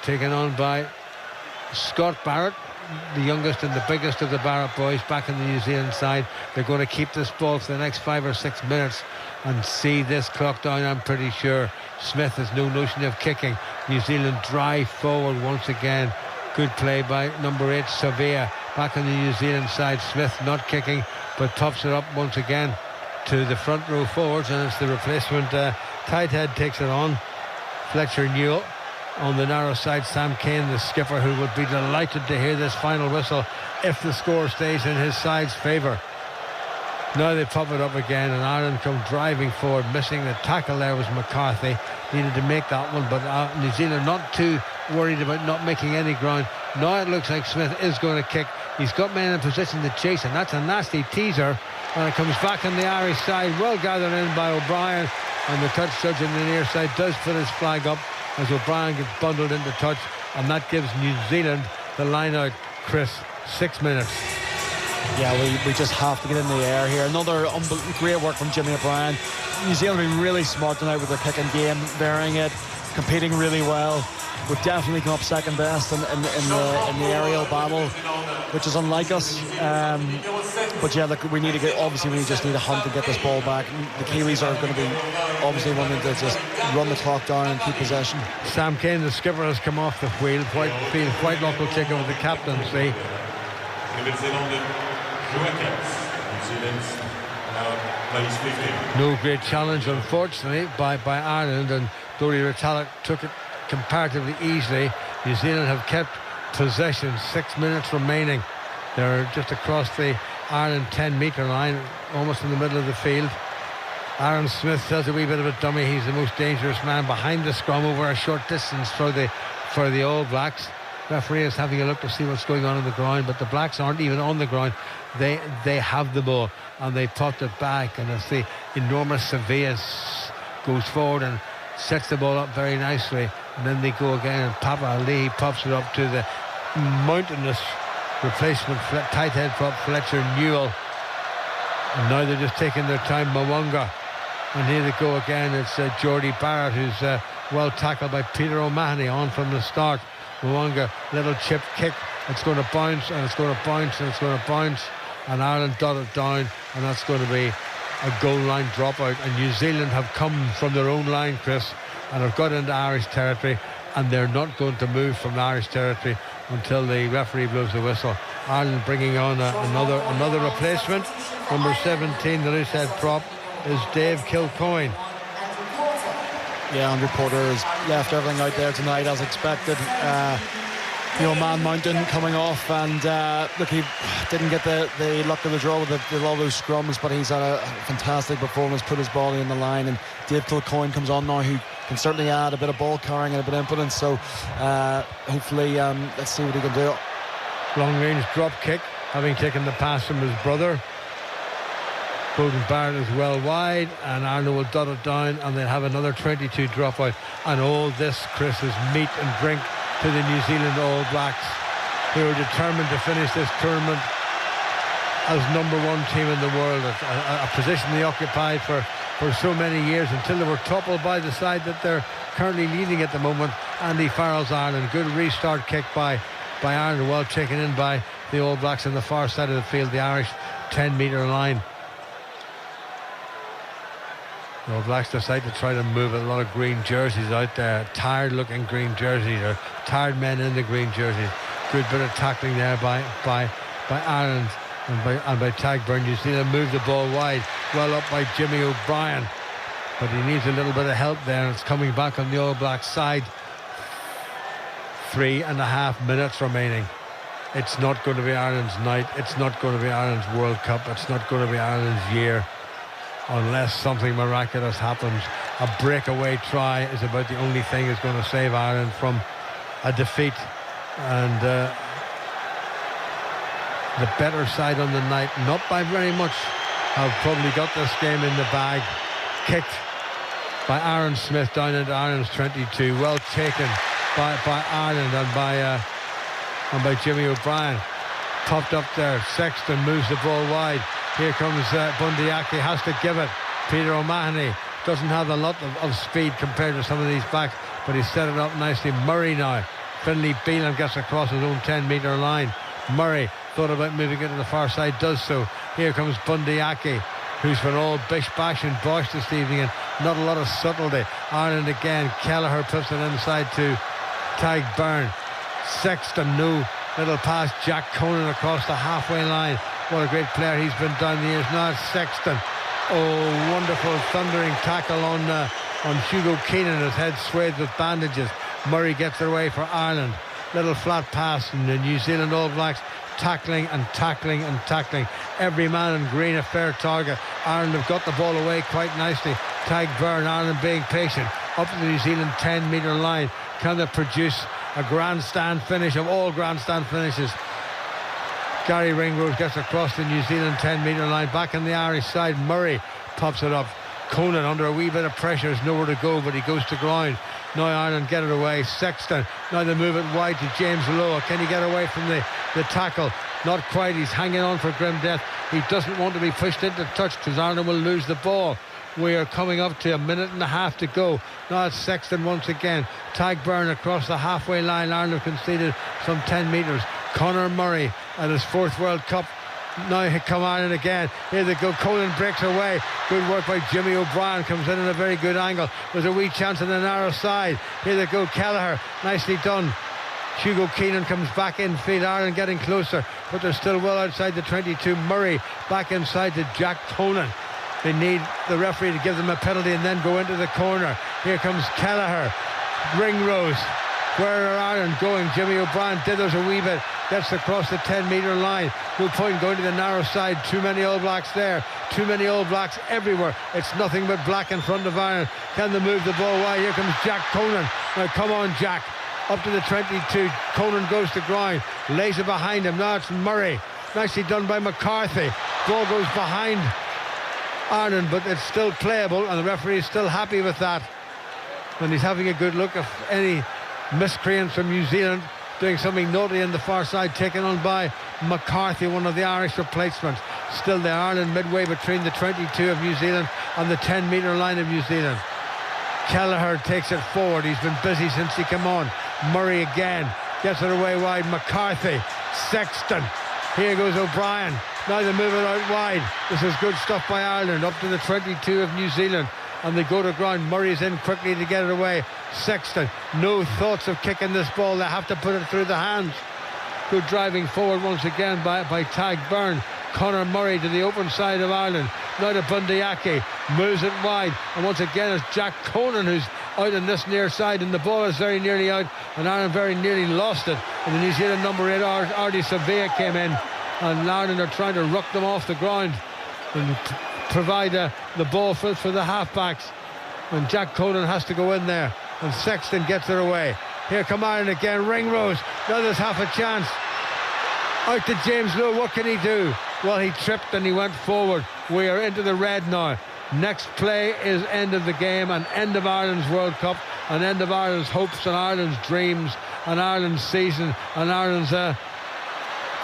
Taken on by Scott Barrett, the youngest and the biggest of the Barrett boys, back in the New Zealand side. They're going to keep this ball for the next 5 or 6 minutes and see this clock down, I'm pretty sure. Smith has no notion of kicking. New Zealand drive forward once again. Good play by number 8, Savea, back on the New Zealand side. Smith not kicking, but tops it up once again to the front row forwards, and it's the replacement. Tighthead takes it on. Fletcher Newell. On the narrow side, Sam Kane, the skipper, who would be delighted to hear this final whistle if the score stays in his side's favour. Now they pop it up again, and Ireland come driving forward. Missing the tackle there was McCarthy. Needed to make that one, but New Zealand not too worried about not making any ground. Now it looks like Smith is going to kick. He's got men in position to chase, and that's a nasty teaser. And it comes back on the Irish side, well gathered in by O'Brien, and the touch judge on the near side does put his flag up as O'Brien gets bundled into touch, and that gives New Zealand the line out. Chris, 6 minutes. Yeah, we just have to get in the air here. Another great work from Jimmy O'Brien. New Zealand have been really smart tonight with their kicking game, varying it, competing really well. We've definitely come up second best in the aerial battle, which is unlike us. But yeah, look, we just need a hunt to get this ball back. The Kiwis are going to be obviously wanting to just run the clock down and keep possession. Sam Kane, the skipper, has come off the field. Whitelock will take over the captaincy. No great challenge, unfortunately, by Ireland, and Dori Retallick took it comparatively easily. New Zealand have kept possession. 6 minutes remaining. They're just across the Ireland 10-metre line, almost in the middle of the field. Aaron Smith does a wee bit of a dummy. He's the most dangerous man behind the scrum over a short distance for the All Blacks. Referee is having a look to see what's going on in the ground, but the Blacks aren't even on the ground. They have the ball and they put it back, and it's the enormous Sevilla goes forward and sets the ball up very nicely, and then they go again, and Papa Ali pops it up to the mountainous replacement tight head prop Fletcher Newell, and now they're just taking their time. Mwanga, and here they go again. It's Geordie Barrett, who's well tackled by Peter O'Mahony on from the start. Mwanga, little chip kick, it's going to bounce, and it's going to bounce, and it's going to bounce, and Ireland dot it down, and that's going to be a goal line dropout. And New Zealand have come from their own line, Chris, and have got into Irish territory, and they're not going to move from Irish territory until the referee blows the whistle. Ireland bringing on another replacement. Number 17, the loose head prop, is Dave Kilcoyne. Yeah, Andrew Porter has left everything out there tonight as expected. Man Mountain coming off, and look, he didn't get the luck of the draw with all those scrums, but he's had a fantastic performance, put his body in the line, and Dave Kilcoyne comes on now, who can certainly add a bit of ball carrying and a bit of impotence, so hopefully let's see what he can do. Long range drop kick, having taken the pass from his brother. Bowden Barrett is well wide, and Ireland will dot it down, and they'll have another 22 dropout. And all this, Chris, is meat and drink to the New Zealand All Blacks, who are determined to finish this tournament as number one team in the world, a position they occupied for so many years until they were toppled by the side that they're currently leading at the moment. Andy Farrell's Ireland. Good restart kick by Ireland, well taken in by the All Blacks on the far side of the field, the Irish 10-metre line. The All Blacks decide to try to move a lot of green jerseys out there, tired looking green jerseys, or tired men in the green jerseys. Good bit of tackling there by Ireland and by Tagburn. New Zealand move the ball wide, well up by Jimmy O'Brien, but he needs a little bit of help there, and it's coming back on the All Blacks side. 3.5 minutes remaining. It's not going to be Ireland's night. It's not going to be Ireland's World Cup. It's not going to be Ireland's year, unless something miraculous happens. A breakaway try is about the only thing that's going to save Ireland from a defeat. And the better side on the night, not by very much, have probably got this game in the bag. Kicked by Aaron Smith down into Ireland's 22. Well taken by Ireland and by Jimmy O'Brien. Popped up there. Sexton moves the ball wide. Here comes Bundyaki, has to give it. Peter O'Mahony doesn't have a lot of speed compared to some of these backs, but he's set it up nicely. Murray now. Finlay Beelan gets across his own 10-metre line. Murray thought about moving it to the far side, does so. Here comes Bundyaki, who's been all bish bash and bosh this evening, and not a lot of subtlety. Ireland again. Kelleher puts it inside to Tagburn. Sexton, no. Little pass, Jack Conan across the halfway line. What a great player he's been down the years. Now it's Sexton. Oh, wonderful thundering tackle on Hugo Keenan. His head swathed with bandages. Murray gets it away for Ireland. Little flat pass, and the New Zealand All Blacks tackling and tackling and tackling. Every man in green a fair target. Ireland have got the ball away quite nicely. Tagburn, Ireland being patient. Up to the New Zealand 10-metre line. Can they produce a grandstand finish of all grandstand finishes. Gary Ringrose gets across the New Zealand 10-metre line. Back on the Irish side, Murray pops it up. Conan under a wee bit of pressure, has nowhere to go, but he goes to ground. Now Ireland get it away. Sexton, now they move it wide to James Lowe. Can he get away from the tackle? Not quite. He's hanging on for grim death. He doesn't want to be pushed into touch because Ireland will lose the ball. We are coming up to a minute and a half to go. Now it's Sexton once again. Tagburn across the halfway line. Ireland have conceded some 10 metres. Conor Murray at his 4th World Cup. Now he come on in again. Here they go. Conan breaks away. Good work by Jimmy O'Brien. Comes in at a very good angle. There's a wee chance on the narrow side. Here they go. Kelleher. Nicely done. Hugo Keenan comes back in field. Ireland getting closer, but they're still well outside the 22. Murray back inside to Jack Conan. They need the referee to give them a penalty and then go into the corner. Here comes Kelleher. Ringrose. Where are Ireland going? Jimmy O'Brien dithers a wee bit. Gets across the 10-metre line. No point going to the narrow side. Too many All Blacks there. Too many All Blacks everywhere. It's nothing but black in front of Ireland. Can they move the ball wide? Here comes Jack Conan. Now come on, Jack. Up to the 22. Conan goes to ground. Lays it behind him. Now it's Murray. Nicely done by McCarthy. Ball goes behind Ireland, but it's still playable, and the referee is still happy with that. And he's having a good look at any miscreants from New Zealand doing something naughty on the far side, taken on by McCarthy, one of the Irish replacements. Still there, Ireland midway between the 22 of New Zealand and the 10-metre line of New Zealand. Kelleher takes it forward. He's been busy since he came on. Murray again gets it away wide. McCarthy, Sexton. Here goes O'Brien. Now they move it out wide. This is good stuff by Ireland. Up to the 22 of New Zealand, and they go to ground. Murray's in quickly to get it away. Sexton, no thoughts of kicking this ball. They have to put it through the hands. Good driving forward once again by Tagburn. Conor Murray to the open side of Ireland. Now to Bundyaki, moves it wide, and once again it's Jack Conan who's out on this near side, and the ball is very nearly out, and Ireland very nearly lost it. And the New Zealand number 8 Ardy Sevilla came in, and Ireland are trying to ruck them off the ground and provide the ball for the halfbacks, and Jack Conan has to go in there, and Sexton gets it away. Here come Ireland again. Ringrose, now there's half a chance. Out to James Lowe. What can he do? Well, he tripped and he went forward. We are into the red now. Next play is end of the game, and end of Ireland's World Cup, and end of Ireland's hopes and Ireland's dreams and Ireland's season and Ireland's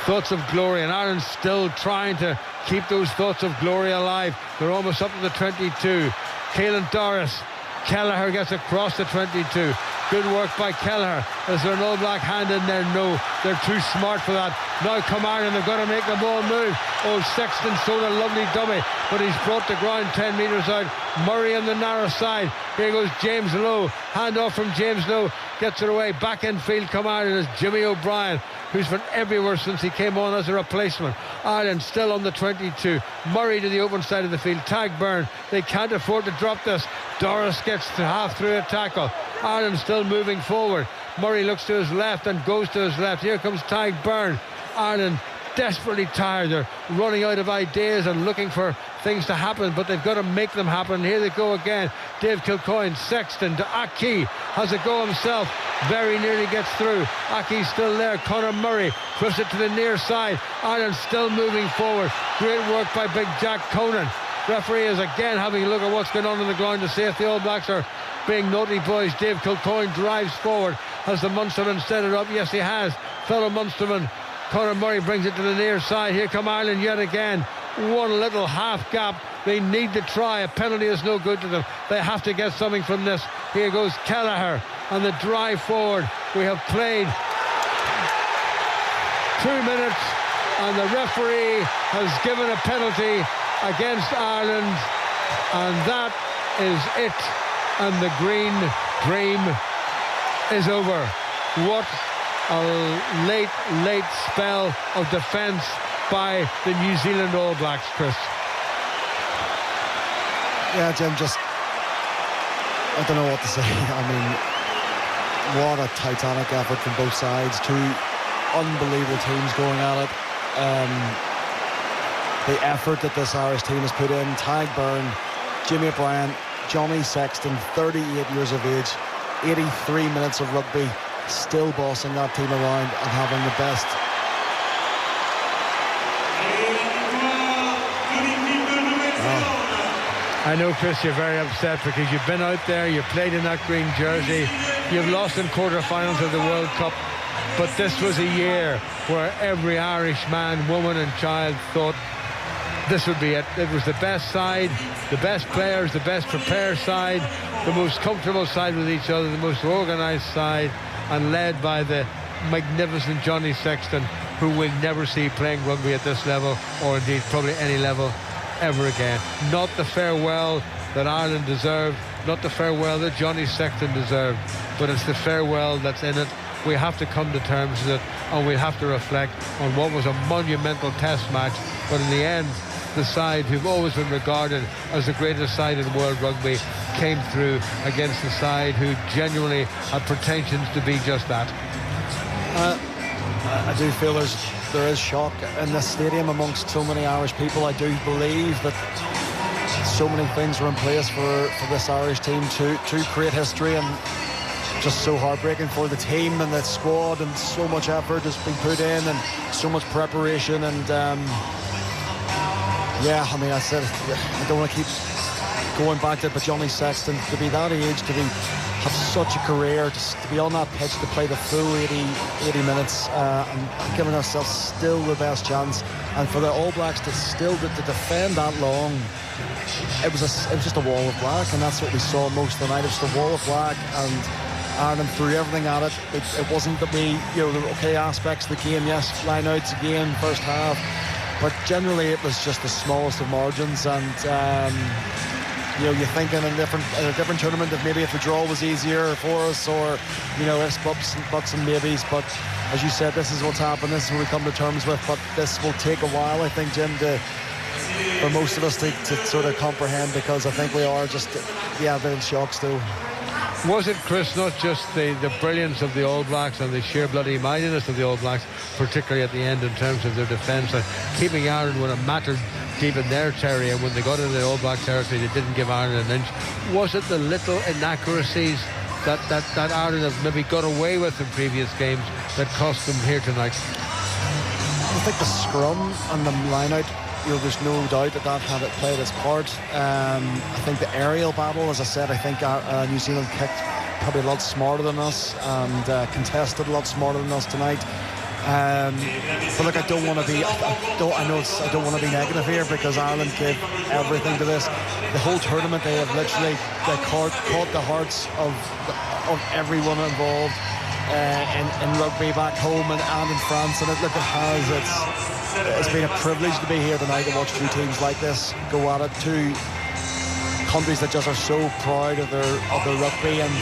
thoughts of glory. And Ireland's still trying to keep those thoughts of glory alive. They're almost up to the 22. Caelan Doris. Kelleher gets across the 22. Good work by Kelleher. Is there an All Black hand in there? No, they're too smart for that. Now come Ireland, they've got to make the ball move. Old Sexton showed a lovely dummy, but he's brought the ground 10 metres out. Murray on the narrow side. Here goes James Lowe. Hand off from James Lowe. Gets it away. Back in field come Ireland is Jimmy O'Brien, who's been everywhere since he came on as a replacement. Ireland still on the 22. Murray to the open side of the field. Tagburn. They can't afford to drop this. Doris gets to half through a tackle. Ireland still moving forward. Murray looks to his left and goes to his left. Here comes Tagburn. Ireland desperately tired. They're running out of ideas and looking for things to happen, but they've got to make them happen. Here they go again. Dave Kilcoyne, Sexton to Aki. Has a go himself. Very nearly gets through. Aki's still there. Conor Murray puts it to the near side. Ireland still moving forward. Great work by big Jack Conan. Referee is again having a look at what's going on the ground to see if the All Blacks are being naughty boys. Dave Kilcoyne drives forward. Has the Munsterman set it up? Yes, he has. Fellow Munsterman Conor Murray brings it to the near side. Here come Ireland yet again. One little half gap. They need to try. A penalty is no good to them. They have to get something from this. Here goes Kelleher on the drive forward. We have played 2 minutes and the referee has given a penalty against Ireland, and that is it, and the green dream is over. What a late spell of defence by the New Zealand All Blacks, Chris. Yeah, Jim, I don't know what to say. I mean, what a titanic effort from both sides. Two unbelievable teams going at it. The effort that this Irish team has put in. Tagburn, Jimmy O'Brien, Johnny Sexton, 38 years of age, 83 minutes of rugby, still bossing that team around and having the best. I know, Chris, you're very upset because you've been out there, you've played in that green jersey, you've lost in quarterfinals of the World Cup, but this was a year where every Irish man, woman and child thought this would be it. It was the best side, the best players, the best prepared side, the most comfortable side with each other, the most organised side, and led by the magnificent Johnny Sexton, who we'll never see playing rugby at this level, or indeed probably any level ever again. Not the farewell that Ireland deserved, not the farewell that Johnny Sexton deserved, but it's the farewell that's in it. We have to come to terms with it, and we'll have to reflect on what was a monumental test match, but in the end, the side who've always been regarded as the greatest side in world rugby came through against the side who genuinely had pretensions to be just that. I do feel there is shock in this stadium amongst so many Irish people. I do believe that so many things were in place for this Irish team to create history, and just so heartbreaking for the team and the squad, and so much effort has been put in and so much preparation. And yeah, I mean, I said I don't want to keep going back to it, but Johnny Sexton, to be that age, to have such a career, just to be on that pitch, to play the full 80 minutes, and giving ourselves still the best chance, and for the All Blacks to still to defend that long, it was just a wall of black, and that's what we saw most of the night. It was the wall of black, and Ireland threw everything at it. It wasn't that we, there were okay aspects of the game, yes, line outs again, first half, but generally it was just the smallest of margins. And you're thinking in a different tournament that maybe if the draw was easier for us, or ifs, buts and maybes, but as you said, this is what's happened, this is what we come to terms with. But this will take a while, I think, Jim, for most of us to sort of comprehend, because I think we are just a bit in shock still. Was it, Chris, not just the brilliance of the All Blacks and the sheer bloody mightiness of the All Blacks, particularly at the end in terms of their defence and keeping Ireland when it mattered deep in their territory, and when they got into the All Black territory they didn't give Ireland an inch? Was it the little inaccuracies that Ireland have maybe got away with in previous games that cost them here tonight? I think the scrum and the line-out, there's no doubt that had it played its part. I think the aerial battle, as I said, I think New Zealand kicked probably a lot smarter than us and contested a lot smarter than us tonight. But look, I don't want to be want to be negative here, because Ireland gave everything to this. The whole tournament, they have literally caught the hearts of everyone involved in rugby back home and in France, and it's been a privilege to be here tonight to watch two teams like this go at it. Two countries that just are so proud of their rugby. And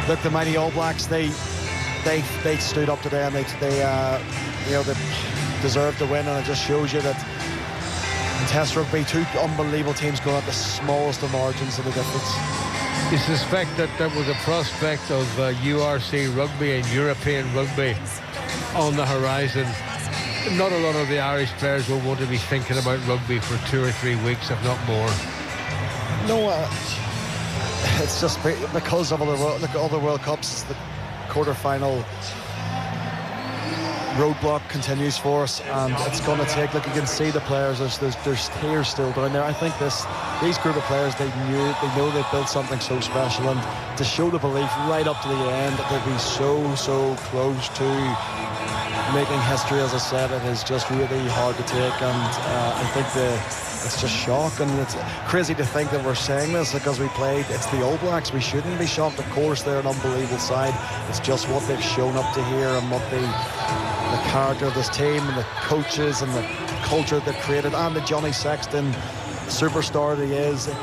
look, the mighty All Blacks, they stood up today, and they deserved to win. And it just shows you that in Test rugby, two unbelievable teams going at the smallest of margins of the difference. You suspect that there was a prospect of URC rugby and European rugby on the horizon? Not a lot of the Irish players will want to be thinking about rugby for 2 or 3 weeks, if not more. No, it's just because of all the World Cups, the quarter-final roadblock continues for us, and it's going to take, look, you can see the players, there's tears still down there. I think these group of players, they know they've built something so special, and to show the belief right up to the end that they'd be so close to making history, as I said, it is just really hard to take. And I think it's just shock, and it's crazy to think that we're saying this because we played, it's the All Blacks. We shouldn't be shocked. Of course, they're an unbelievable side. It's just what they've shown up to here, and what the character of this team, and the coaches, and the culture they've created, and the Johnny Sexton superstar that he is. It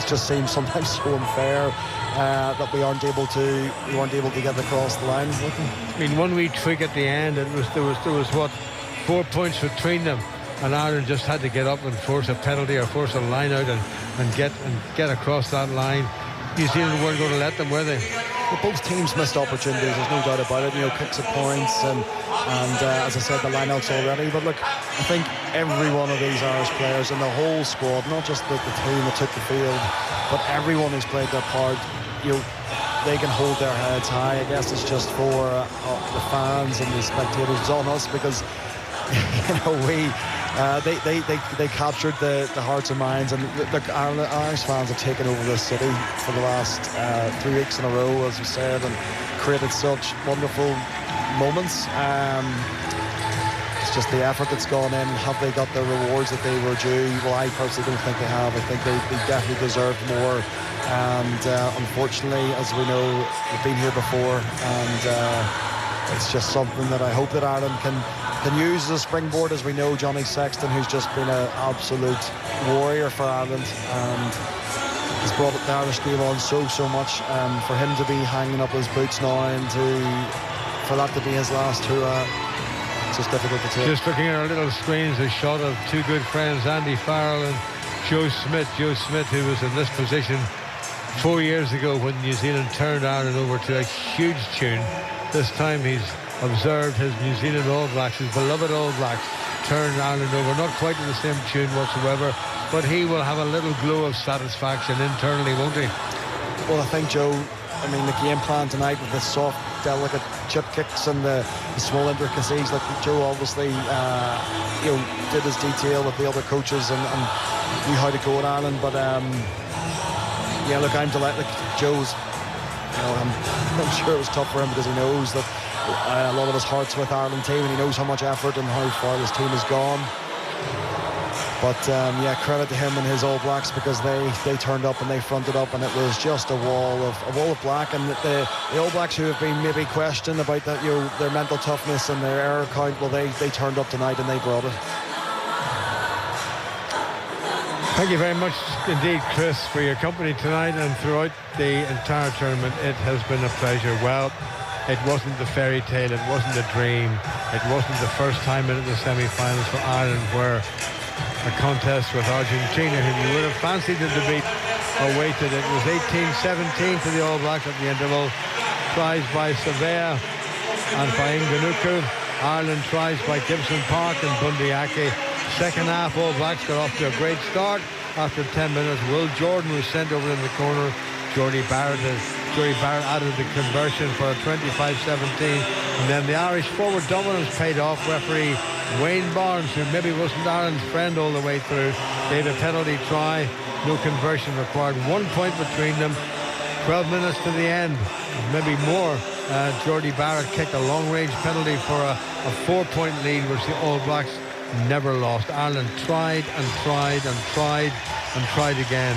just seems sometimes so unfair that we weren't able to get across the line with them. I mean, one wee tweak at the end, there was what, 4 points between them, and Ireland just had to get up and force a penalty or force a line out and get across that line. New Zealand weren't going to let them, were they? Well, both teams missed opportunities, there's no doubt about it. Kicks of points and as I said, the line-outs already. But look, I think every one of these Irish players and the whole squad, not just the team that took the field, but everyone who's played their part, they can hold their heads high. I guess it's just for the fans and the spectators. It's on us because they captured the hearts and minds, and the Irish fans have taken over this city for the last 3 weeks in a row, as we said, and created such wonderful moments. It's just the effort that's gone in. Have they got the rewards that they were due? Well, I personally don't think they have. I think they definitely deserved more, and unfortunately, as we know, we've been here before, and it's just something that I hope that Ireland can use as a springboard. As we know, Johnny Sexton, who's just been an absolute warrior for Ireland and has brought the Irish game on so much. For him to be hanging up his boots now and for that to be his last hurrah, it's just difficult to take. Just looking at our little screens, a shot of two good friends, Andy Farrell and Joe Smith. Joe Smith, who was in this position 4 years ago when New Zealand turned Ireland over to a huge tune. This time he's observed his New Zealand All Blacks, his beloved All Blacks, turn Ireland over, not quite to the same tune whatsoever, but he will have a little glow of satisfaction internally, won't he? Well, I think, Joe, the game plan tonight with the soft, delicate chip kicks and the small intricacies, like Joe obviously did his detail with the other coaches and knew how to go in Ireland, but look, I'm delighted. Like, Joe's, I'm sure it was tough for him because he knows that a lot of his heart's with Ireland team, and he knows how much effort and how far his team has gone. But credit to him and his All Blacks, because they turned up and they fronted up, and it was just a wall of black. And the All Blacks, who have been maybe questioned about that, their mental toughness and their error count, well, they turned up tonight and they brought it. Thank you very much indeed, Chris, for your company tonight and throughout the entire tournament. It has been a pleasure. Well, it wasn't the fairy tale, it wasn't a dream, it wasn't the first time into the semi-finals for Ireland, where a contest with Argentina, whom you would have fancied them to beat, awaited. It was 18-17 to the All Blacks at the interval. Tries by Savea and Fainganuku. Ireland tries by Gibson Park and Bundyaki. Second half, All Blacks got off to a great start. After 10 minutes, Will Jordan was sent over in the corner. Jordy Barrett added the conversion for a 25-17, and then the Irish forward dominance paid off. Referee Wayne Barnes, who maybe wasn't Ireland's friend all the way through, gave a penalty try. No conversion required. 1 point between them. 12 minutes to the end, maybe more. Jordy Barrett kicked a long-range penalty for a 4-point lead, which the All Blacks never lost. Ireland tried and tried and tried and tried again.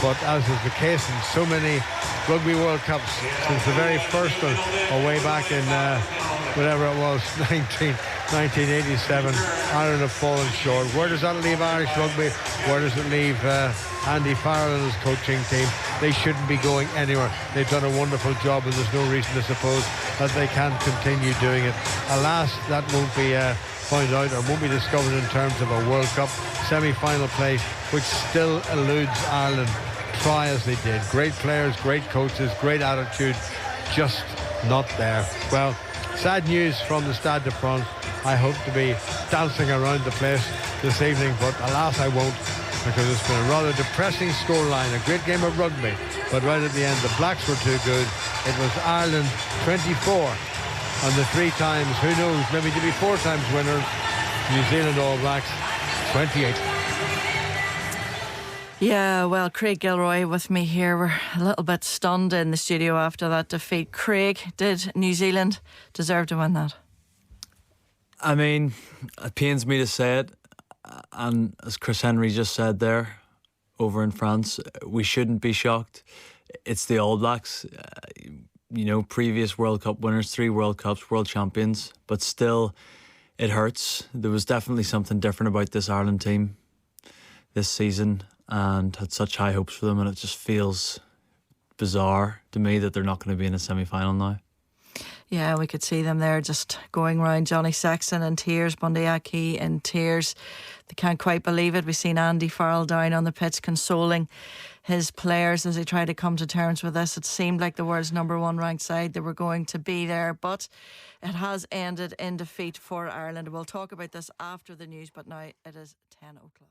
But as is the case in so many Rugby World Cups since the very first one, way back in whatever it was, 1987, Ireland have fallen short. Where does that leave Irish rugby? Where does it leave Andy Farrell and his coaching team? They shouldn't be going anywhere. They've done a wonderful job, and there's no reason to suppose that they can't continue doing it. Alas, that won't be found out or won't be discovered in terms of a World Cup semi-final place, which still eludes Ireland. Try as they did. Great players, great coaches, great attitude, just not there. Well, sad news from the Stade de France. I hope to be dancing around the place this evening, but alas I won't, because it's been a rather depressing scoreline. A great game of rugby, but right at the end the Blacks were too good. It was Ireland 24, and the 3 times, who knows, maybe to be 4 times winners, New Zealand All Blacks 28. Yeah, well, Craig Gilroy with me here. We're a little bit stunned in the studio after that defeat. Craig, did New Zealand deserve to win that? It pains me to say it, and as Chris Henry just said there, over in France, we shouldn't be shocked. It's the All Blacks, previous World Cup winners, 3 World Cups, world champions, but still, it hurts. There was definitely something different about this Ireland team this season, and had such high hopes for them, and it just feels bizarre to me that they're not going to be in a semi-final now. Yeah, we could see them there just going round. Johnny Sexton in tears, Bundyaki in tears. They can't quite believe it. We've seen Andy Farrell down on the pitch consoling his players as they try to come to terms with this. It seemed like the world's number 1 ranked side, they were going to be there, but it has ended in defeat for Ireland. We'll talk about this after the news, but now it is 10 o'clock.